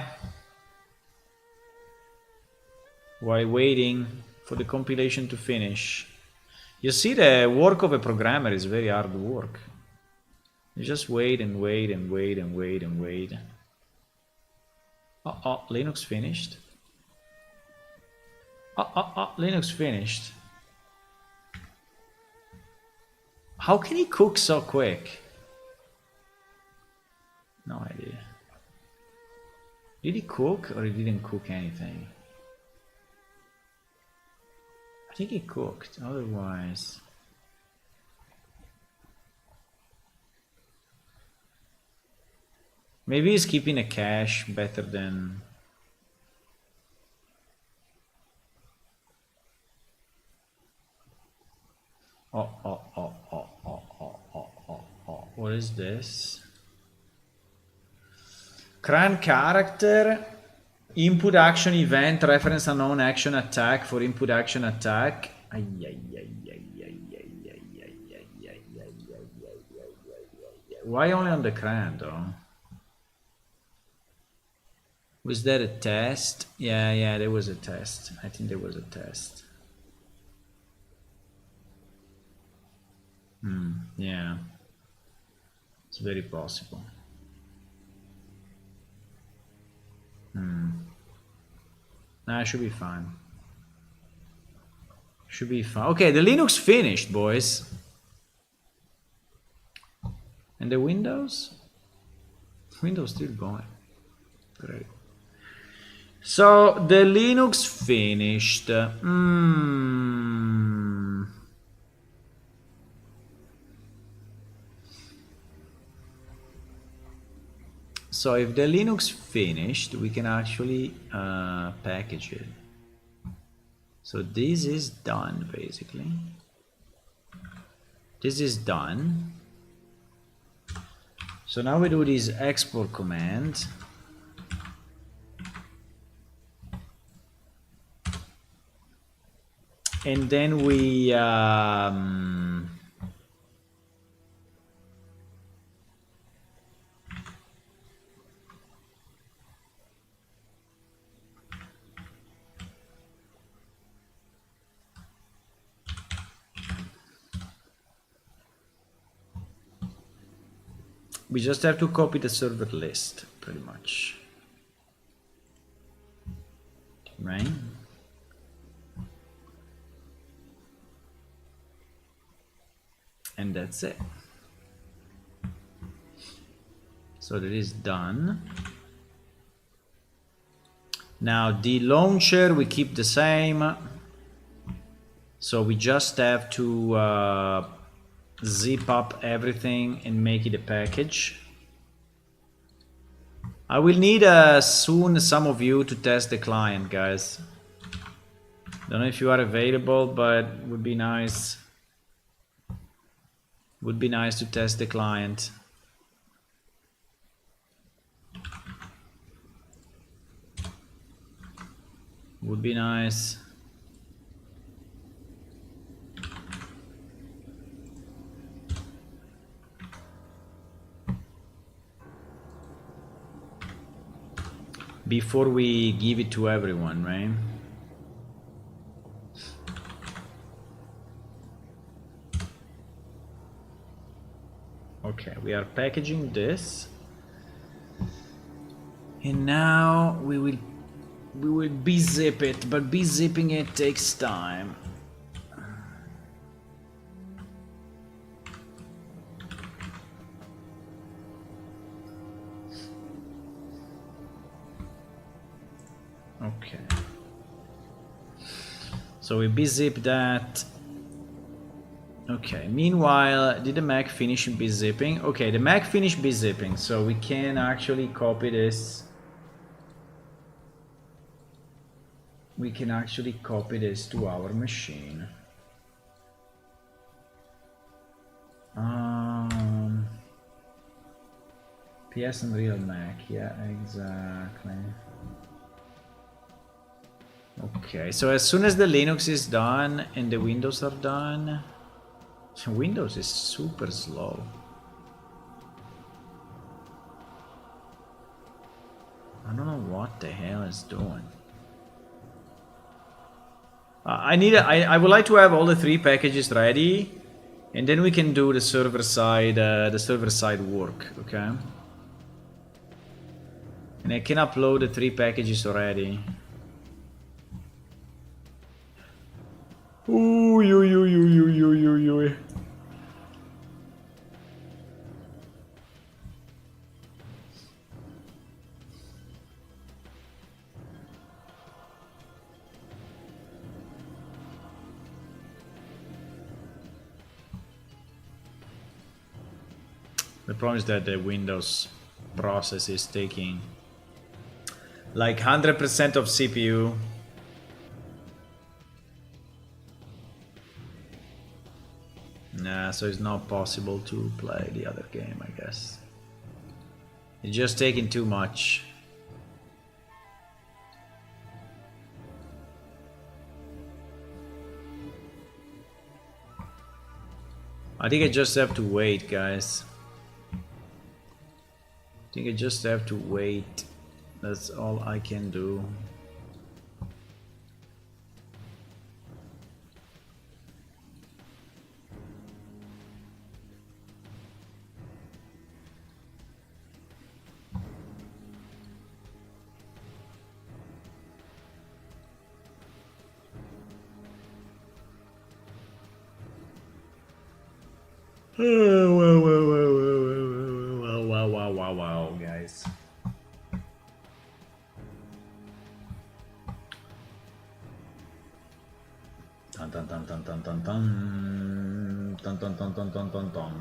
While waiting for the compilation to finish. You see, the work of a programmer is very hard work. You just wait and wait and wait and wait and wait. Linux finished. Linux finished. How can he cook so quick? No idea. Did he cook or he didn't cook anything? I think he cooked, otherwise... Maybe he's keeping a cache better than... What is this? Cran character, input action event, reference unknown action attack for input action attack. Why only on the cran though? Was that a test? Yeah, there was a test. I think there was a test. Yeah. It's very possible. Nah, it should be fine. Should be fine. Okay, the Linux finished, boys. And the Windows? Windows still going. Great. So the Linux finished. So if the Linux finished, we can actually package it. So this is done basically. This is done. So now we do this export command. And then we just have to copy the server list pretty much, right? And that's it. So that is done. Now the launcher we keep the same. So we just have to zip up everything and make it a package. I will need soon some of you to test the client, guys. Don't know if you are available, but would be nice. Would be nice to test the client. Would be nice. Before we give it to everyone, right? Okay, we are packaging this. And now we will bezip it, but bezipping it takes time. Okay. So we bezip that. Okay, meanwhile, did the Mac finish bezipping? Okay, the Mac finished bezipping, so we can actually copy this. We can actually copy this to our machine. PS and real Mac, yeah, exactly. Okay, so as soon as the Linux is done and the Windows are done, Windows is super slow. I don't know what the hell it's doing. I would like to have all the 3 packages ready, and then we can do the server side work, okay? And I can upload the 3 packages already. Ooh, yo. The problem is that the Windows process is taking like 100% of CPU. Nah, so it's not possible to play the other game, I guess. It's just taking too much. I think I just have to wait, guys. I think I just have to wait. That's all I can do. Wow, guys. dun, dun, dun.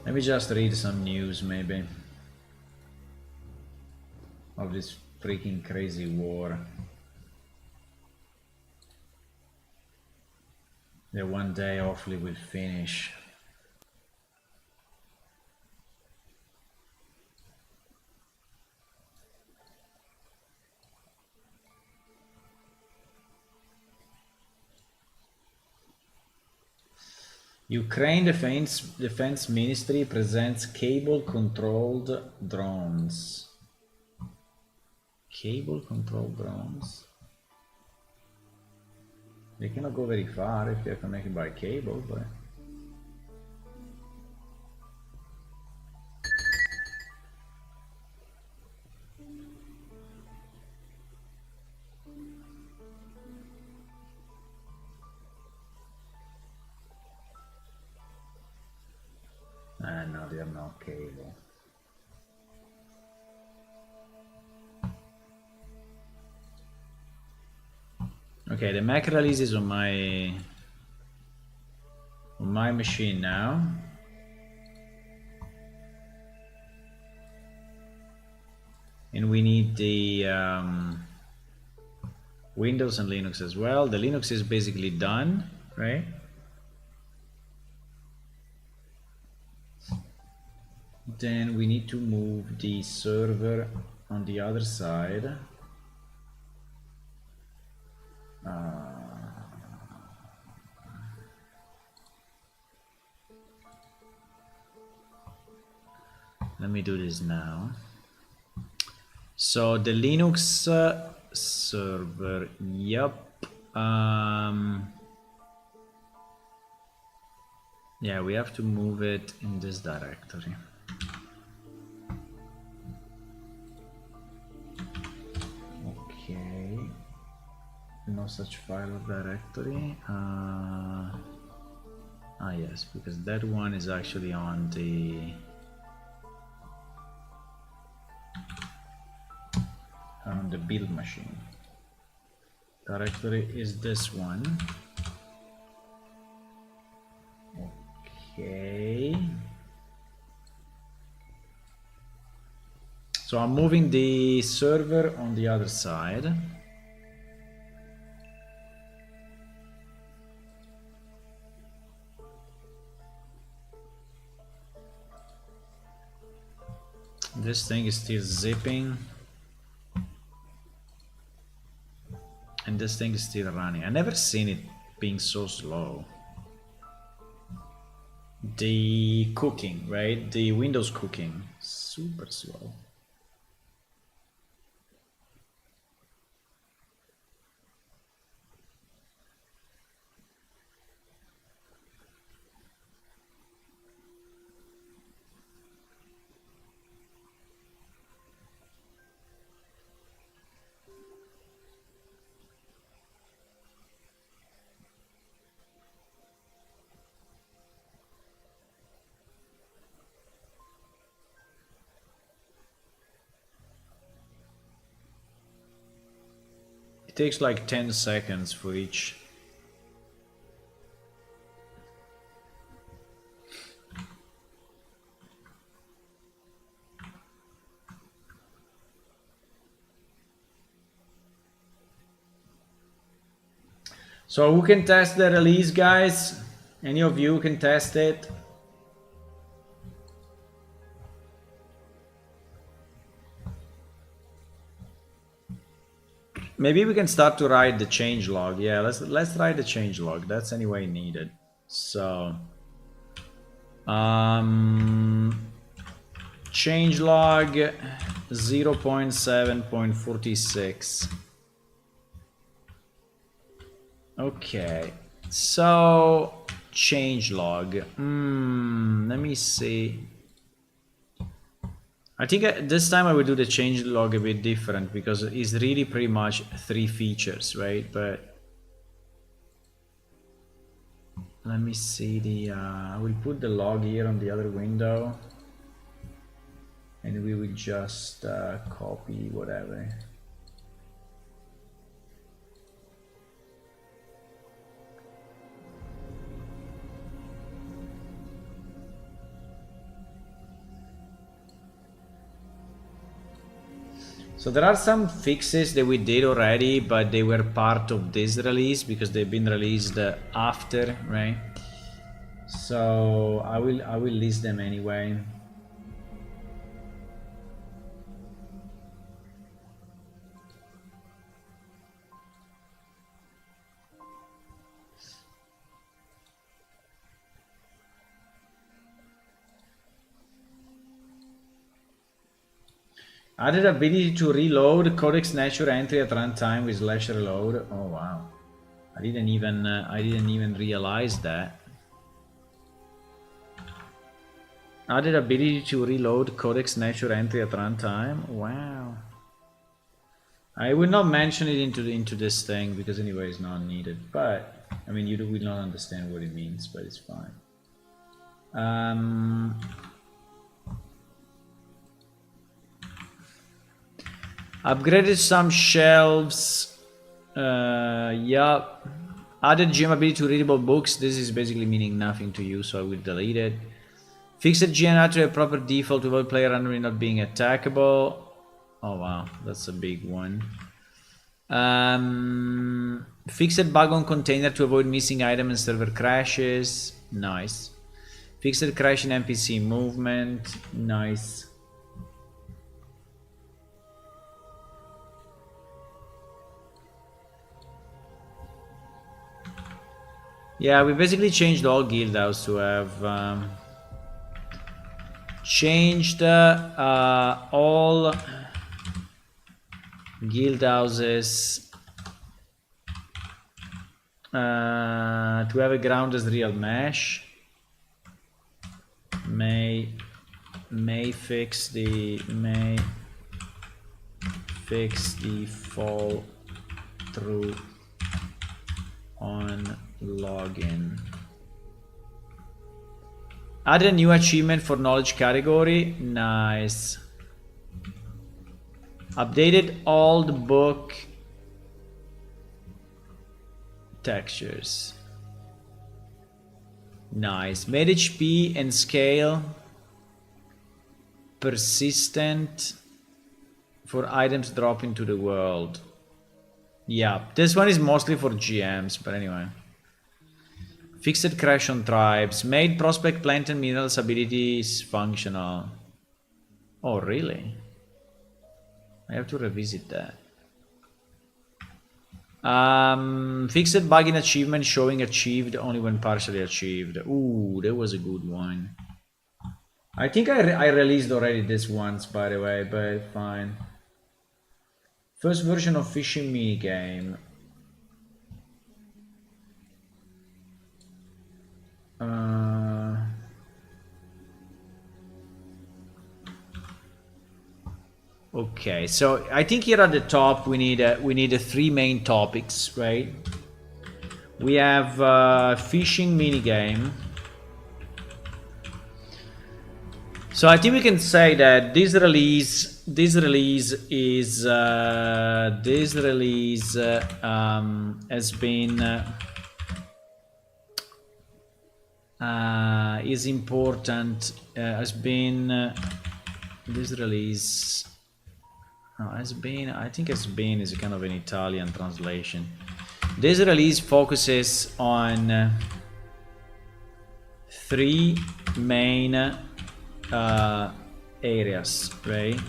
Let me just read some news, maybe, of this freaking crazy war. That one day hopefully will finish. Ukraine Defense Ministry presents cable-controlled drones. Cable-controlled drones? They cannot go very far if they're connected by cable, but... no, they are not cable. Okay, the Mac release is on my machine now. And we need the Windows and Linux as well. The Linux is basically done, right? Then we need to move the server on the other side. Let me do this now. So the Linux server, yep. Yeah, we have to move it in this directory. Okay. No such file or directory. Yes, because that one is actually on the build machine. Directory is this one. Okay. So I'm moving the server on the other side. This thing is still zipping. And this thing is still running. I never seen it being so slow. The cooking, right? The Windows cooking, super slow. It takes like 10 seconds for each. So who can test the release, guys? Any of you can test it? Maybe we can start to write the changelog. Yeah, let's write the changelog. That's anyway needed. So changelog 0.7.46. Okay, so changelog. Let me see. I think this time I will do the changelog a bit different because it's really pretty much 3 features, right? But let me see the. I will put the log here on the other window. and we will just copy whatever. So there are some fixes that we did already, but they were part of this release because they've been released after, right? So I will list them anyway. Added ability to reload codex nature entry at runtime with slash reload. Oh wow, I didn't even realize that. Added ability to reload codex nature entry at runtime. Wow. I will not mention it into this thing because anyway it's not needed. But I mean you will not understand what it means, but it's fine. Upgraded some shelves. Yeah. Added GM ability to readable books. This is basically meaning nothing to you, so I will delete it. Fixed GM to a proper default to avoid player randomly not being attackable. Oh wow, that's a big one. Fixed bug on container to avoid missing item and server crashes. Nice. Fixed crash in NPC movement. Nice. Yeah, we basically changed all guild house to have changed all guild houses to have a ground as real mesh. May fix the fall through on login. Add a new achievement for knowledge category. Nice. Updated all the book textures. Nice. Made HP and scale persistent for items drop into the world. Yeah, this one is mostly for GMs, but anyway. Fixed crash on tribes. Made prospect plant and minerals abilities functional. Oh, really? I have to revisit that. Fixed bug in achievement showing achieved only when partially achieved. Ooh, that was a good one. I think I released already this once, by the way, but fine. First version of fishing minigame. Okay, so I think here at the top we need three main topics, right? We have fishing minigame. So I think we can say that this release has been is important. Has been this release. Has been. I think has been is a kind of an Italian translation. This release focuses on three main areas, right?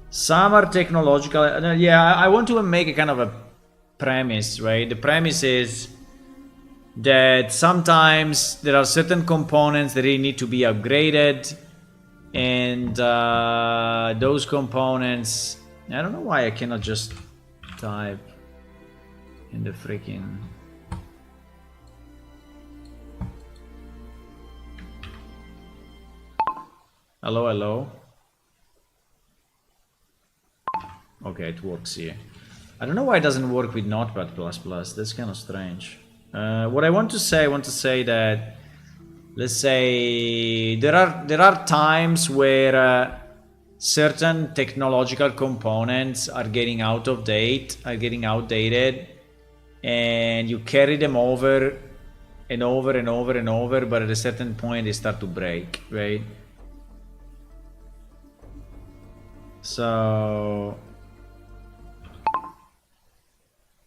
Some are technological. Yeah, I want to make a kind of a premise, right? The premise is that sometimes there are certain components that really need to be upgraded, and those components, I don't know why I cannot just type in the freaking hello. Okay, it works here. I don't know why it doesn't work with Notepad++. That's kind of strange. What I want to say that let's say there are times where certain technological components are getting out of date, are getting outdated, and you carry them over and over and over and over, but at a certain point they start to break, right? So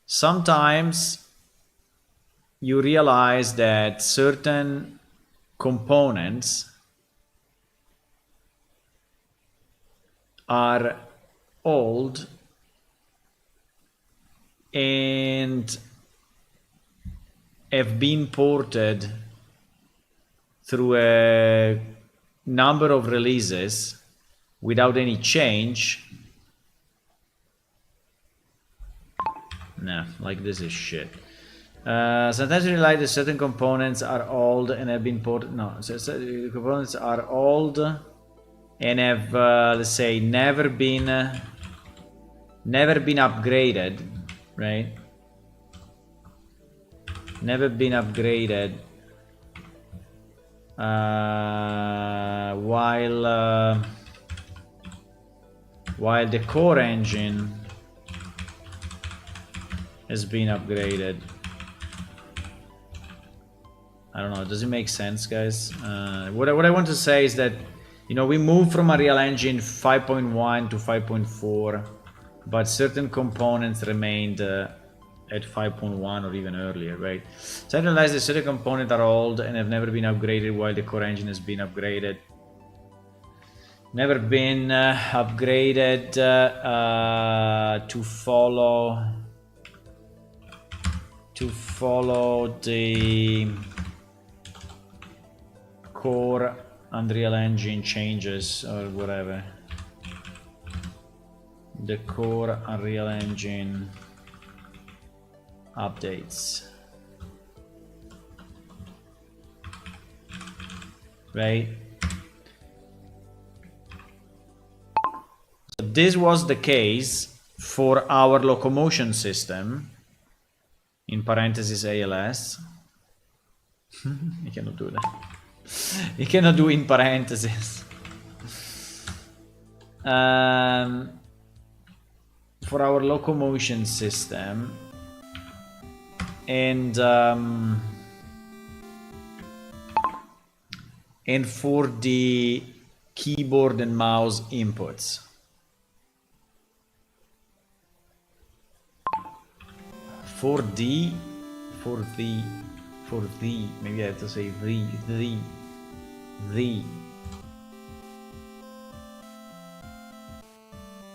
sometimes you realize that certain components are old and have been ported through a number of releases without any change. Nah, like this is shit. Sometimes you realize that certain components are old and have been ported. No, so components are old and have, let's say, never been upgraded, right? Never been upgraded. While the core engine has been upgraded. I don't know, does it make sense, guys? What I want to say is that, you know, we moved from Unreal Engine 5.1 to 5.4, but certain components remained at 5.1 or even earlier, right? So I realized that certain components are old and have never been upgraded while the core engine has been upgraded. Never been upgraded to follow the core Unreal Engine changes or whatever. The core Unreal Engine updates, right? So this was the case for our locomotion system, in parentheses ALS. You cannot do that. You cannot do in parentheses. For our locomotion system, and for the keyboard and mouse inputs. For the, maybe I have to say the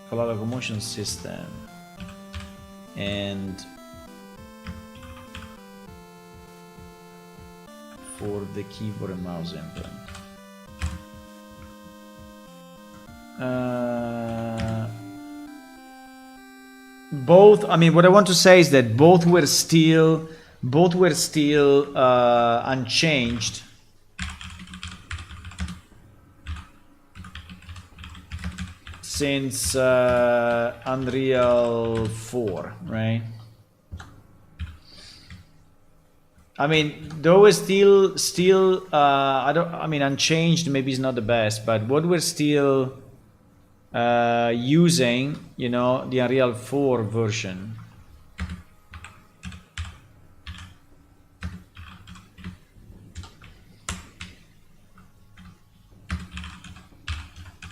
for the locomotion system and for the keyboard and mouse input. Both, I mean, what I want to say is that both were still unchanged since Unreal 4, right? I mean, though it's still I mean, unchanged maybe is not the best, but what we're still using, you know, the Unreal 4 version.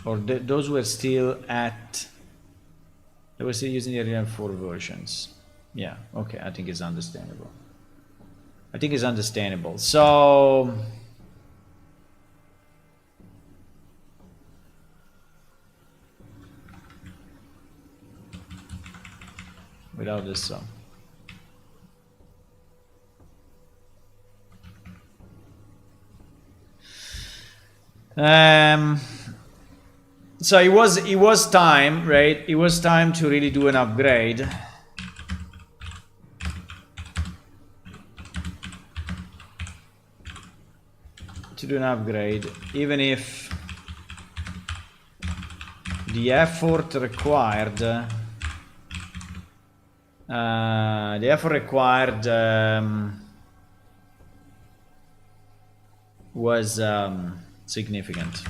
Or those were still they were still using the Unreal 4 versions. Yeah, okay, I think it's understandable. So without this song. So it was time, right? It was time to really do an upgrade. Even if the effort required was significant,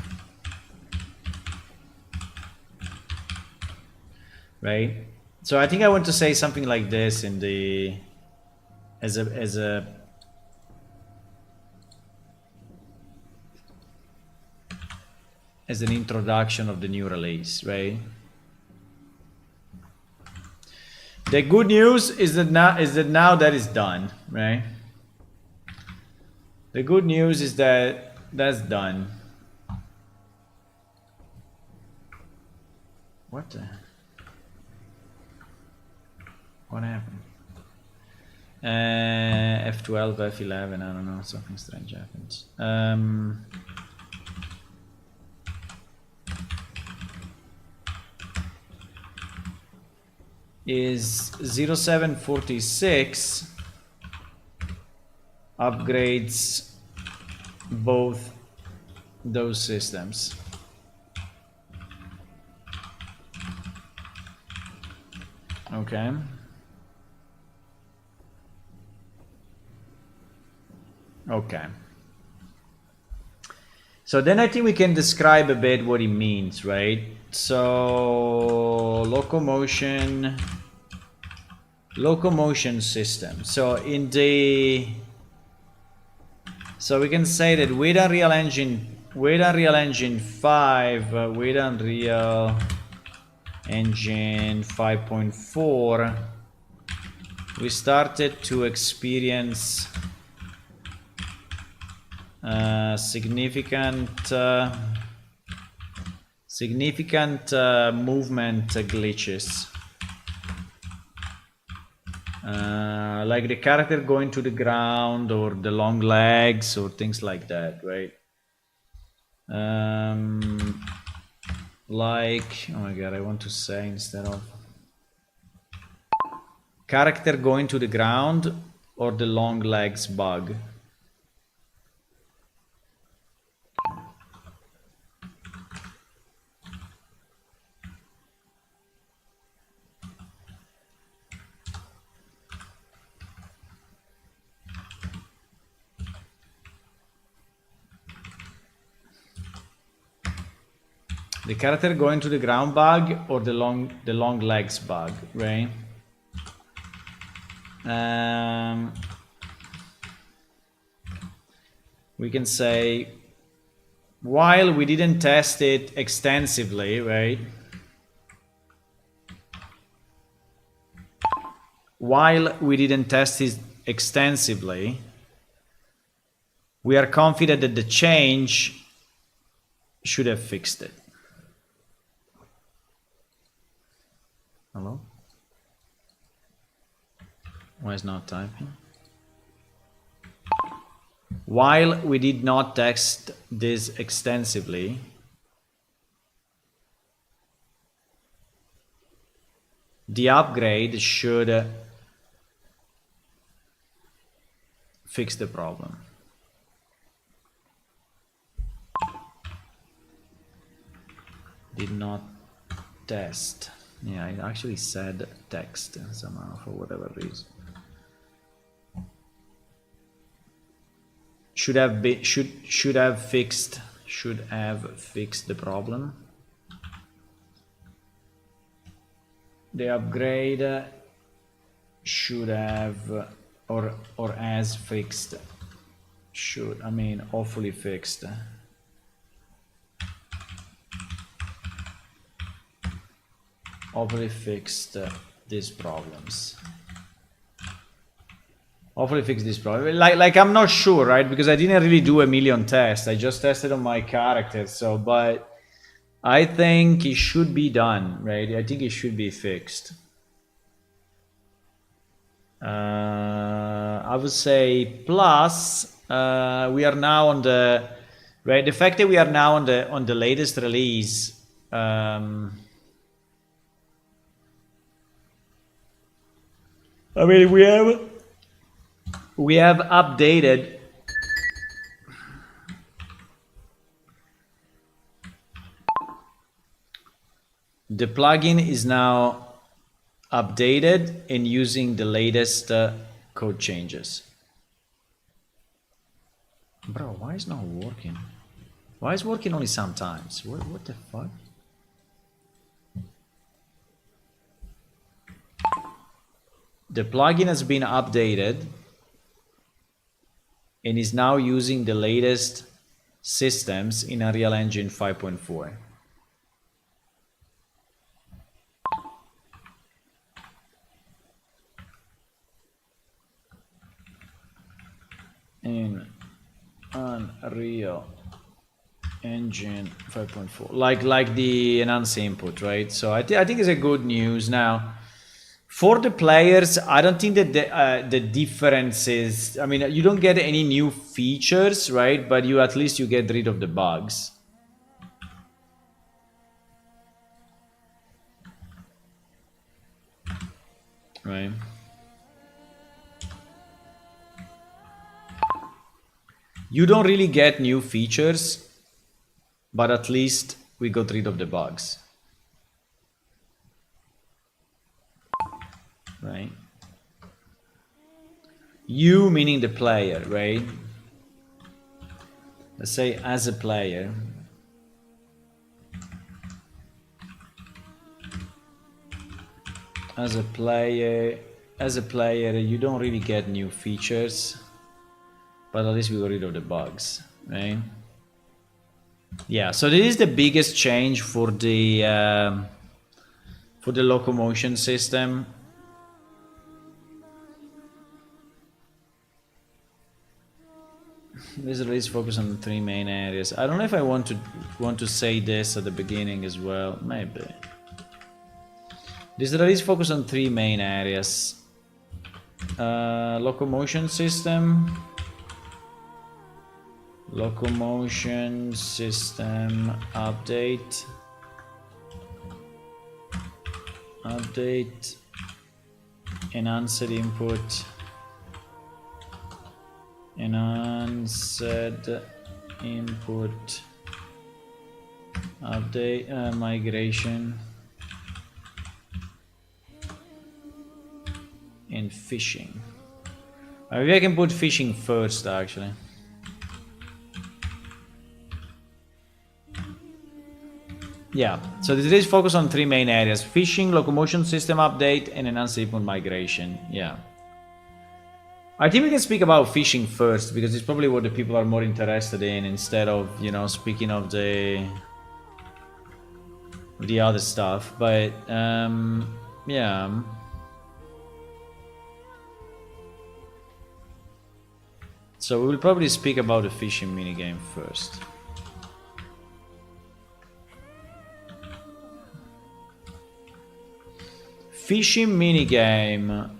right? So I think I want to say something like this in the as an introduction of the new release, right? The good news is that now that is done, right? The good news is that that's done. What happened? F12, F11, I don't know, something strange happened. Is 0746 upgrades both those systems. Okay. Okay. So then I think we can describe a bit what it means, right? So locomotion system. So we can say that with Unreal Engine 5, with Unreal Engine 5.4, we started to experience significant movement glitches, like the character going to the ground or the long legs or things like that, right? Like, oh my god, I want to say instead of character going to the ground or the long legs bug. The character going to the ground bug or the long legs bug, right? We can say while we didn't test it extensively, right? While we didn't test it extensively, we are confident that the change should have fixed it. Hello? Why is not typing? While we did not test this extensively, the upgrade should fix the problem. Did not test. Yeah, I actually said text somehow for whatever reason. Should have fixed the problem. The upgrade should have or as fixed. Should, I mean, hopefully fixed. Hopefully fixed these problems. Hopefully fix this problem. Like I'm not sure, right? Because I didn't really do a million tests. I just tested on my character. So, but I think it should be done, right? I think it should be fixed. I would say plus we are now on the right. The fact that we are now on the latest release. I mean, we have updated the plugin is now updated and using the latest code changes. Bro, why is not working? Why is working only sometimes? What the fuck? The plugin has been updated and is now using the latest systems in Unreal Engine 5.4. In Unreal Engine 5.4, like the enhanced input, right? So I think it's a good news now. For the players, I don't think that the difference is, I mean, you don't get any new features, right? But you at least you get rid of the bugs. Right. You don't really get new features, but at least we got rid of the bugs. Right? You meaning the player, right? Let's say as a player. As a player, you don't really get new features, but at least we got rid of the bugs, right? Yeah, so this is the biggest change for the locomotion system. This release focus on the 3 main areas. I don't know if I want to say this at the beginning as well. Maybe. This release focus on 3 main areas. Locomotion system. Locomotion system update. Update. Enhanced input. Enhanced input. Update. Migration. And fishing. Maybe I can put fishing first actually. Yeah, so this is focused on 3 main areas: fishing, locomotion system update, and enhanced input migration. Yeah. I think we can speak about fishing first because it's probably what the people are more interested in instead of, you know, speaking of the other stuff. But yeah. So we will probably speak about the fishing minigame first. Fishing minigame.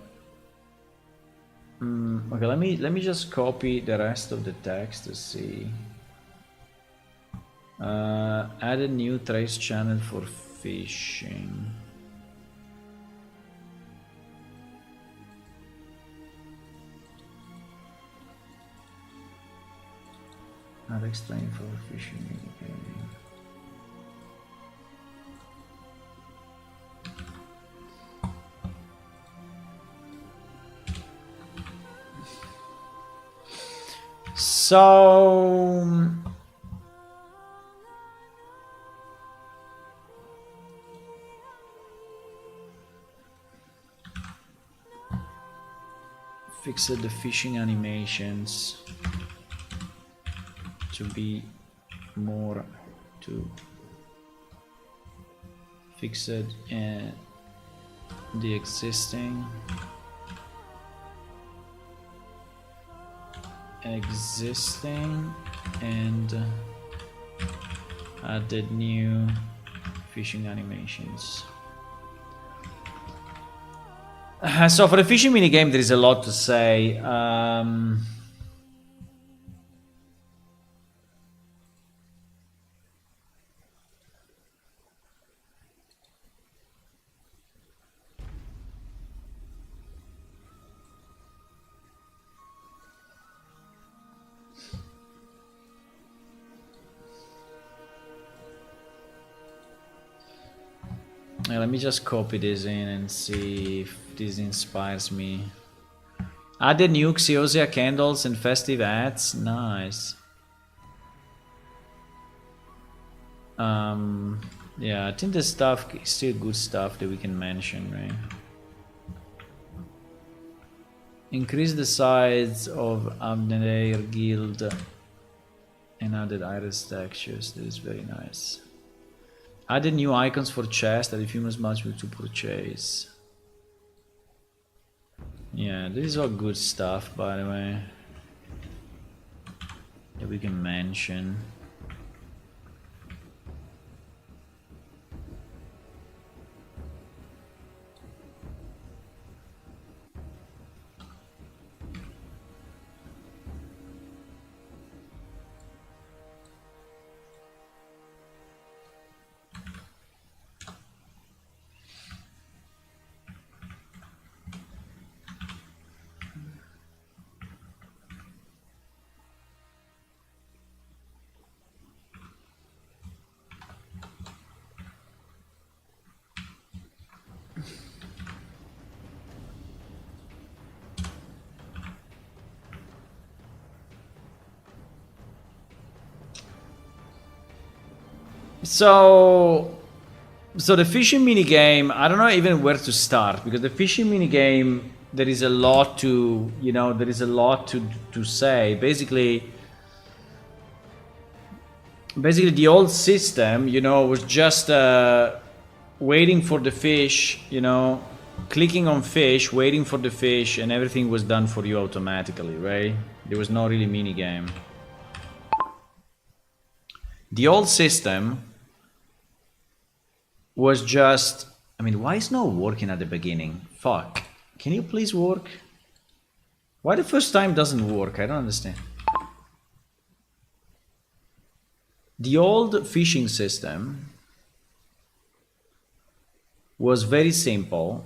Okay, let me just copy the rest of the text to see. Add a new trace channel for fishing. Add explain for fishing minigame. So fixed the fishing animations to be more to fix it the existing and added new fishing animations. So for the fishing minigame there is a lot to say. Let me just copy this in and see if this inspires me. Added new Xeosia candles and festive ads. Nice. Yeah, I think the stuff is still good stuff that we can mention, right? Increase the size of Abner Guild and added iris textures. That is very nice. Added new icons for chest that if you must match with to purchase. Yeah, this is all good stuff, by the way, that we can mention. So the fishing mini game, I don't know even where to start, because the fishing mini game, there is a lot to, you know, there is a lot to say. Basically the old system, you know, was just waiting for the fish, you know, clicking on fish, waiting for the fish, and everything was done for you automatically, right? There was no really mini game. The old system was just, I mean, why is not working at the beginning? Fuck. Can you please work? Why the first time doesn't work? I don't understand. The old fishing system was very simple.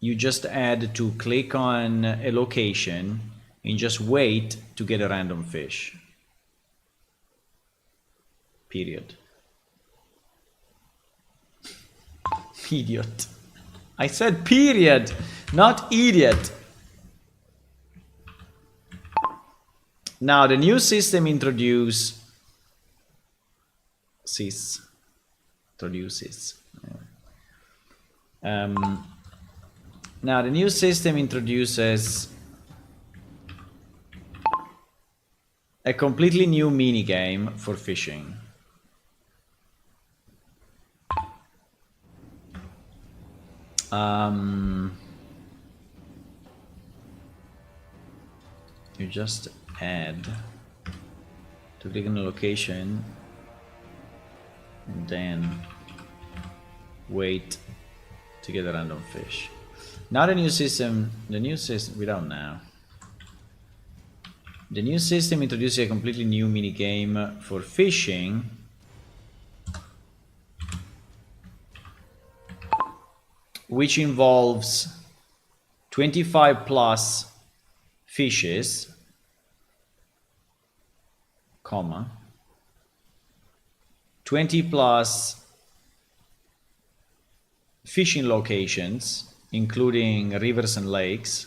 You just had to click on a location and just wait to get a random fish. Period. Idiot. I said period, not idiot. Now the new system introduces. Now the new system introduces a completely new mini game for fishing. You just add to click on the location and then wait to get a random fish. Now the new system without now. The new system introduces a completely new mini game for fishing, which involves 25 plus fishes, comma, 20 plus fishing locations, including rivers and lakes,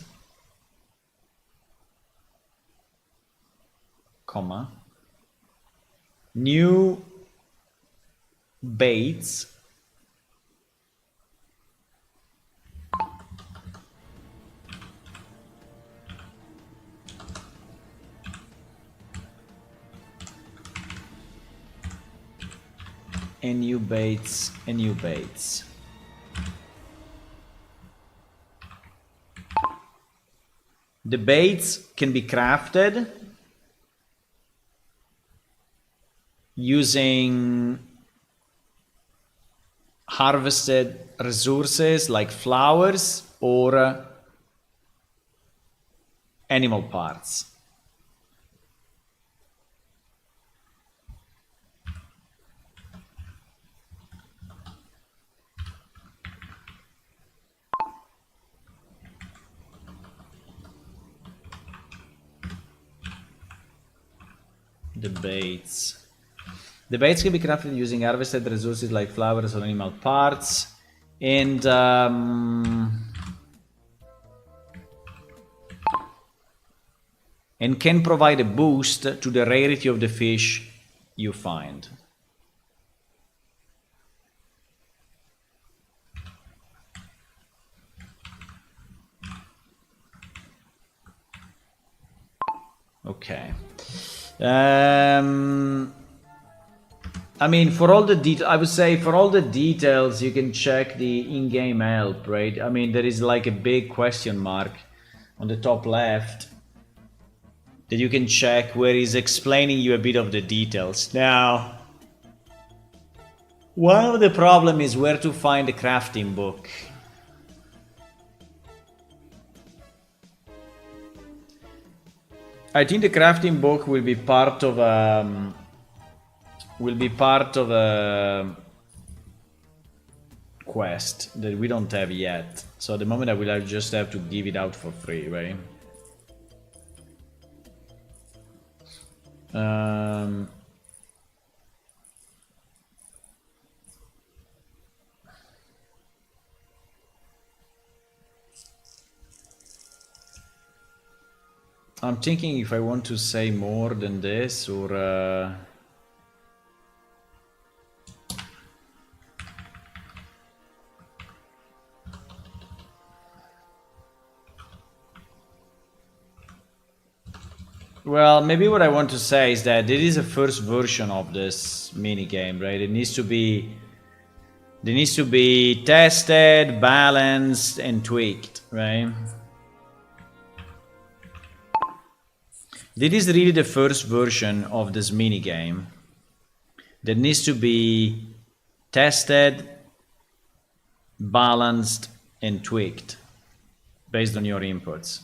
comma, new baits, and new baits and new baits. The baits can be crafted using harvested resources like flowers or animal parts. The baits. The baits can be crafted using harvested resources like flowers or animal parts, and can provide a boost to the rarity of the fish you find. Okay. I mean, for all the I would say for all the details, you can check the in-game help, right? I mean, there is like a big question mark on the top left that you can check where he's explaining you a bit of the details. Now, one of the problem is where to find the crafting book. I think the crafting book will be part of a quest that we don't have yet. So at the moment I will just have to give it out for free, right? I'm thinking if I want to say more than this or well, maybe what I want to say is that it is a first version of this minigame, right? It needs to be tested, balanced, and tweaked, right? This is really the first version of this minigame that needs to be tested, balanced, and tweaked based on your inputs.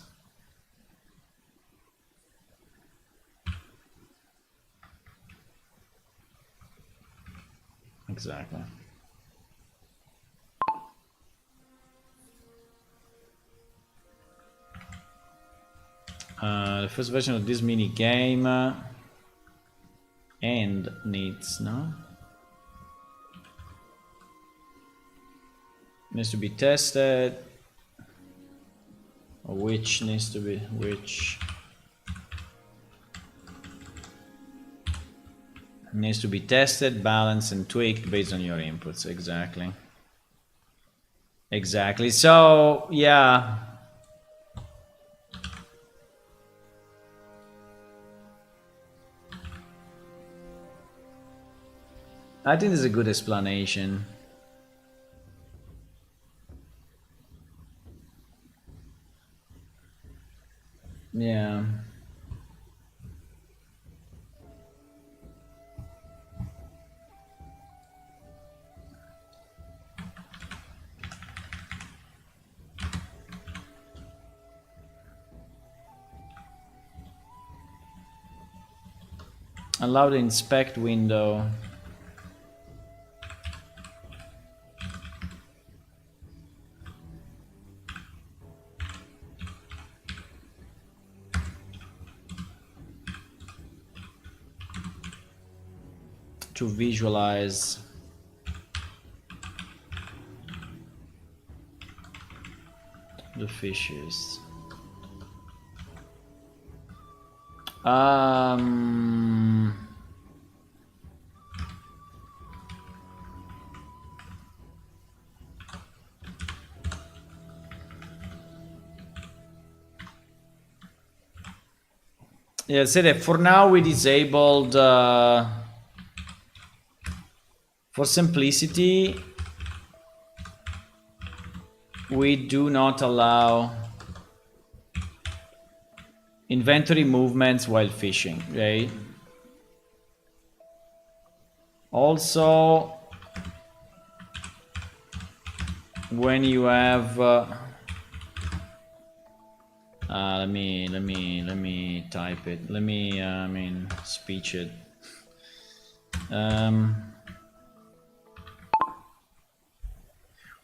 Exactly. The first version of this mini game and needs to be tested, or which needs to be tested, balanced, and tweaked based on your inputs. Exactly. So yeah. I think this is a good explanation. Yeah. Allow the inspect window. To visualize the fishes. Yeah, say that for now we disabled for simplicity we do not allow inventory movements while fishing, right? Also, when you have let me type it. Let me speech it.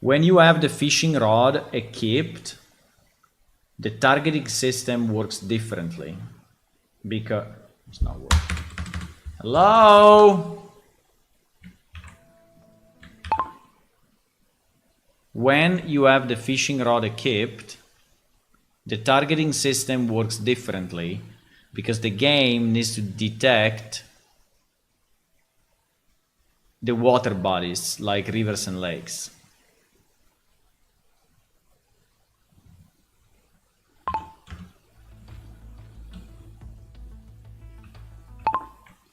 When you have the fishing rod equipped, the targeting system works differently because it's not working. Hello? When you have the fishing rod equipped, the targeting system works differently because the game needs to detect the water bodies like rivers and lakes.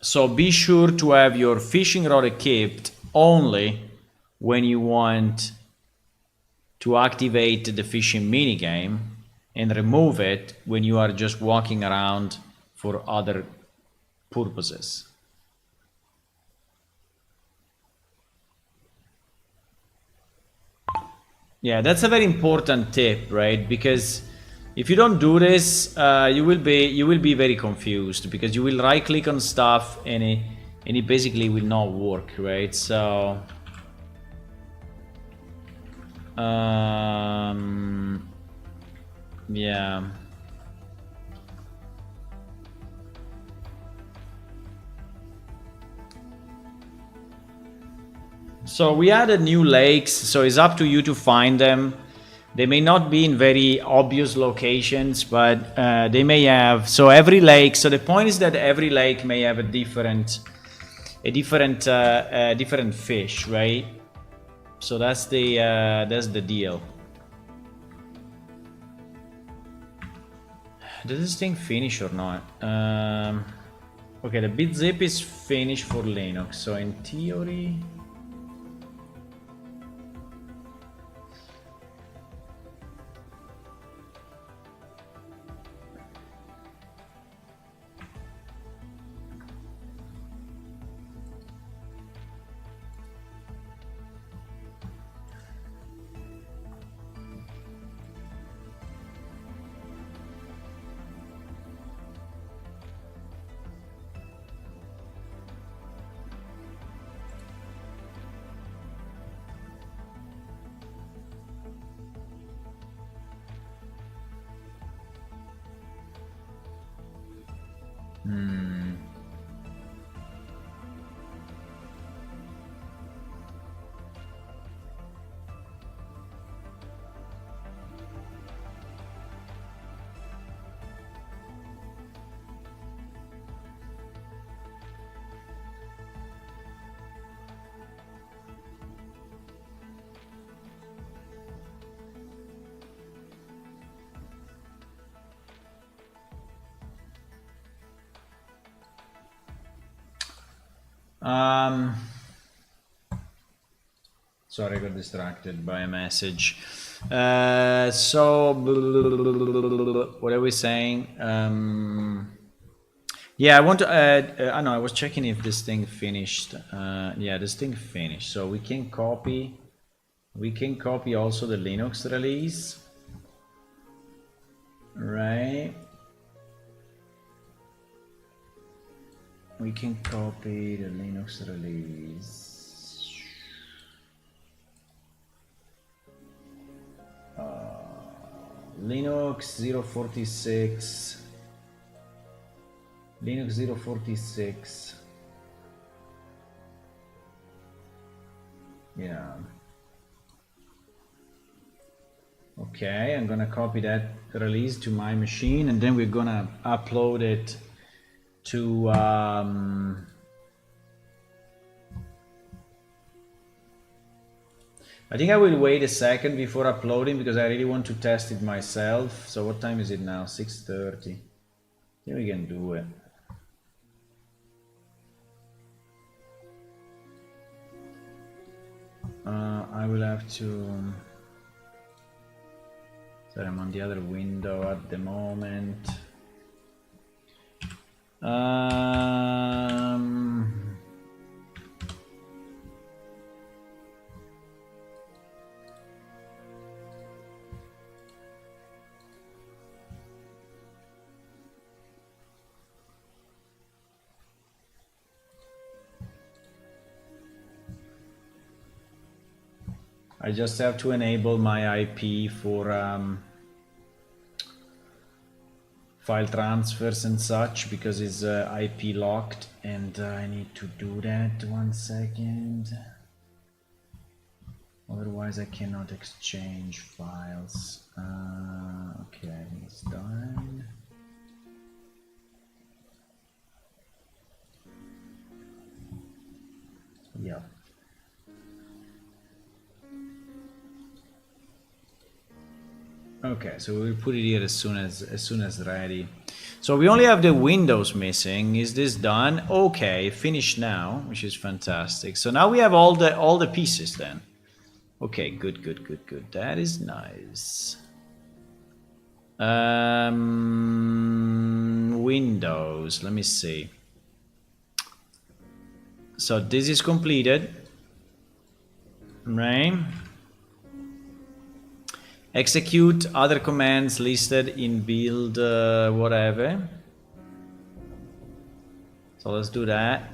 So be sure to have your fishing rod equipped only when you want to activate the fishing minigame, and remove it when you are just walking around for other purposes. Yeah, that's a very important tip, right? Because if you don't do this, you will be very confused, because you will right click on stuff and it basically will not work, right? So yeah. So we added new lakes, so it's up to you to find them. They may not be in very obvious locations, but they may have. So every lake. So the point is that every lake may have a different fish, right? So that's the deal. Does this thing finish or not? Okay, the bitzip is finished for Linux. So in theory. Sorry, I got distracted by a message. So, what are we saying? Yeah, I want to add. I know I was checking if this thing finished. Yeah, this thing finished. So we can copy. We can copy also the Linux release, right? We can copy the Linux release. Linux 046. Linux 046. Yeah. Okay, I'm gonna copy that release to my machine, and then we're gonna upload it to I think I will wait a second before uploading, because I really want to test it myself. So what time is it now? 6:30. I think we can do it. I will have to. Sorry, I'm on the other window at the moment. I just have to enable my IP for file transfers and such, because it's IP locked, and I need to do that. 1 second. Otherwise I cannot exchange files. Okay, I think it's done. Yeah. Okay, so we'll put it here as soon as ready. So we only have the windows missing. Is this done? Okay, finished now, which is fantastic. So now we have all the pieces then. Okay, good. That is nice. Windows, let me see. So this is completed, right? Execute other commands listed in build whatever. So let's do that.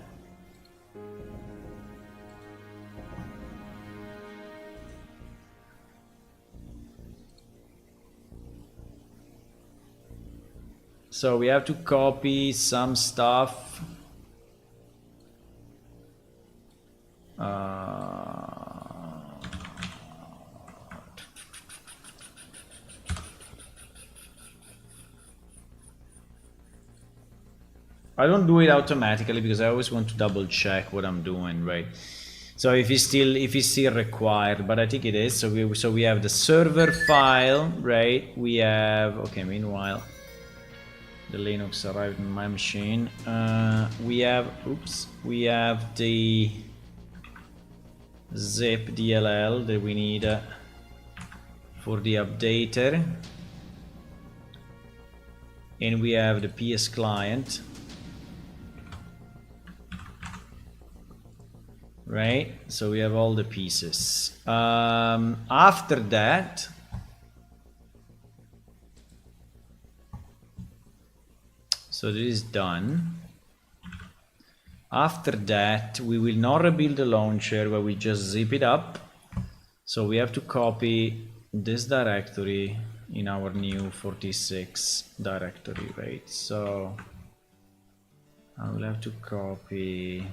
So we have to copy some stuff. I don't do it automatically because I always want to double check what I'm doing, right? So if it's still required, but I think it is. So we have the server file, right? We have, okay, meanwhile, the Linux arrived in my machine. We have the zip DLL that we need for the updater. And we have the PS client. Right, so we have all the pieces. After that, so this is done. After that, we will not rebuild the launcher, but we just zip it up. So we have to copy this directory in our new 46 directory, right? So I will have to copy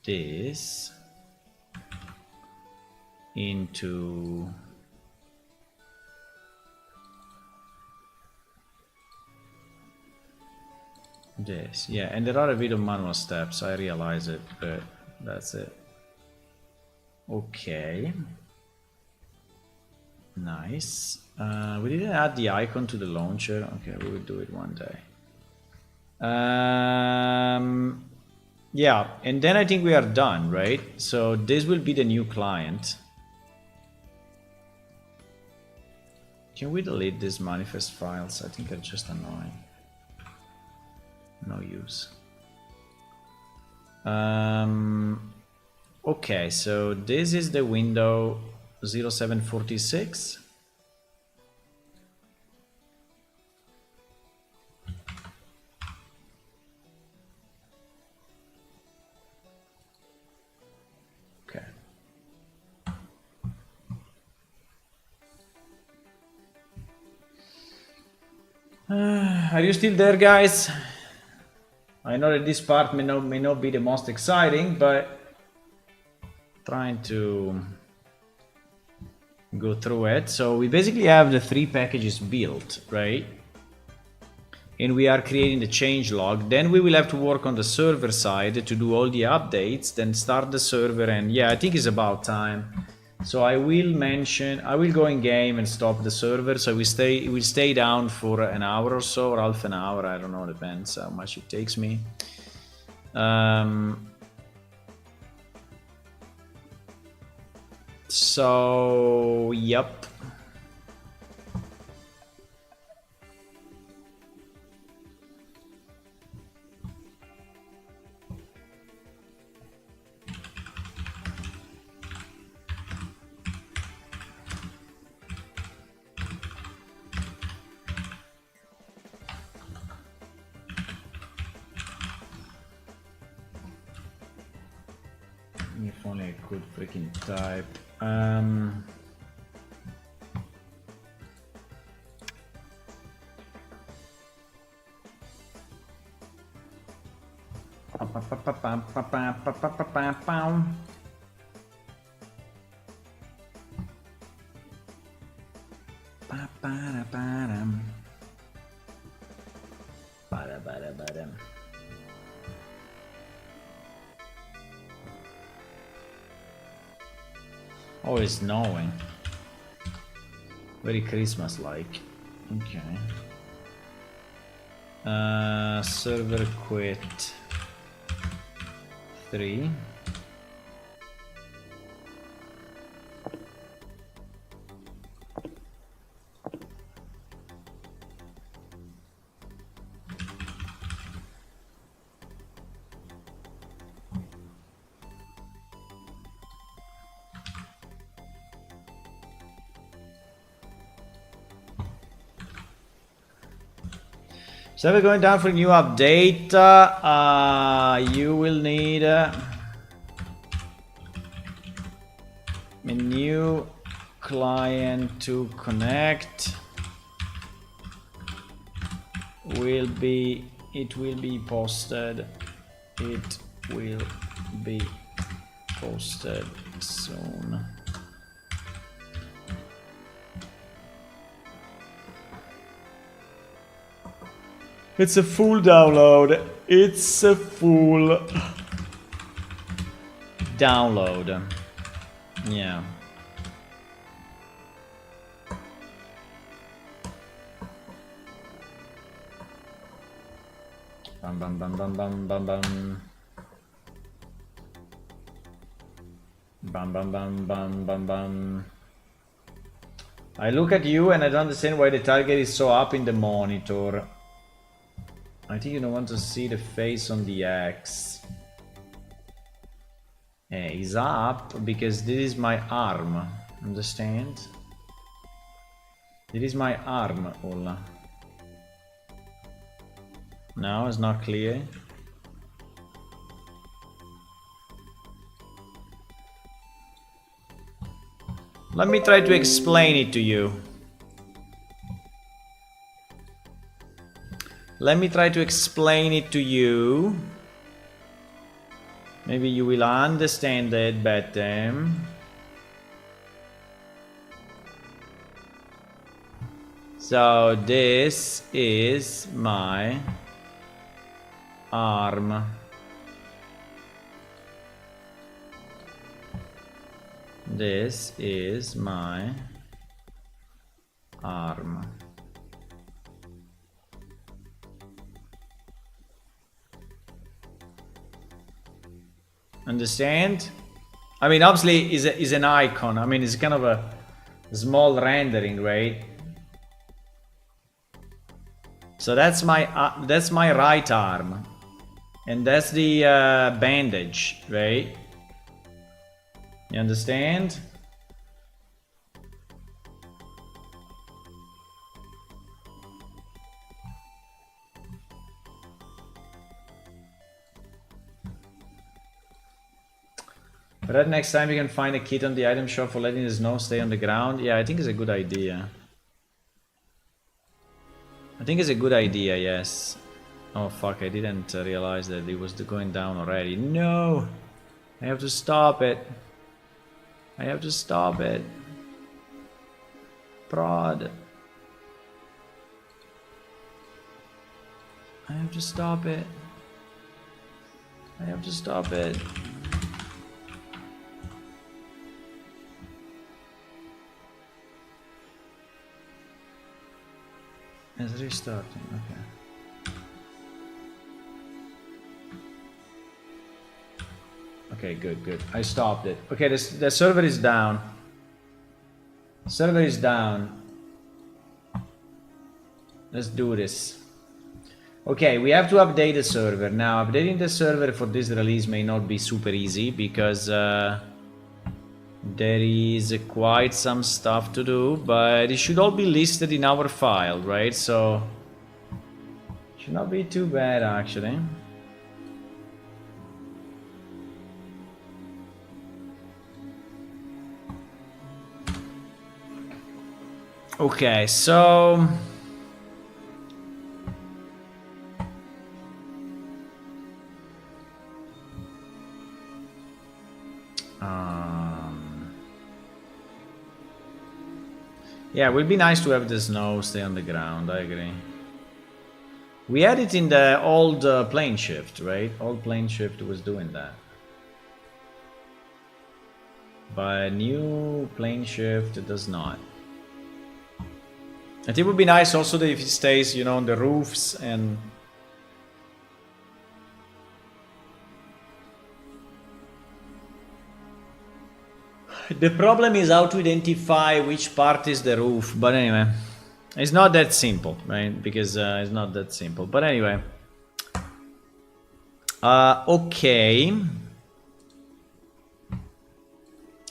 this into this. Yeah, and there are a bit of manual steps, I realize it, but that's it. Okay, nice. We didn't add the icon to the launcher. Okay, we will do it one day. Yeah, and then I think we are done, right? So this will be the new client. Can we delete these manifest files? I think they're just annoying. No use. Okay, so this is the window 0746. Okay. Are you still there, guys? I know that this part may not be the most exciting, but trying to go through it. So we basically have the 3 packages built, right? And we are creating the change log. Then we will have to work on the server side to do all the updates, then start the server, and yeah, I think it's about time. So I will go in game and stop the server. So it will stay down for an hour or so, or half an hour, I don't know, depends how much it takes me. So, yep. If only I could freaking type. Oh, it's snowing. Very Christmas-like. Okay. Server quit 3. So we're going down for a new update. You will need a new client to connect. It will be posted. It will be posted soon. It's a full download. It's a full download. Yeah. Bum bum bum bum bum bum bum. Bum bum bum bum bum bum. I look at you and I don't understand why the target is so up in the monitor. I think you don't want to see the face on the X. He's up because this is my arm. Understand? This is my arm, Ola. No, it's not clear. Let me try to explain it to you. Let me try to explain it to you. Maybe you will understand it better. So this is my arm. This is my arm. Understand? I mean, obviously, is an icon. I mean, it's kind of a small rendering, right? So that's my right arm, and that's the bandage, right? You understand? But next time you can find a kit on the item shop for letting the snow stay on the ground. Yeah, I think it's a good idea. I think it's a good idea, yes. Oh fuck, I didn't realize that it was going down already. No! I have to stop it. I have to stop it. Prod. I have to stop it. I have to stop it. It's restarting, okay. Okay, good, good. I stopped it. Okay, the server is down. Server is down. Let's do this. Okay, we have to update the server. Now, updating the server for this release may not be super easy because there is quite some stuff to do, but it should all be listed in our file, right? So, should not be too bad actually. Okay, so yeah, it would be nice to have the snow stay on the ground, I agree. We had it in the old plane shift, right? Old plane shift was doing that. But new plane shift does not. And it would be nice also that if it stays, you know, on the roofs and... The problem is how to identify which part is the roof, but anyway, it's not that simple, right? Because it's not that simple, but anyway. Okay.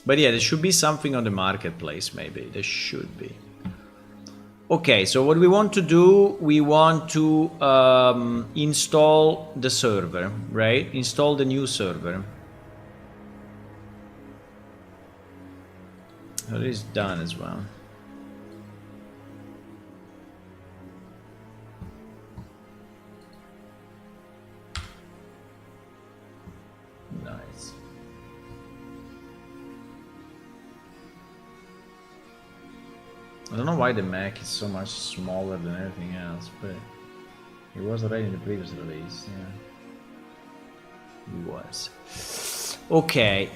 But yeah, there should be something on the marketplace, maybe. There should be. Okay, so what we want to do, we want to install the server, right? Install the new server. That is done as well. Nice. I don't know why the Mac is so much smaller than everything else, but it was already in the previous release, yeah. It was. Okay,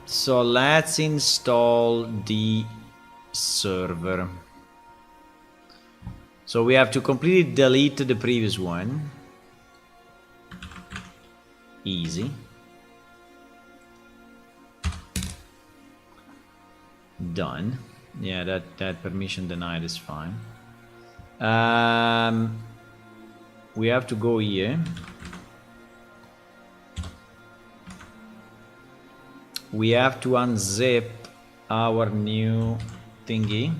so let's install the server. So we have to completely delete the previous one. Easy. Done. Yeah, that permission denied is fine. We have to go here. We have to unzip our new thingy.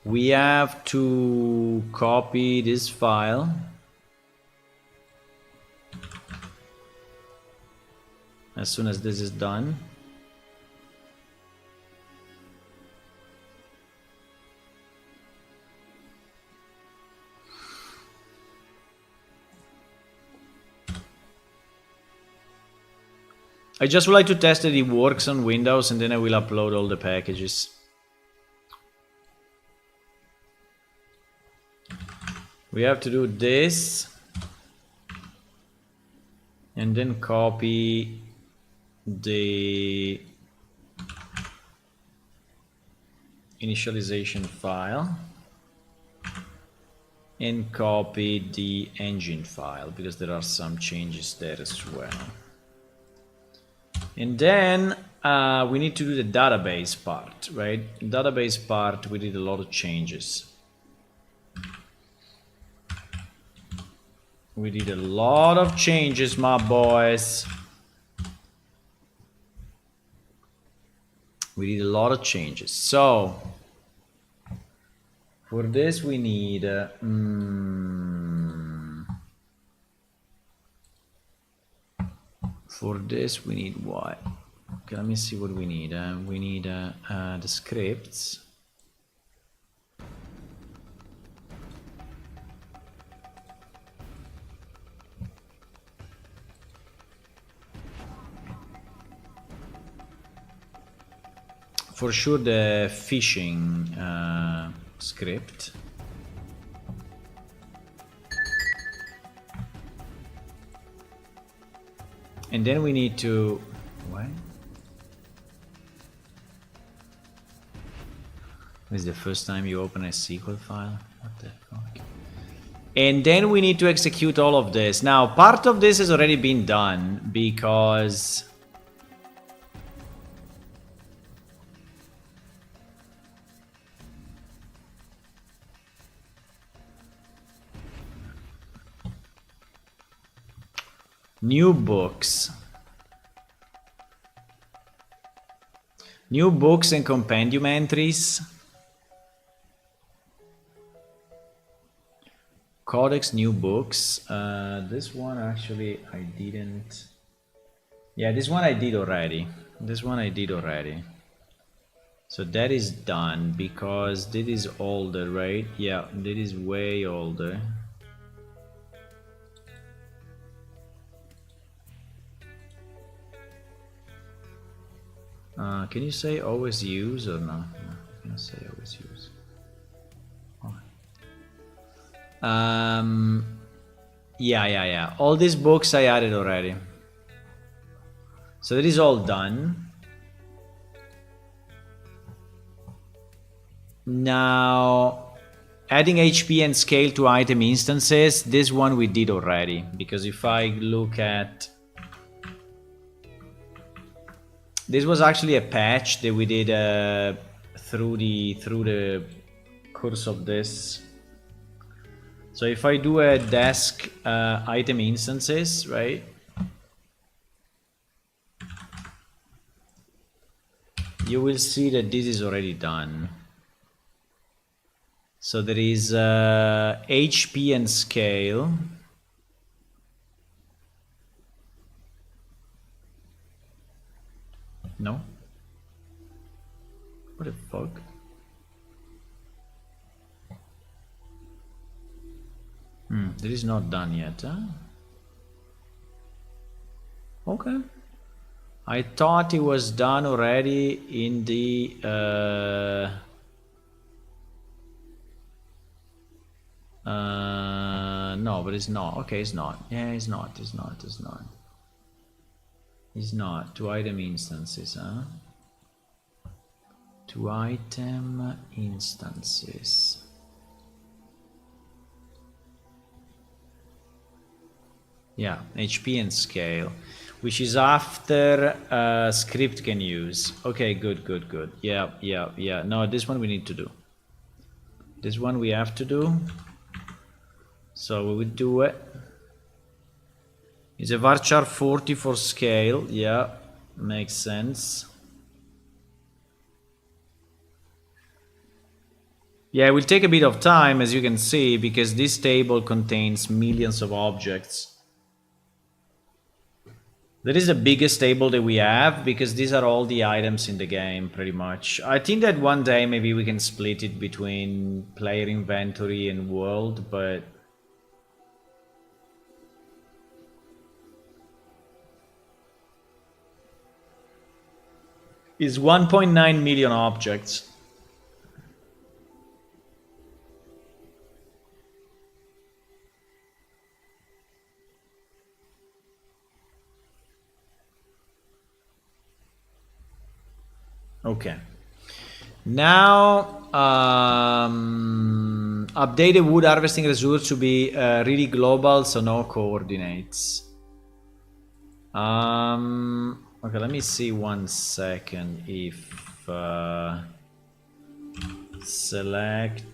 We have to copy this file. As soon as this is done. I just would like to test that it works on Windows, and then I will upload all the packages. We have to do this and then copy the initialization file and copy the engine file, because there are some changes there as well. And then we need to do the database part, right? Database part, we did a lot of changes. We did a lot of changes, my boys. We did a lot of changes. So for this we need for this we need what? Okay, let me see what we need. We need the scripts. For sure the phishing script. And then we need to... What? This is the first time you open a SQL file? What the fuck? And then we need to execute all of this. Now, part of this has already been done because... New books. New books and compendium entries. Codex new books. This one actually I didn't. Yeah, this one I did already. This one I did already. So that is done because this is older, right? Yeah, this is way older. Can you say always use or no? No, I can't say always use. Yeah. All these books I added already. So that is all done. Now, adding HP and scale to item instances, this one we did already. Because if I look at... This was actually a patch that we did through the course of this. So if I do a desk item instances, right? You will see that this is already done. So there is HP and scale. No? What the fuck? That is not done yet, huh? Okay. I thought it was done already in the... no, but it's not. Okay, it's not. Yeah, it's not. It's not. Two item instances, huh? Two item instances. Yeah, HP and scale, which is after script can use. Okay, good. Yeah. No, this one we need to do. This one we have to do. So we would do it. It's a varchar 40 for scale. Yeah, makes sense. Yeah, it will take a bit of time, as you can see, because this table contains millions of objects. That is the biggest table that we have, because these are all the items in the game, pretty much. I think that one day maybe we can split it between player inventory and world, but... It's 1.9 million objects. Okay. Now, update the wood harvesting resource to be really global, so no coordinates. Okay, let me see 1 second if select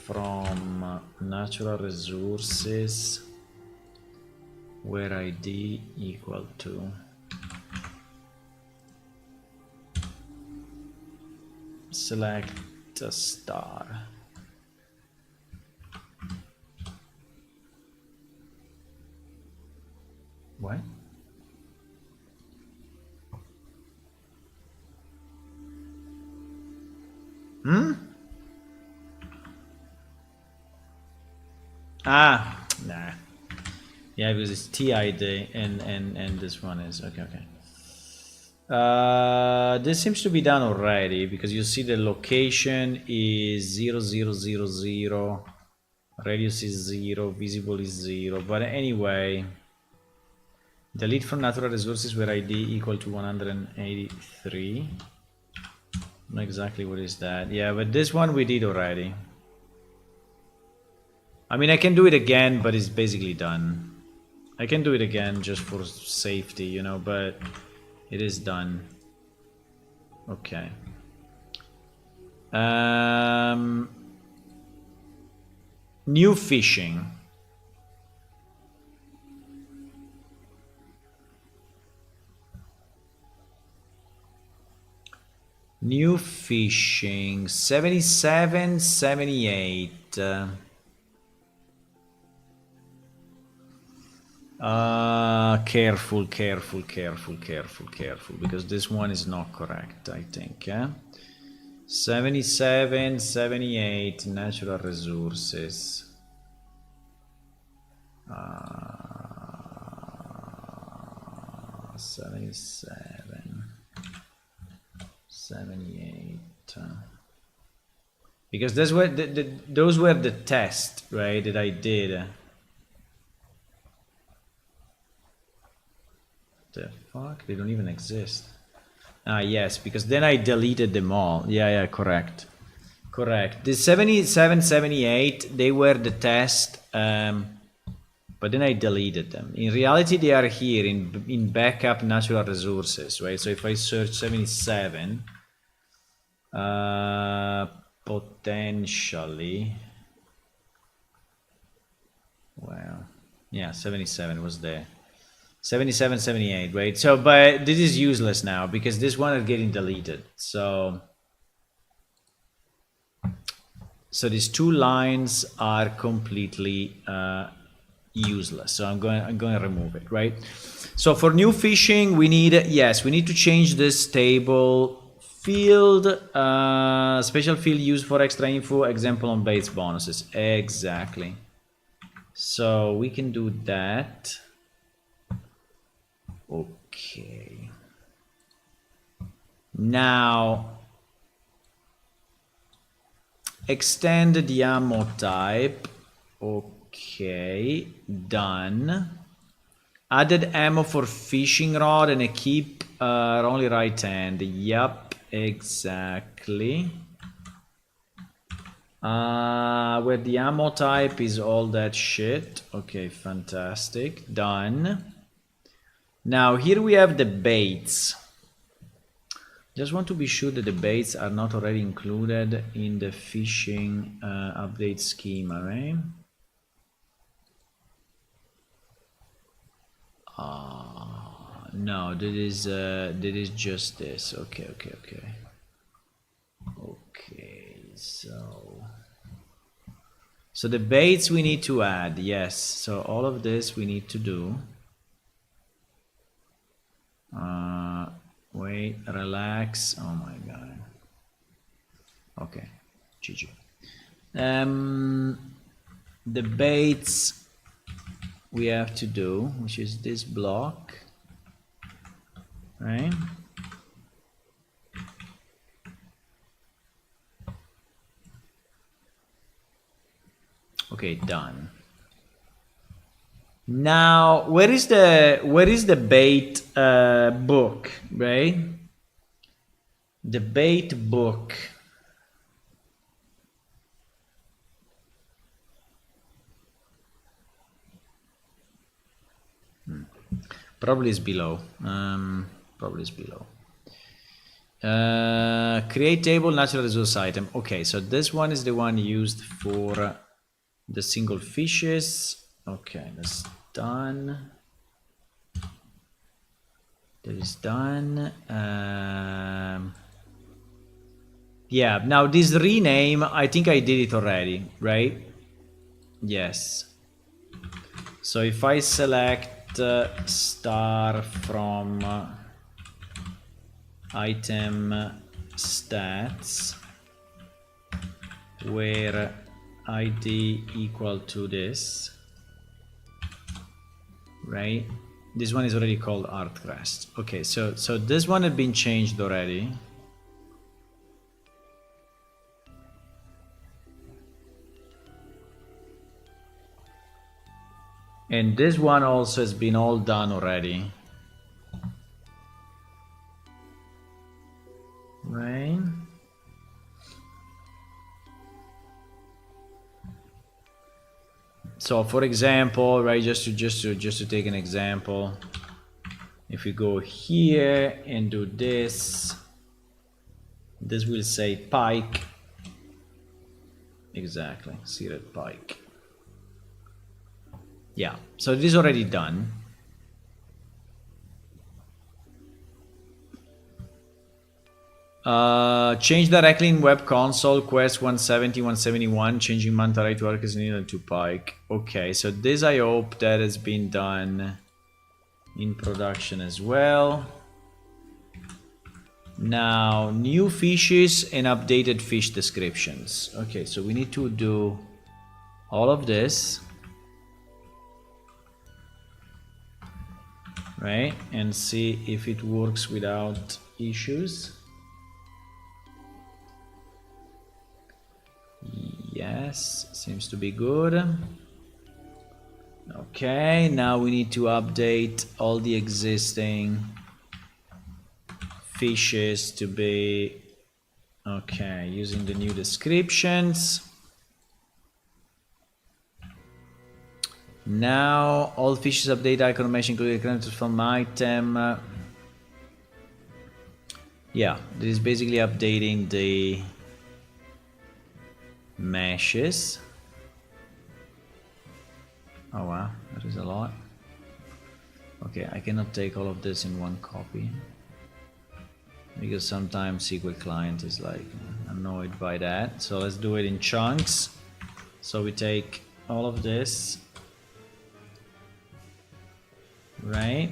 from natural resources where ID equal to select a star. What? Ah, nah. Yeah, because it's TID and this one is okay. This seems to be done already, because you see the location is 0000, radius is 0, visible is 0. But anyway, delete from natural resources where ID equal to 183. Not exactly what is that. Yeah, but this one we did already. I mean, I can do it again, but it's basically done. I can do it again just for safety, you know, but it is done. Okay. New fishing. New fishing. 77, 78. Careful, because this one is not correct, I think. 77, 78, natural resources. 77, 78. Because those were the tests, right, that I did. The fuck? They don't even exist. Ah, yes, because then I deleted them all. Yeah, correct. Correct. The 77, 78, they were the test, but then I deleted them. In reality, they are here in backup natural resources, right? So if I search 77, potentially, well, yeah, 77 was there. 77, 78, right? So, but this is useless now because this one is getting deleted. So these two lines are completely useless. So I'm going to remove it, right? So for new fishing, we need to change this table field, special field used for extra info, example on baits bonuses. Exactly. So we can do that. Okay. Now extend the ammo type. Okay, done. Added ammo for fishing rod and equip only right hand. Yup, exactly. Where the ammo type is all that shit. Okay, fantastic. Done. Now here we have the baits. Just want to be sure that the baits are not already included in the fishing update schema, right? No, that is just this. Okay. Okay, so the baits we need to add, yes. So all of this we need to do. Wait, relax. Oh my god. Okay, GG. The baits we have to do, which is this block, right? Okay, done. Now, where is the bait book, right? The bait book. Probably is below. Probably is below. Create table natural resource item. Okay, so this one is the one used for the single fishes. Okay, that's done. That is done. Yeah, now this rename, I think I did it already, right? Yes. So if I select star from item stats, where ID equal to this, right? This one is already called Artcrest. Okay, so this one had been changed already. And this one also has been all done already. Right? So for example, right, just to take an example, if we go here and do this, this will say pike. Exactly, seared pike. Yeah, so this is already done. Change directly in web console, quest 170, 171, changing manta ray to arcus needle to pike. Okay, so this I hope that has been done in production as well. Now, new fishes and updated fish descriptions. Okay, so we need to do all of this. Right, and see if it works without issues. Yes, seems to be good. Okay, now we need to update all the existing fishes to be okay using the new descriptions. Now all fishes update icon mesh including characters from item. Yeah, this is basically updating the meshes. Oh wow, that is a lot. Okay, I cannot take all of this in one copy because sometimes SQL client is like annoyed by that. So let's do it in chunks. So we take all of this, right?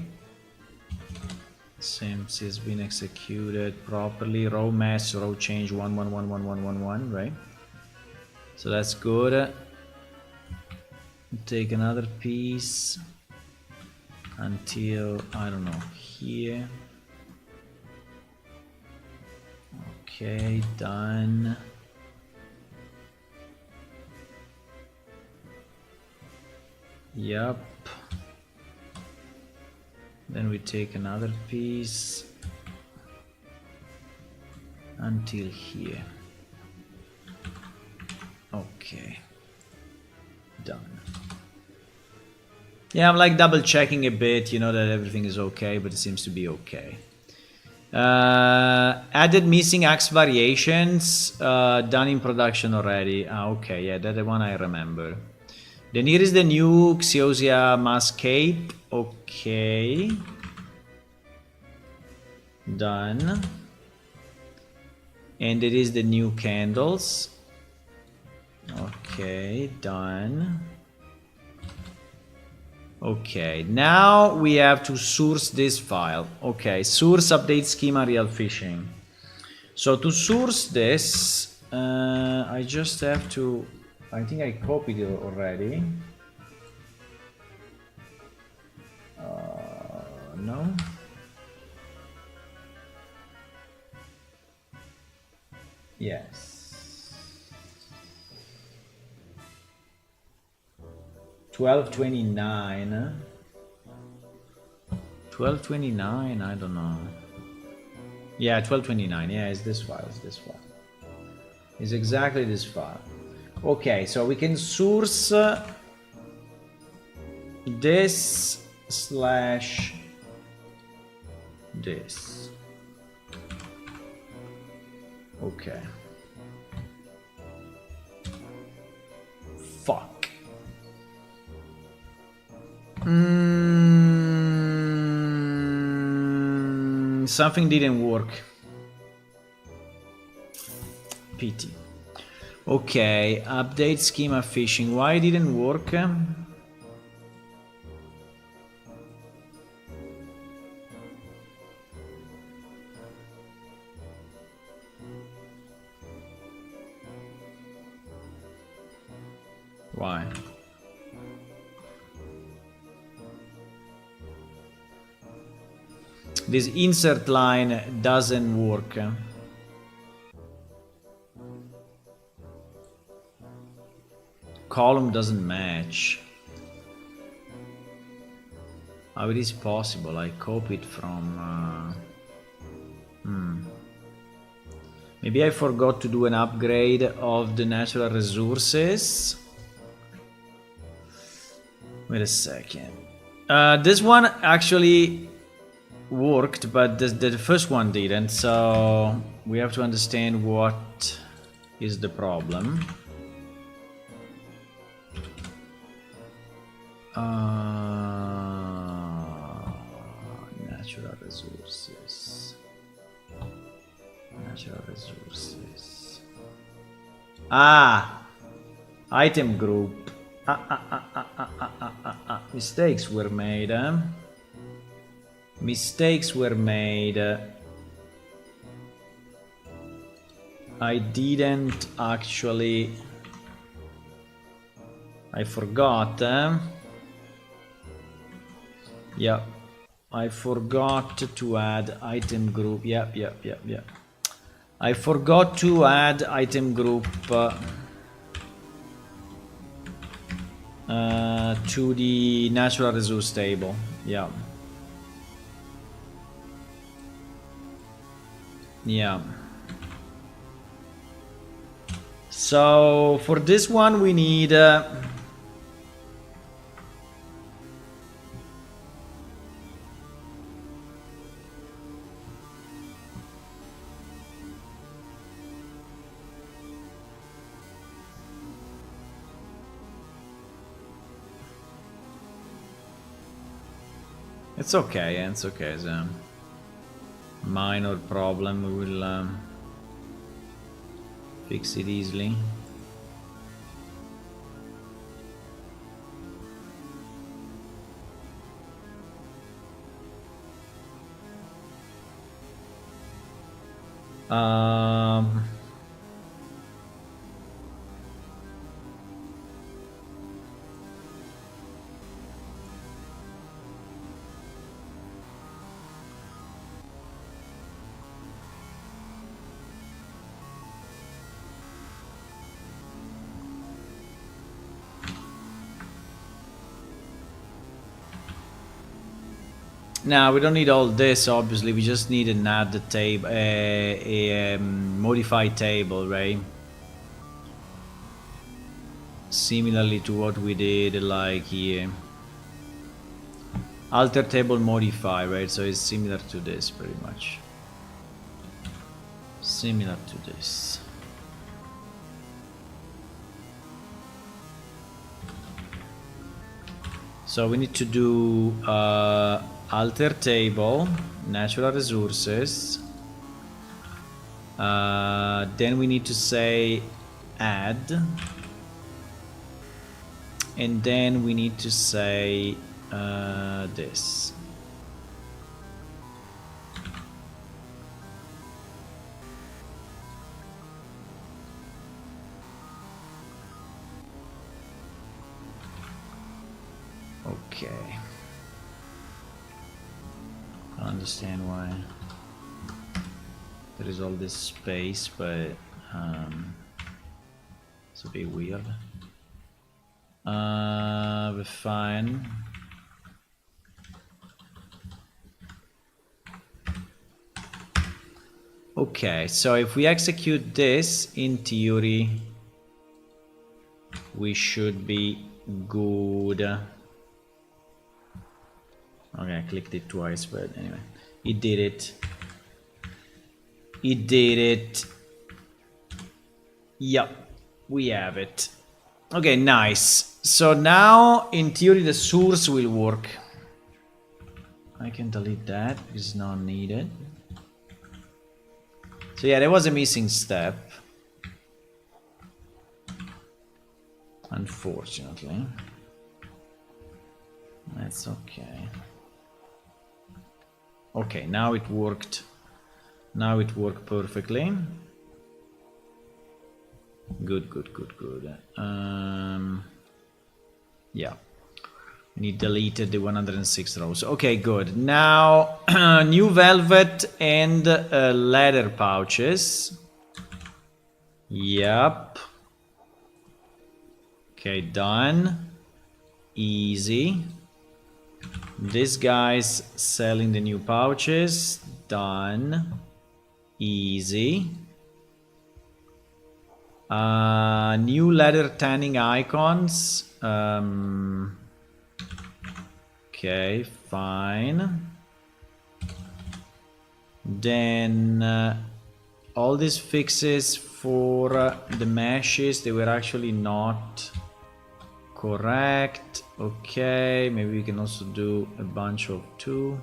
Seems it's been executed properly. Row mesh, row change 1111111, right? So that's good. Take another piece until I don't know here. Okay, done. Yup. Then we take another piece until here. Okay, done. Yeah, I'm like double checking a bit, you know, that everything is okay, but it seems to be okay. Added missing axe variations, done in production already. Ah, okay, yeah, that the one I remember. Then here is the new Xiosia mask cape. Okay. Done. And it is the new candles. Okay, done. Okay, now we have to source this file. Okay, source update schema real fishing. So to source this, I just have to, I think I copied it already. No. Yes. 1229. 1229, I don't know. Yeah, 1229. Yeah, it's this file. It's this file. It's exactly this file. Okay, so we can source this slash this. Okay. Fuck. Something didn't work. Pity. Okay, update schema fishing. Why it didn't work? Why? This insert line doesn't work. Column doesn't match. How it is possible? I copied from... Maybe I forgot to do an upgrade of the natural resources. Wait a second. This one actually worked, but the first one didn't, so we have to understand what is the problem. Natural resources. Natural resources. Ah! Item group. Mistakes were made, Mistakes were made. I didn't actually... I forgot. Yeah, I forgot to add item group. Yep. I forgot to add item group to the natural resource table. Yeah. Yeah. So for this one we need it's okay, it's okay, it's a minor problem, we will fix it easily. Um, Now we don't need all this. Obviously, we just need an add the table, modify table, right? Similarly to what we did, like here, alter table modify, right? So it's similar to this, pretty much. Similar to this. So we need to do alter table, natural resources. Then we need to say add. And then we need to say this. Okay. I understand why there is all this space, but it's a bit weird. We're fine. Okay, so if we execute this, in theory, we should be good. Okay, I clicked it twice, but anyway, it did it. It did it. Yep, we have it. Okay, nice. So now, in theory, the source will work. I can delete that because it's not needed. So yeah, there was a missing step. Unfortunately. That's okay. Okay, now it worked. Now it worked perfectly. Good, good, good, good. Yeah. We need deleted the 106 rows. Okay, good. Now, new velvet and leather pouches. Yep. Okay, done. Easy. This guy's selling the new pouches. Done. Easy. New leather tanning icons. Okay, fine. Then all these fixes for the meshes, they were actually not correct. Okay, maybe we can also do a bunch of two.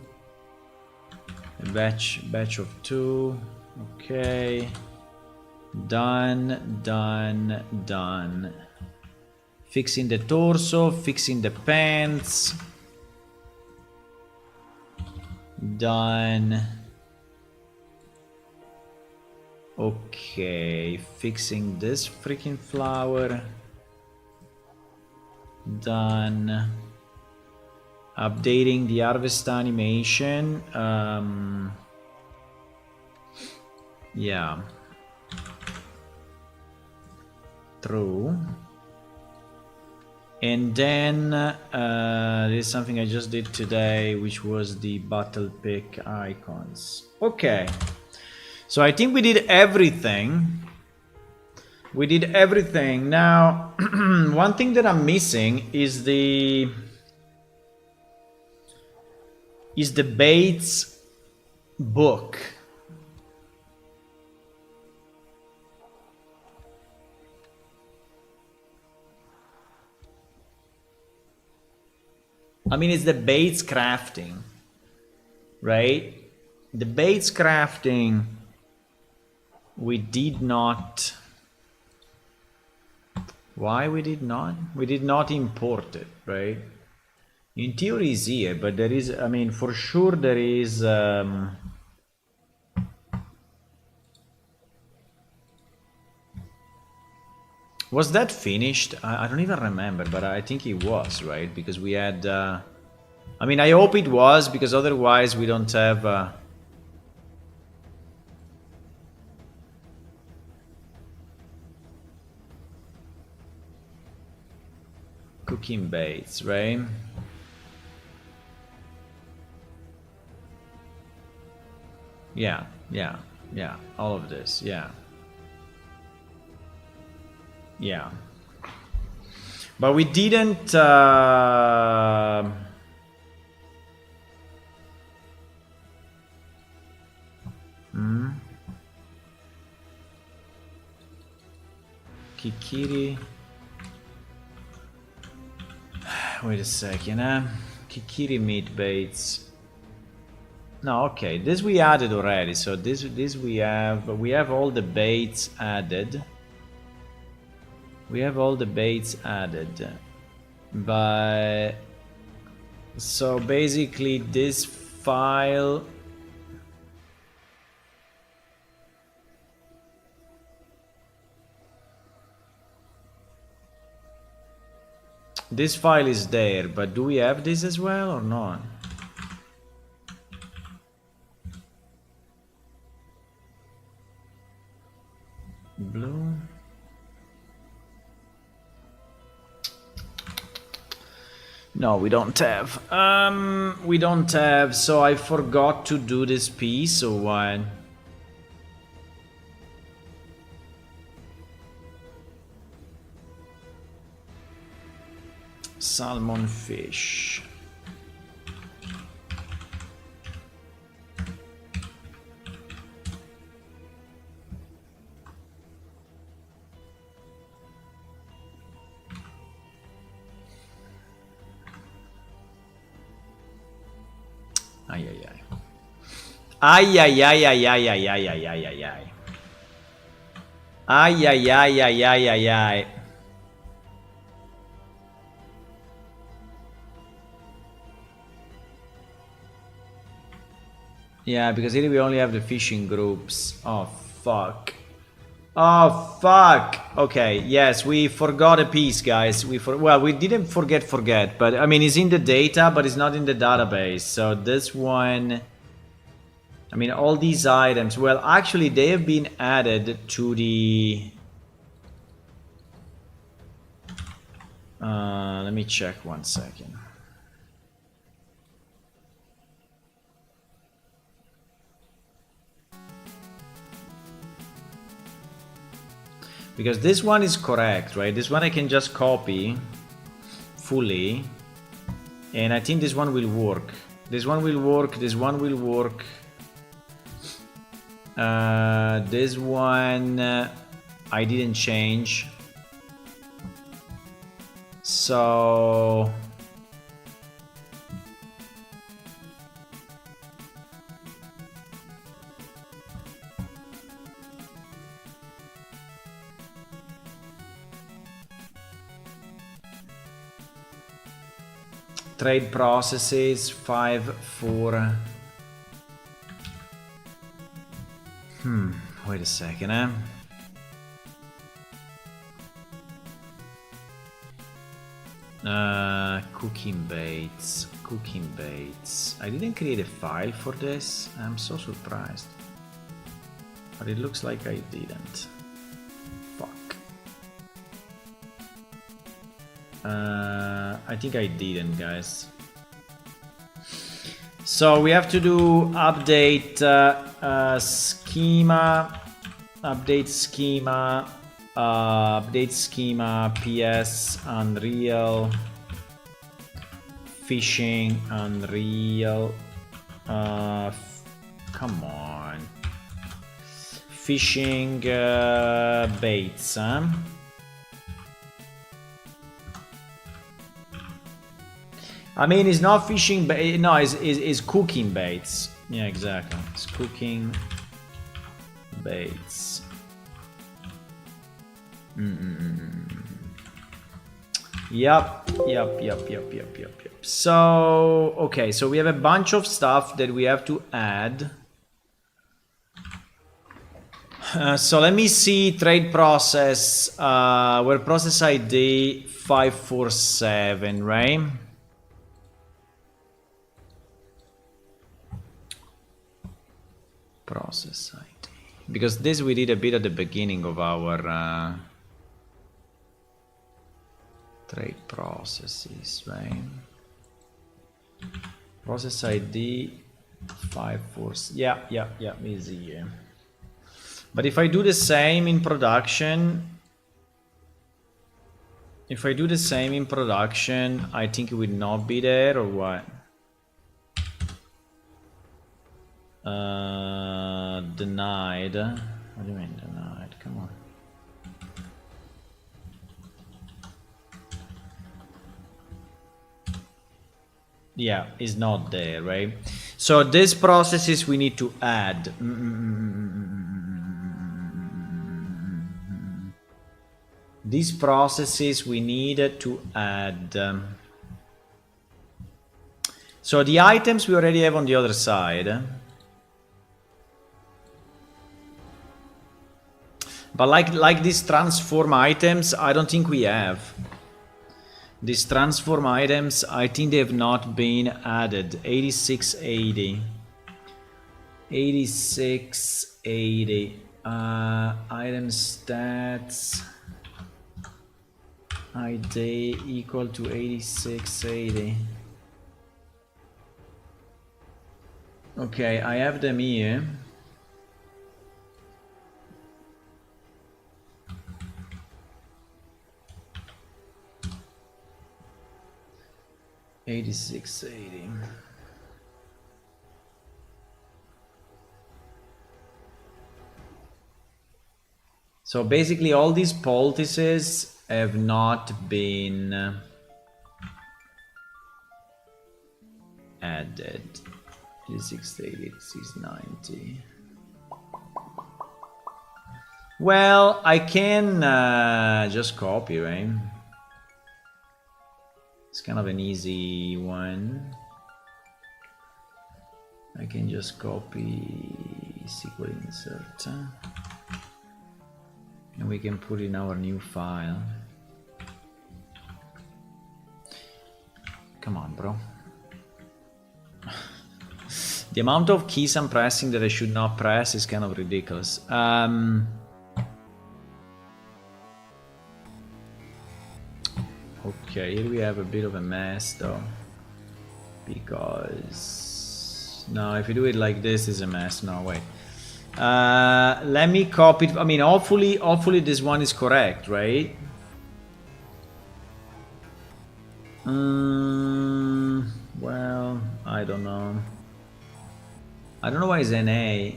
A batch of two. Okay. Done, done, done. Fixing the torso, fixing the pants. Done. Okay, fixing this freaking flower. Done. Updating the harvest animation. Yeah. True. And then there's something I just did today, which was the battle pick icons. Okay, so I think we did everything. We did everything. Now, one thing that I'm missing is the Bates book. I mean, it's the Bates crafting, right? The Bates crafting, we did not. Why we did not? We did not import it, right? In theory it's here, but there is, I mean, for sure there is, was that finished? I don't even remember, but I think it was, right? Because we had, I mean, I hope it was, because otherwise we don't have, cooking baits, right? Yeah, all of this, yeah. But we didn't, Kikiri. Wait a second, Kikiri meat baits. No, okay, this we added already, so this we have all the baits added. We have all the baits added. But so basically this file, is there, but do we have this as well or not? Blue. No, we don't have. We don't have, so I forgot to do this piece, or what? Salmon fish. Ay, ay, ay. Ay, ay, ay, ay, ay, ay, ay, ay, ay, ay, ay. Ay, ay, ay, ay, ay, ay, ay. Yeah, because here we only have the fishing groups. Oh, fuck. Oh, fuck. Okay, yes, we forgot a piece, guys. Well, we didn't forget, but I mean, it's in the data, but it's not in the database. So this one, I mean, all these items, well, actually, they have been added to the... let me check 1 second. Because this one is correct, right? This one I can just copy fully. And I think this one will work. This one will work, this one will work. This one I didn't change. So... Trade processes 5, 4. Wait a second, cooking baits. I didn't create a file for this. I'm so surprised. But it looks like I didn't. Fuck. I think I didn't, guys. So we have to do update schema, update schema, PS, Unreal, fishing, Unreal, come on, fishing baits, huh? I mean, it's not fishing bait, no, it's cooking baits. Yeah, exactly. It's cooking baits. Yep. So, okay, so we have a bunch of stuff that we have to add. So let me see trade process, where process ID 547, right? Process ID, because this we did a bit at the beginning of our trade processes, right? Process ID 547, yeah, easy, yeah. But if I do the same in production, I think it would not be there, or what? Denied. What do you mean denied? Come on. Yeah, it's not there, right? So these processes we need to add. These processes we needed to add. So the items we already have on the other side. But like these transform items, I don't think we have. These transform items, I think they have not been added. 8680. 8680. Item stats. ID equal to 8680. Okay, I have them here. $86.80. So basically all these poultices have not been added. 86.80, 86.90. Well, I can just copy, right? It's kind of an easy one. I can just copy SQL insert, and we can put in our new file. Come on, bro. The amount of keys I'm pressing that I should not press is kind of ridiculous. Okay, here we have a bit of a mess though, because no, if you do it like this, it's a mess. No, wait. Let me copy it. I mean, hopefully this one is correct, right? Well, I don't know. I don't know why it's NA.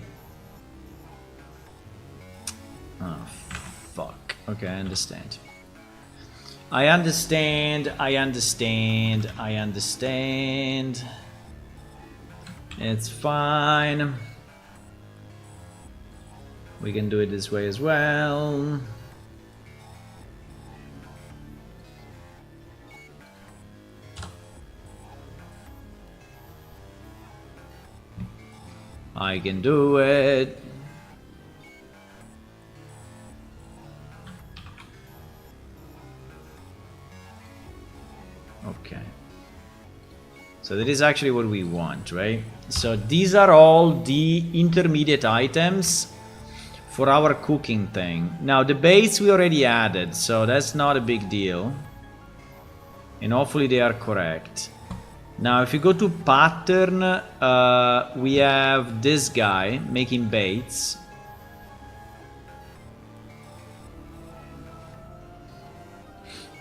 Oh, fuck. Okay, I understand. I understand. It's fine. We can do it this way as well. I can do it. Okay. So that is actually what we want, right? So these are all the intermediate items for our cooking thing. Now the base we already added, so that's not a big deal. And hopefully they are correct. Now if you go to pattern, we have this guy making baits.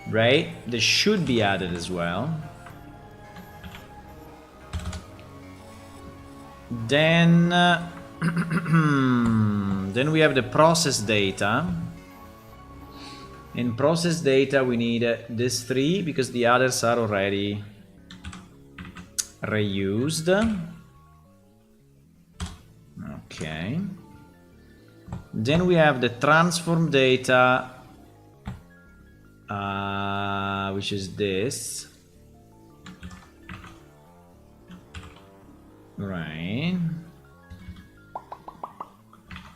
Right? They should be added as well. Then then we have the process data. In process data we need this 3 because the others are already reused. Okay. Then we have the transform data, which is this. Right.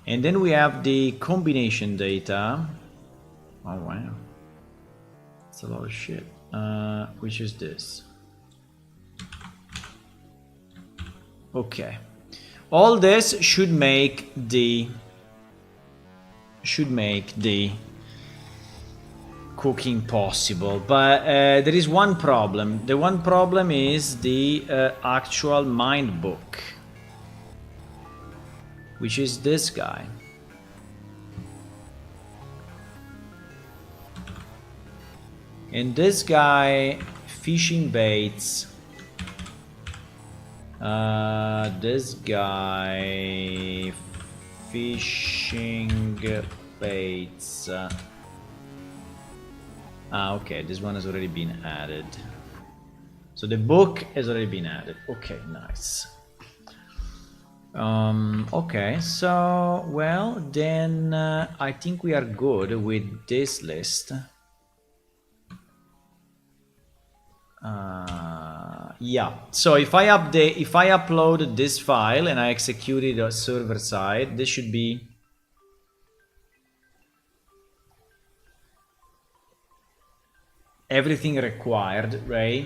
And then we have the combination data. Oh wow. That's a lot of shit. Which is this. Okay. All this should make the cooking possible, but there is one problem. The one problem is the actual mind book, which is this guy. And this guy fishing baits. This guy fishing baits. Okay, this one has already been added. So the book has already been added. Okay, nice. Okay, so well then I think we are good with this list. Yeah, so if I upload this file and I execute it on server side, this should be everything required, right?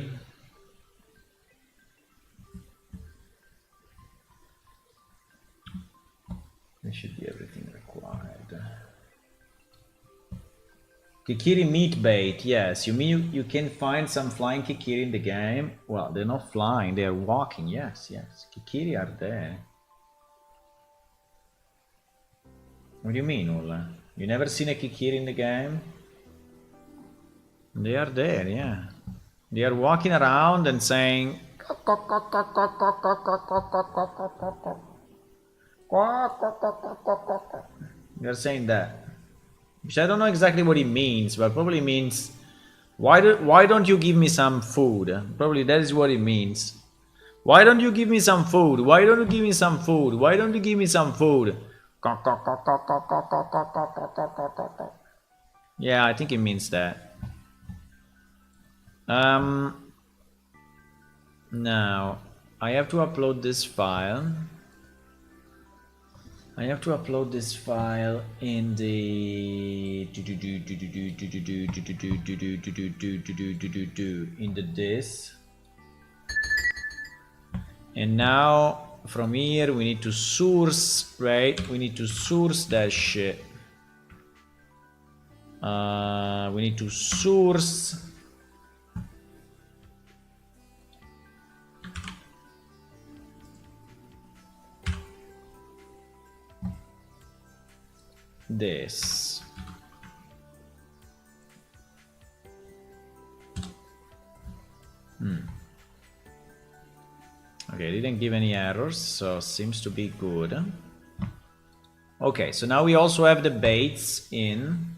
This should be everything required. Kikiri meat bait, yes. You mean you can find some flying kikiri in the game? Well, they're not flying, they're walking, yes, yes. Kikiri are there. What do you mean, Ulla? You never seen a kikiri in the game? They are there, yeah. They are walking around and saying... They're saying that. Which I don't know exactly what it means, but probably means... Why don't you give me some food? Probably that is what it means. Why don't you give me some food? Why don't you give me some food? Why don't you give me some food? Yeah, I think it means that. Now I have to upload this file. I have to upload this file in the this. And now from here we need to source, right? We need to source that shit. We need to source this. Okay, didn't give any errors, so seems to be good. Okay, so now we also have the baits in.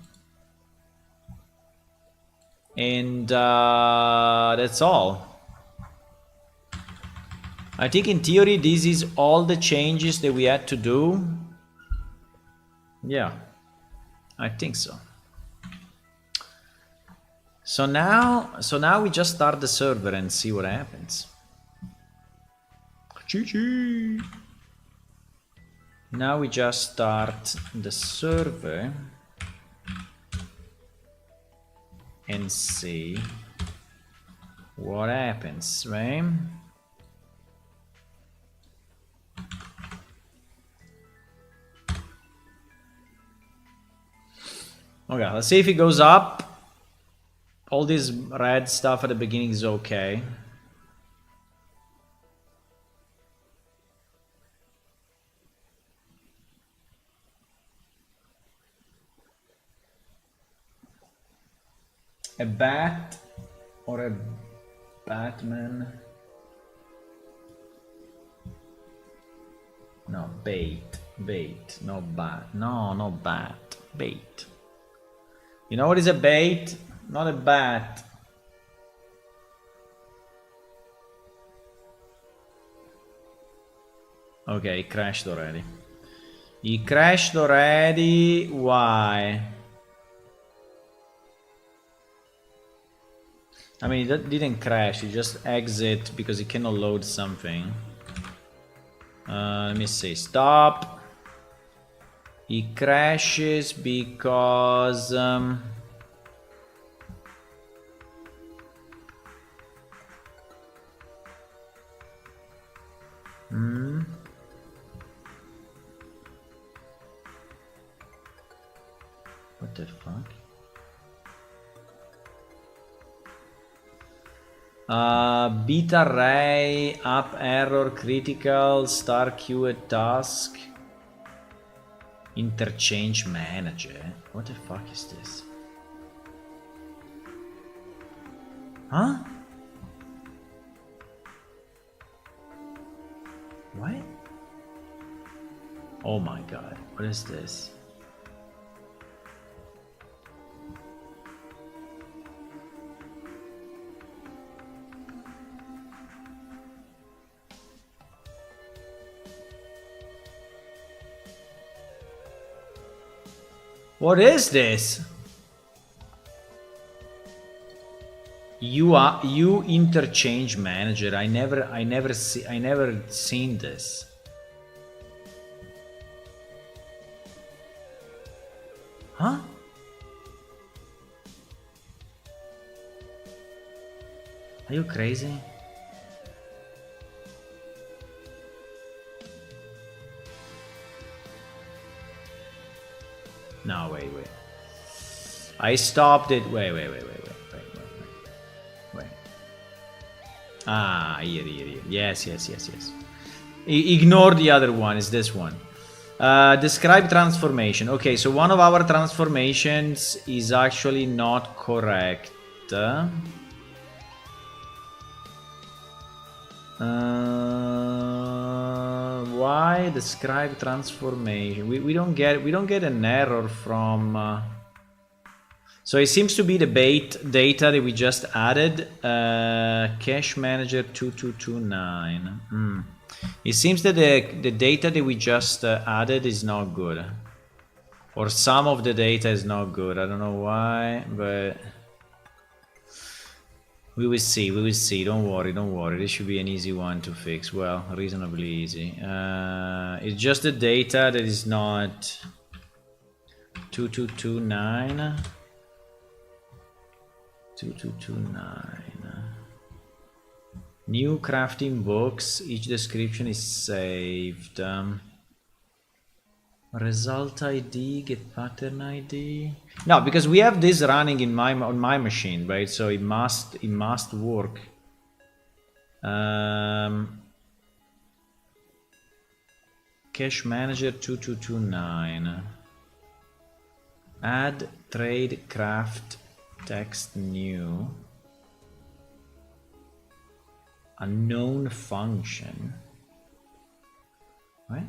And that's all. I think in theory this is all the changes that we had to do. Yeah, I think so. So now we just start the server and see what happens. GG. Now we just start the server and see what happens, right? Okay, let's see if it goes up. All this red stuff at the beginning is okay. A bat or a Batman? No, bait. Bait, no bat. No, no bat. Bait. You know what is a bait? Not a bat. Okay, he crashed already. He crashed already. Why? I mean, he didn't crash. He just exit because he cannot load something. Let me see. Stop. He crashes because what the fuck? Beta ray, up error, critical, star queued task, interchange manager. What the fuck is this? Huh? What? Oh my god, what is this? What is this? You interchange manager. I never seen this. Huh? Are you crazy? No, wait. I stopped it. Wait. Ah, here. Yes. Ignore the other one. It's this one. Describe transformation. Okay, so one of our transformations is actually not correct. Why describe transformation? We don't get an error from. So it seems to be the bait data that we just added. Cache manager 2229. It seems that the data that we just added is not good, or some of the data is not good. I don't know why, but we will see. Don't worry. This should be an easy one to fix. Well, reasonably easy. It's just the data that is not 2229. 2229. New crafting books. Each description is saved. Result ID, get pattern ID. No, because we have this running in on my machine, right? So it must work. Cache manager 2229. Add trade craft text new. Unknown function. What?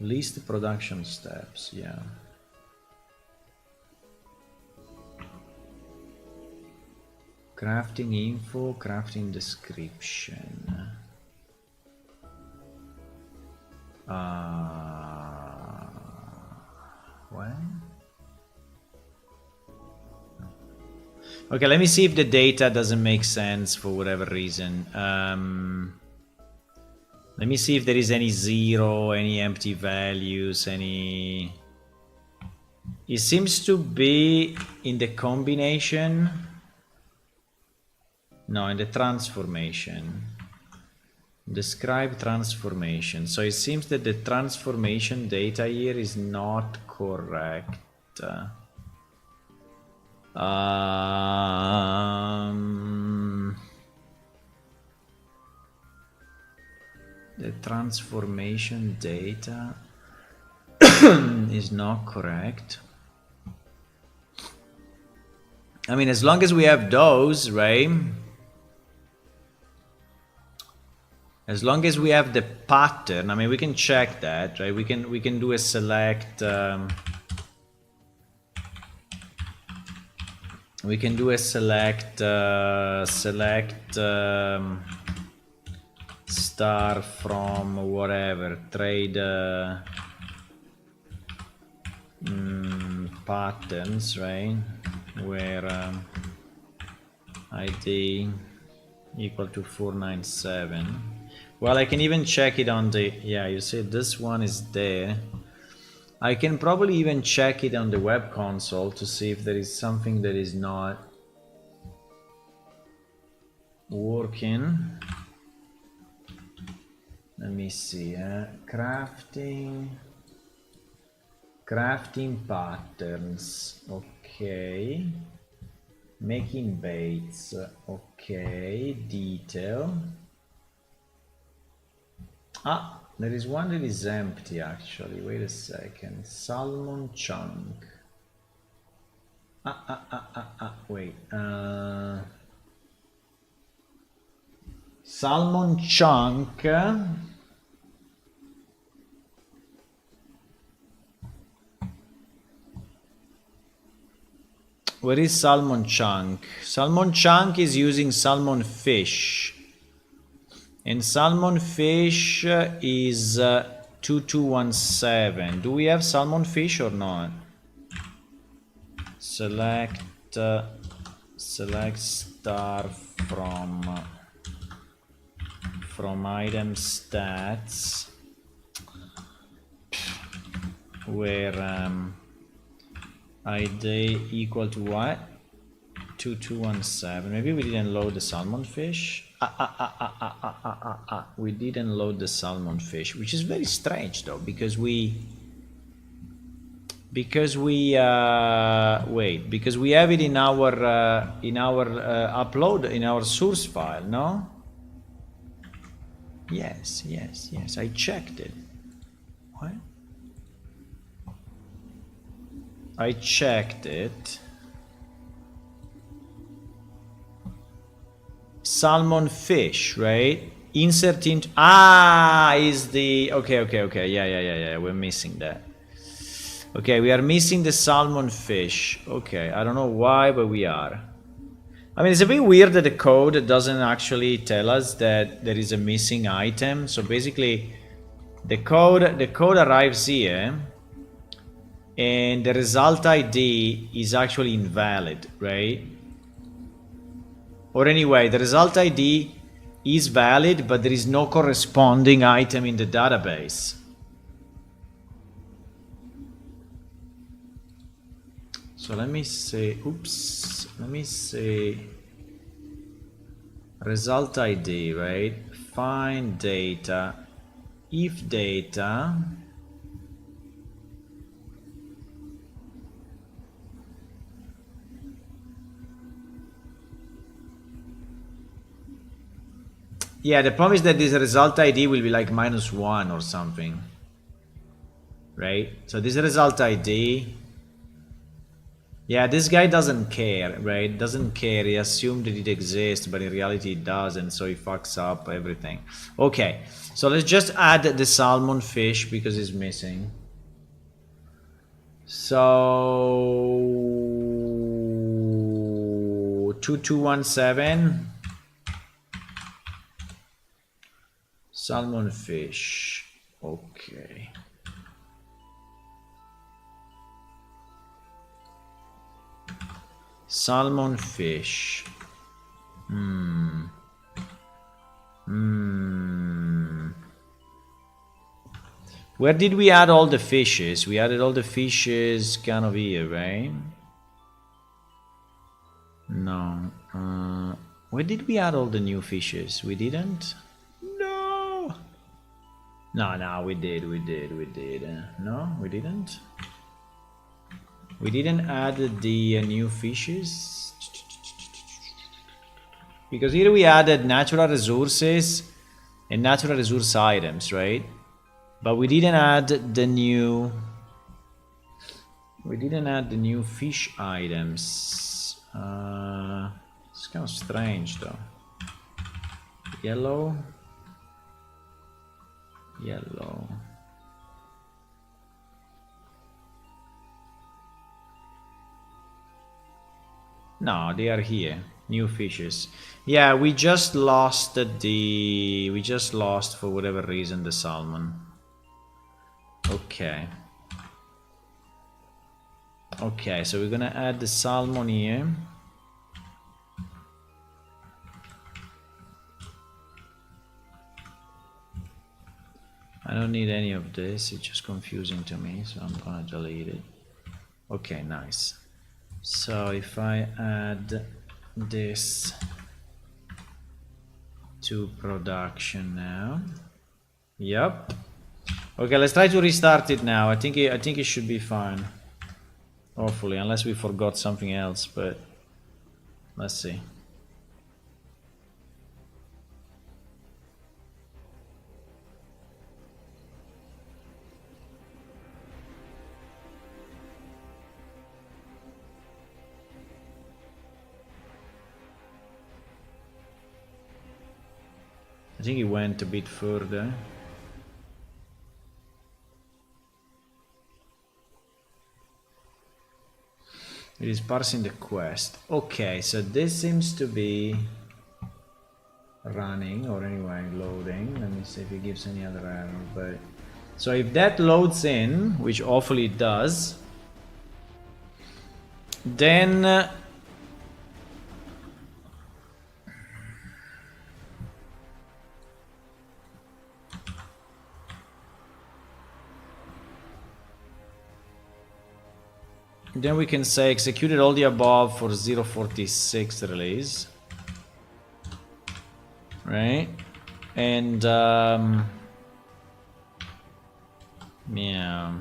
List production steps, yeah. Crafting info, crafting description. What? Okay, let me see if the data doesn't make sense for whatever reason. Let me see if there is any zero, any empty values, any... It seems to be in the combination. No, in the transformation. Describe transformation. So it seems that the transformation data here is not correct. The transformation data is not correct. I mean, as long as we have those, right? As long as we have the pattern, I mean, we can check that, right? We can do a select. We can do a select star from whatever trade patterns, right? Where ID equal to 497. Well, I can even check it on the, yeah, you see this one is there. I can probably even check it on the web console to see if there is something that is not working. Let me see, crafting patterns, okay. Making baits, okay. Detail. Ah, there is one that is empty actually. Wait a second. Salmon chunk. Wait. Salmon chunk. Where is salmon chunk? Salmon chunk is using salmon fish. And salmon fish is 2217. Do we have salmon fish or not? Select star from item stats where ID equal to what? 2217. Maybe we didn't load the salmon fish. We didn't load the salmon fish, which is very strange though, because we have it in our upload, in our source file, no? Yes, I checked it. What? I checked it. Salmon fish, right? Insert into, is the, okay, yeah, we're missing that. Okay, we are missing the salmon fish. Okay, I don't know why, but we are. I mean, it's a bit weird that the code doesn't actually tell us that there is a missing item. So basically, the code arrives here, and the result ID is actually invalid, right? Or anyway, the result ID is valid, but there is no corresponding item in the database. So let me say, oops, let me say result ID, right? Find data, if data, yeah, the problem is that this result ID will be like -1 or something, right? So this result ID, yeah, this guy doesn't care, right? Doesn't care. He assumed that it exists, but in reality it doesn't, so he fucks up everything. Okay, so let's just add the salmon fish because it's missing. So 2217 salmon fish. Okay. Salmon fish. Where did we add all the fishes? We added all the fishes kind of here, right? No. Where did we add all the new fishes? We didn't? No. No, we did. No, we didn't. We didn't add the new fishes. Because here we added natural resources and natural resource items, right? But we didn't add the new... We didn't add the new fish items. It's kind of strange though. Yellow. Yellow. No, they are here. New fishes. Yeah, we just lost the... We just lost, for whatever reason, the salmon. Okay. Okay, so we're gonna add the salmon here. I don't need any of this, it's just confusing to me, so I'm gonna delete it. Okay, nice. So if I add this to production now. Yep. Okay, let's try to restart it now. I think it should be fine. Hopefully, unless we forgot something else, but let's see. I think it went a bit further. It is parsing the quest. Okay, so this seems to be running, or anyway loading. Let me see if it gives any other error. But so if that loads in, which hopefully it does, then we can say executed all the above for 046 release, right? And yeah,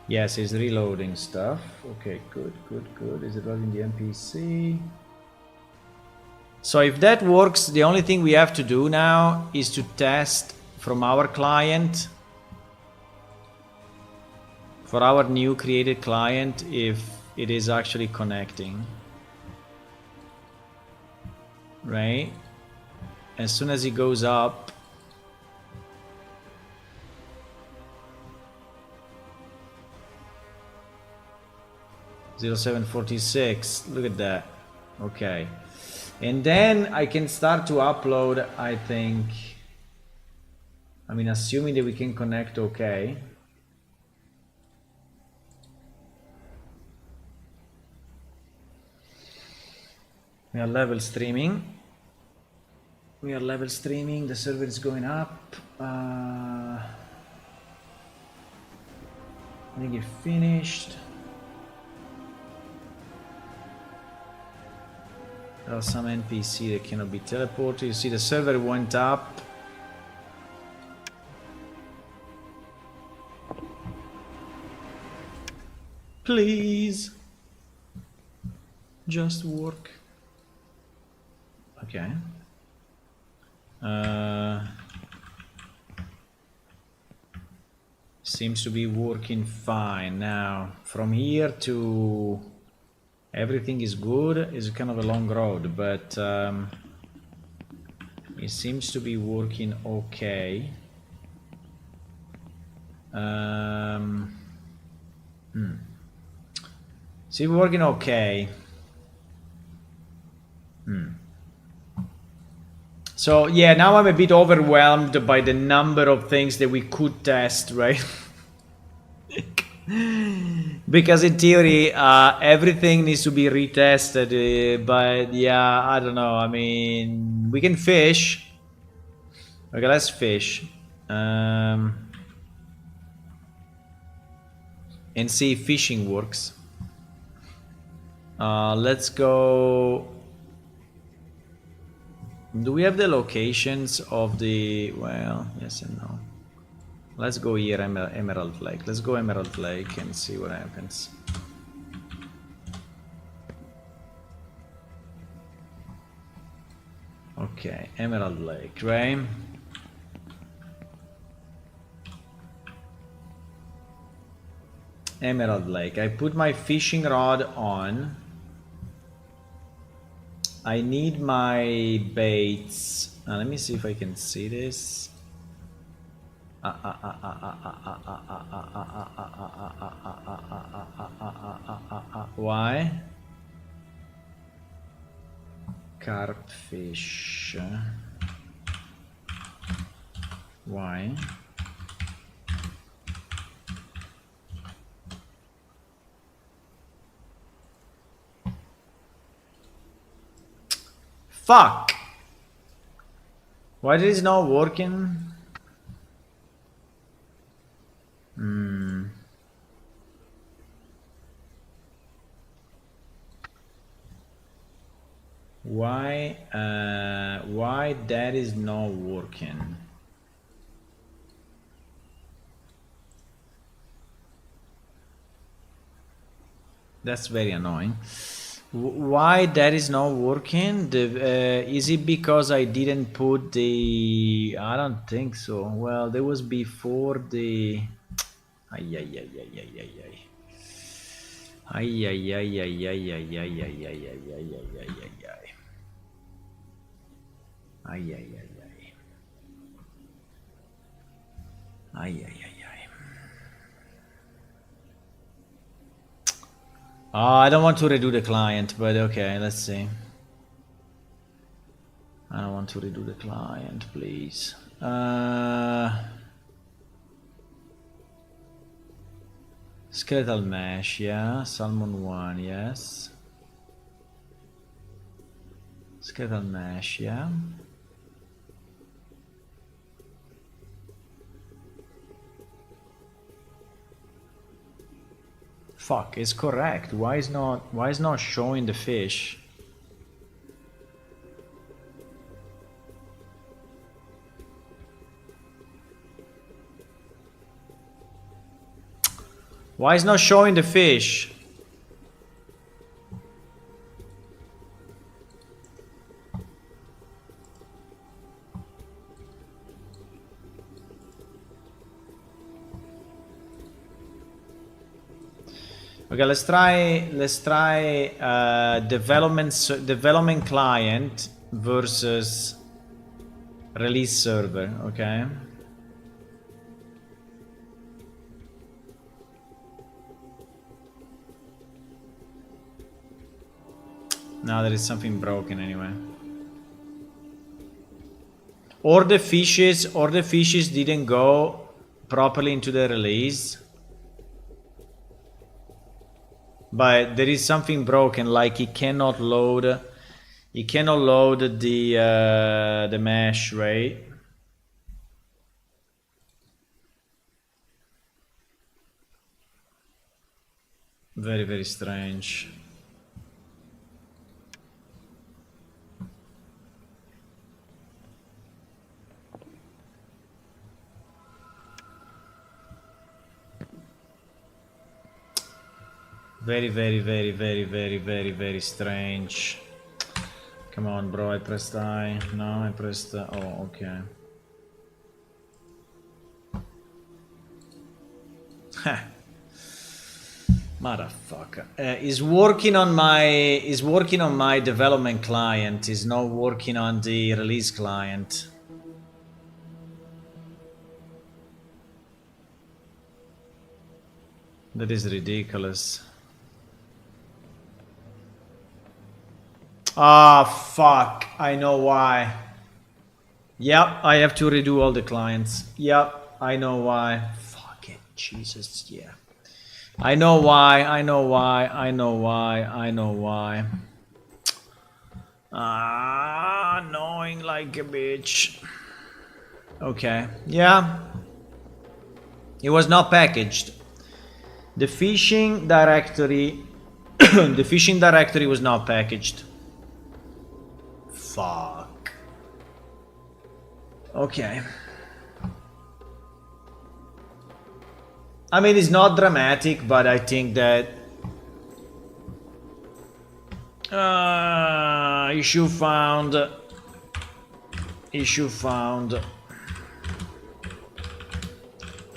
yes, it's reloading stuff. Okay, good. Is it loading the NPC? So if that works, the only thing we have to do now is to test from our client, for our new created client, if it is actually connecting. Right? As soon as it goes up, (0746), look at that. Okay. And then I can start to upload, I think. I mean, assuming that we can connect okay. We are level streaming. The server is going up. I think it finished. There are some NPC that cannot be teleported. You see the server went up. Please. Just work. Okay. Seems to be working fine. Now, from here to... everything is good. It's kind of a long road, but it seems to be working okay. See, working okay. So yeah, now I'm a bit overwhelmed by the number of things that we could test, right? Because in theory, everything needs to be retested, but yeah, I don't know. I mean, we can fish. Okay, let's fish. And see if fishing works. Let's go Do we have the locations of the... well, yes and no. Let's go here, Emerald Lake. Let's go Emerald Lake and see what happens. Okay, Emerald Lake, right? Emerald Lake. I put my fishing rod on. I need my baits. Let me see if I can see this. Why? Carpfish. Why? Fuck! Why it is not working? Why that is not working? That's very annoying. Why that is not working? Is it because I didn't put the... I don't think so. Well, that was before the... Ay, ay, ay, ay, ay, ay, ay. Ay, ay, ay, ay, ay, ay, ay, ay, ay, ay, ay, ay, ay, ay, ay. Ay, ay, ay, ay. Ay, ay, ay, ay. I don't want to redo the client, but okay, let's see. I don't want to redo the client, please. Skeletal mesh, yeah. Salmon 1, yes. Skeletal mesh, yeah. Fuck, it's correct. Why is not showing the fish? Why is not showing the fish? Okay, let's try development client versus release server, okay? No, there is something broken anyway. Or the fishes didn't go properly into the release. But there is something broken, like it cannot load the mesh, right? Very, very strange. Very, very, very, very, very, very, very strange. Come on, bro, I pressed I. No, I pressed... oh, okay. Ha! Motherfucker. Is working on my development client. Is not working on the release client. That is ridiculous. Ah, fuck. I know why. Yep, I have to redo all the clients. Yep, I know why. Fuck it. Jesus, yeah. I know why. Ah, annoying like a bitch. Okay, yeah. It was not packaged. The fishing directory... the fishing directory was not packaged. Fuck. Okay. I mean, it's not dramatic, but I think that issue found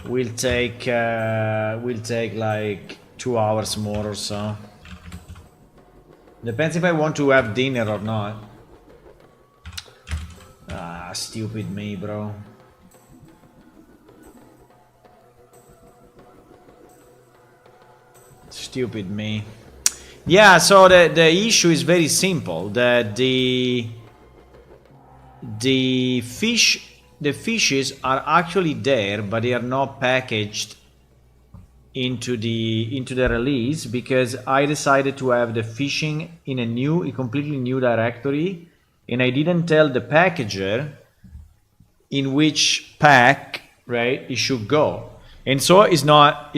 will take like 2 hours more or so. Depends if I want to have dinner or not. Ah, stupid me, bro. Stupid me. Yeah, so the issue is very simple. That the fishes are actually there, but they are not packaged into the release because I decided to have the fishing in a completely new directory, and I didn't tell the packager in which pack, right, it should go, and so it's not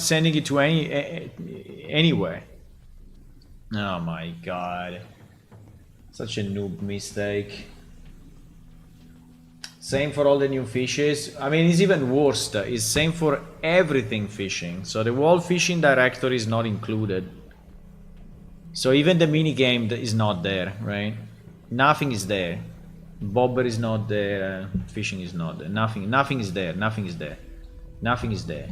sending it to anywhere. Oh my god, such a noob mistake. Same for all the new fishes. I mean, it's even worse. It's same for everything fishing. So the whole fishing directory is not included. So even the mini game is not there, right? Nothing is there. Bobber is not there. Fishing is not there. Nothing is there. Nothing is there. Nothing is there.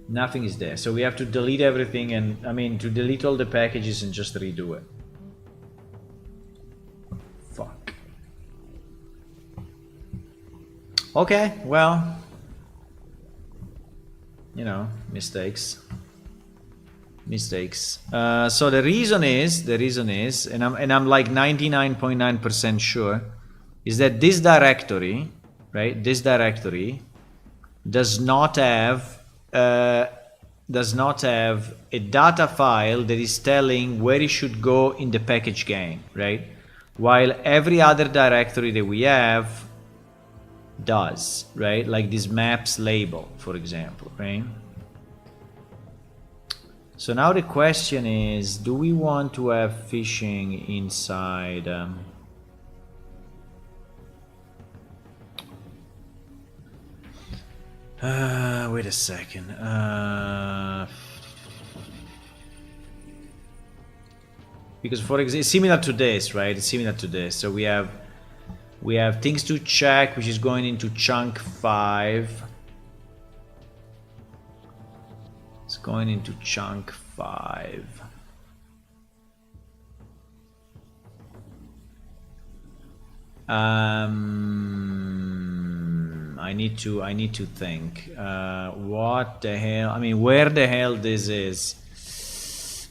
Nothing is there. So we have to delete everything, and I mean to delete all the packages and just redo it. Fuck. Okay, well, you know, mistakes. So the reason is, and I'm like 99.9% sure, is that this directory, right? This directory does not have a data file that is telling where it should go in the package game, right? While every other directory that we have does, right? Like this maps label, for example, right? So now the question is, do we want to have fishing inside wait a second. Because for example, similar to this, right? It's similar to this. So we have things to check, which is going into chunk 5. It's going into chunk 5. I need to think. What the hell? I mean, where the hell this is?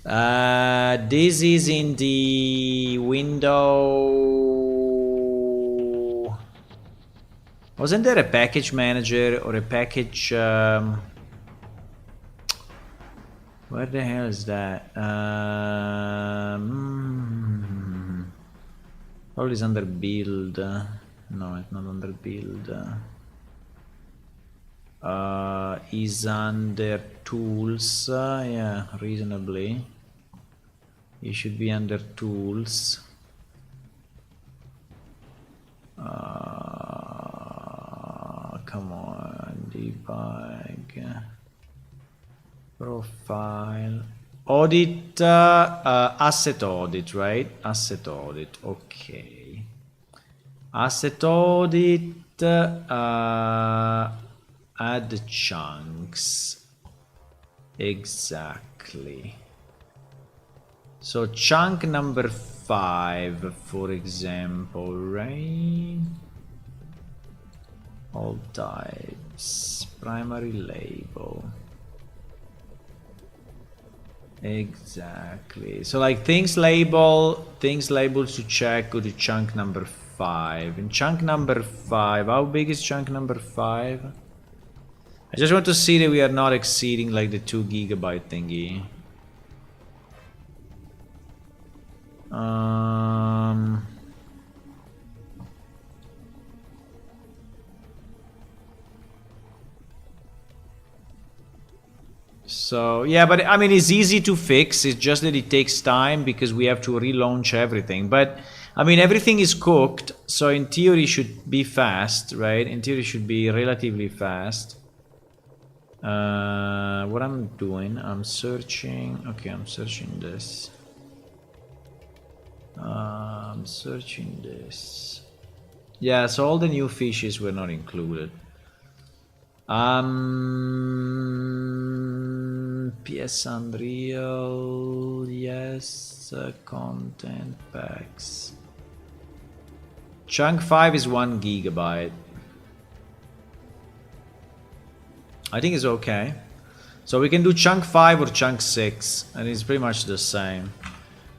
This is in the window. Wasn't there a package manager or a package? Where the hell is that? Probably is under build. No, it's not under build. Is under tools. Yeah, reasonably. It should be under tools. Come on, debug. Profile. Audit, asset audit, right? Asset audit, okay. Asset audit, add chunks. Exactly. So chunk number 5, for example, right? All types, primary label. Exactly. So like things labeled to check, go to chunk number 5. In chunk number 5, how big is chunk number 5? I just want to see that we are not exceeding like the 2 gigabyte thingy. So yeah, but I mean it's easy to fix. It's just that it takes time because we have to relaunch everything. But I mean, everything is cooked, so in theory should be fast, right? In theory should be relatively fast. What I'm doing, I'm searching. Okay, I'm searching this. I'm searching this. Yeah, so all the new fishes were not included. PS Unreal, yes, content packs. Chunk 5 is 1 gigabyte. I think it's okay. So we can do chunk 5 or chunk 6, and it's pretty much the same.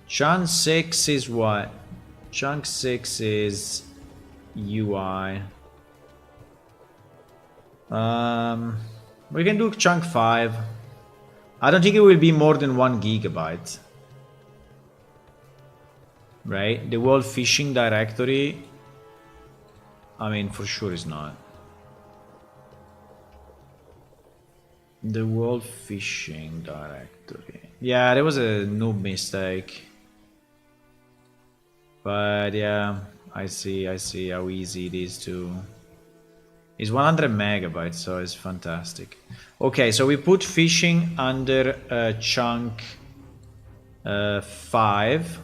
Chunk 6 is what? Chunk 6 is UI. We can do chunk 5. I don't think it will be more than 1 gigabyte. Right? The world fishing directory, I mean, for sure is not. The world fishing directory. Yeah, there was a noob mistake. But yeah, I see how easy it is to... It's 100 megabytes, so it's fantastic. Okay, so we put fishing under chunk 5.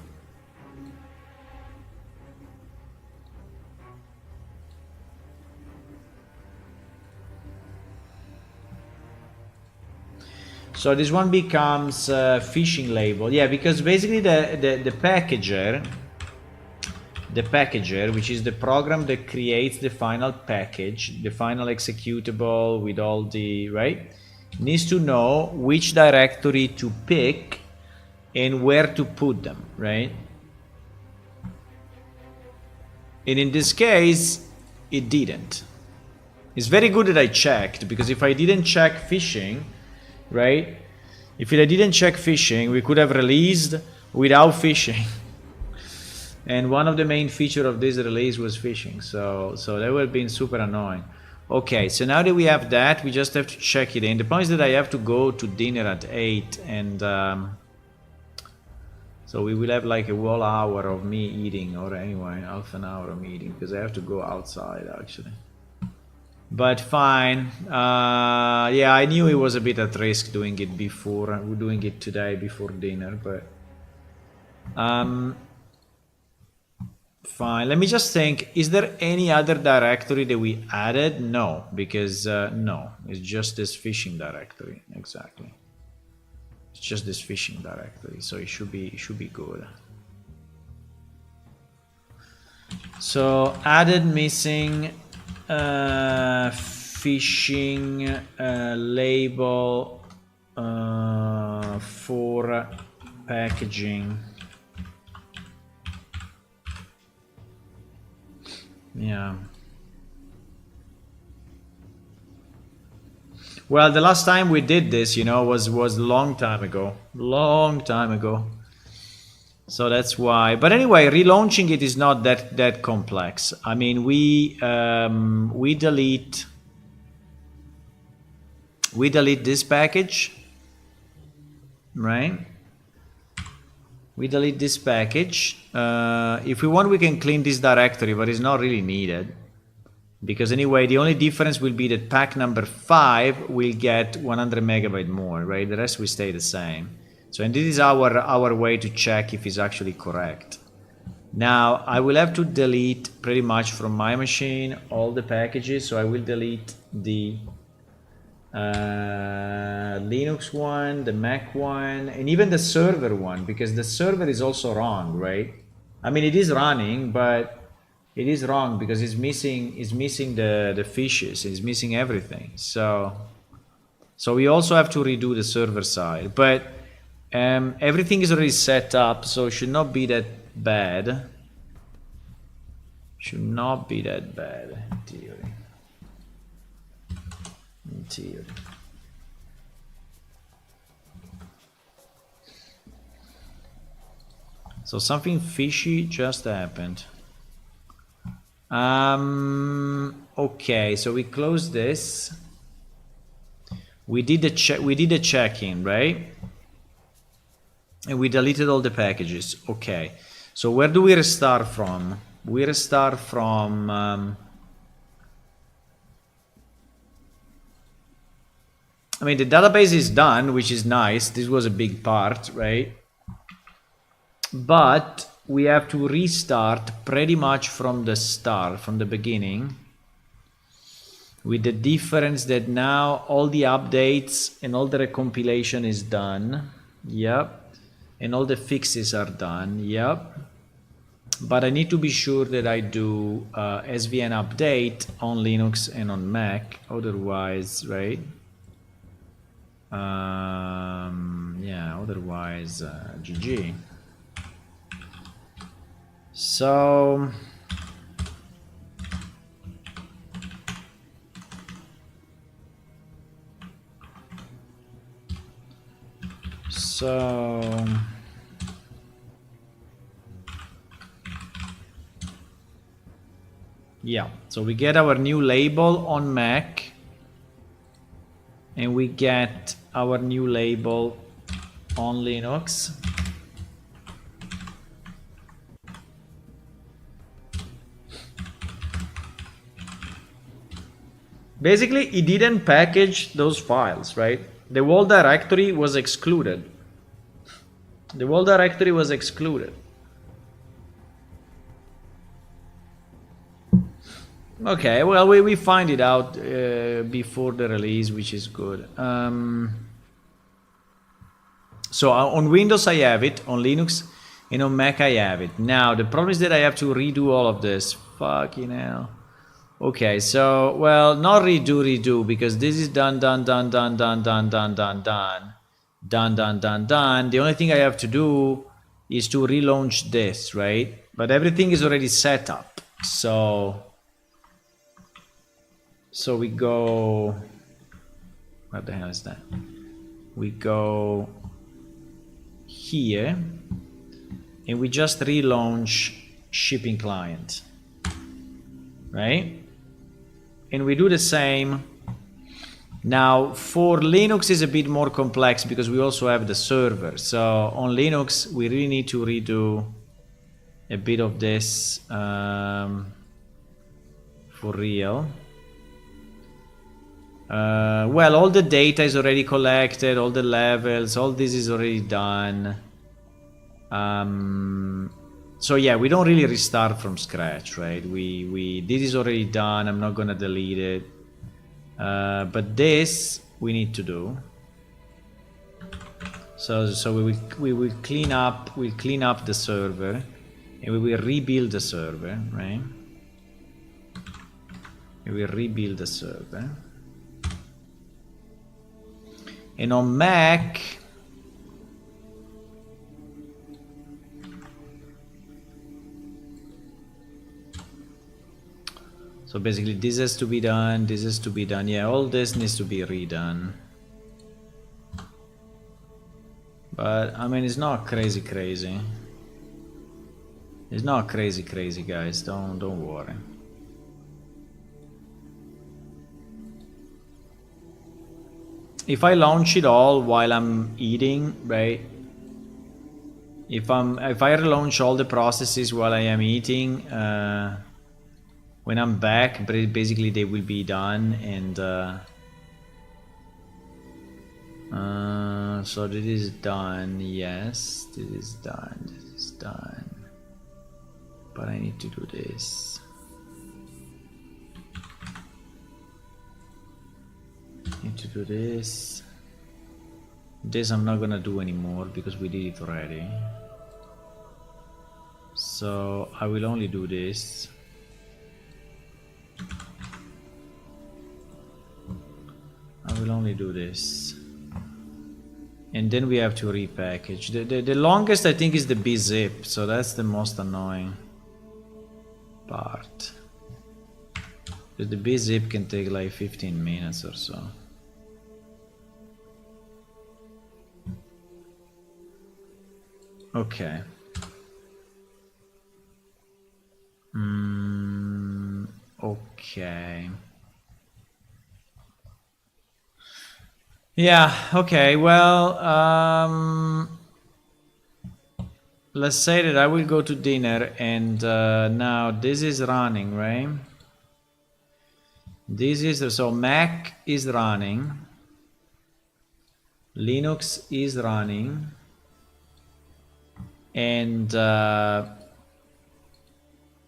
So this one becomes fishing label. Yeah, because basically the packager, which is the program that creates the final package, the final executable with all the, right, needs to know which directory to pick and where to put them, right? And in this case, it didn't. It's very good that I checked, because if I didn't check fishing, right? If I didn't check fishing, we could have released without fishing. And one of the main features of this release was fishing, so that would have been super annoying. Okay, so now that we have that, we just have to check it in. The point is that I have to go to dinner at 8, and so we will have like a whole hour of me eating, or anyway, half an hour of me eating, because I have to go outside actually. But fine. Yeah, I knew it was a bit at risk doing it today before dinner, but fine. Let me just think. Is there any other directory that we added? No, because no, it's just this fishing directory. Exactly. It's just this fishing directory, so it should be good. So added, missing. Fishing label for packaging. Yeah. Well, the last time we did this, was a long time ago. So that's why. But anyway, relaunching it is not that complex. I mean, we delete this package, right? We delete this package. If we want, we can clean this directory, but it's not really needed, because anyway, the only difference will be that pack number 5 will get 100 megabyte more, right? The rest will stay the same. So, and this is our way to check if it's actually correct. Now, I will have to delete pretty much from my machine all the packages. So I will delete the Linux one, the Mac one, and even the server one, because the server is also wrong, right? I mean, it is running, but it is wrong because it's missing the fishes, it's missing everything. So we also have to redo the server side, but everything is already set up, so it should not be that bad. Should not be that bad in theory. So something fishy just happened. Okay, so we close this. We did the check-in, right? And we deleted all the packages. Okay. So where do we restart from? We restart from I mean, the database is done, which is nice. This was a big part, right? But we have to restart pretty much from the start, from the beginning, with the difference that now all the updates and all the recompilation is done. Yep. And all the fixes are done. Yep. But I need to be sure that I do SVN update on Linux and on Mac. Otherwise, right? Yeah, otherwise, GG. So... yeah, so we get our new label on Mac, and we get our new label on Linux. Basically, it didn't package those files, right? The whole directory was excluded. The whole directory was excluded. Okay, well, we find it out before the release, which is good. So on Windows I have it, on Linux, and on Mac I have it. Now, the problem is that I have to redo all of this. Fucking hell. Okay, so, well, not redo, because this is done. Done. The only thing I have to do is to relaunch this, right? But everything is already set up. So we go... What the hell is that? We go here, and we just relaunch shipping client, right? And we do the same. Now, for Linux is a bit more complex because we also have the server. So on Linux, we really need to redo a bit of this for real. Well, all the data is already collected, all the levels, all this is already done. So yeah, we don't really restart from scratch, right? This is already done. I'm not gonna delete it. But this we need to do. So we will clean up the server, and we will rebuild the server, right? We will rebuild the server. And on Mac, so basically this has to be done, this has to be done. Yeah, all this needs to be redone. But I mean, it's not crazy. It's not crazy, guys. Don't worry. If I launch it all while I'm eating, right? If I relaunch all the processes while I am eating, when I'm back, basically they will be done, and so this is done. Yes, this is done. This is done. But I need to do this. Need to do this. This I'm not gonna do anymore because we did it already. So I will only do this. I will only do this. And then we have to repackage. The longest I think is the bzip, so that's the most annoying part. Because the bzip can take like 15 minutes or so. Okay. Okay. Yeah, okay, well, let's say that I will go to dinner, and now this is running, right? This is, so Mac is running, Linux is running, and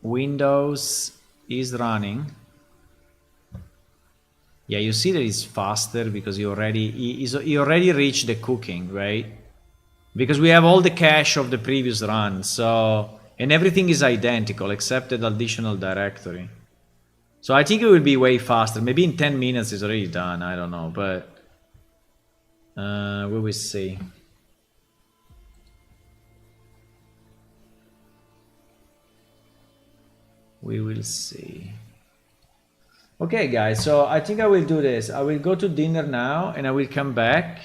Windows is running. Yeah, you see that it's faster because he already reached the cooking, right? Because we have all the cache of the previous run, so, and everything is identical except the additional directory. So I think it will be way faster. Maybe in 10 minutes it's already done, I don't know, but we will see. We will see. Okay, guys, so I think I will do this. I will go to dinner now, and I will come back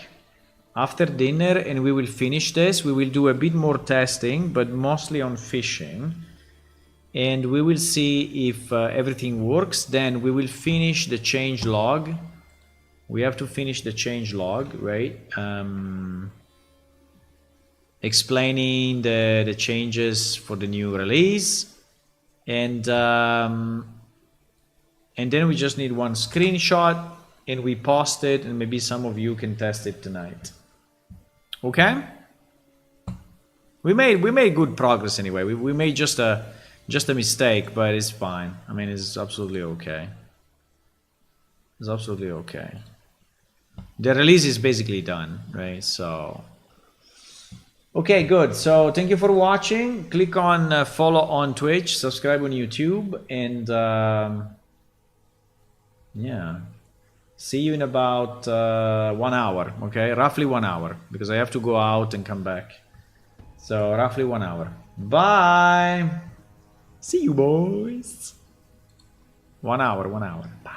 after dinner, and we will finish this. We will do a bit more testing, but mostly on fishing. And we will see if everything works. Then we will finish the change log. We have to finish the change log, right? Explaining the changes for the new release. And then we just need one screenshot, and we post it, and maybe some of you can test it tonight. Okay? We made good progress anyway. We made just a mistake, but it's fine. I mean, it's absolutely okay. It's absolutely okay. The release is basically done, right? So, okay, good. So thank you for watching. Click on follow on Twitch, subscribe on YouTube, and yeah, see you in about 1 hour. Okay, roughly 1 hour, because I have to go out and come back. So roughly 1 hour. Bye. See you, boys. 1 hour. Bye.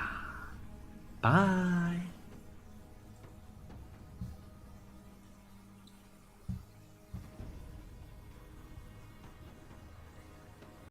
Bye.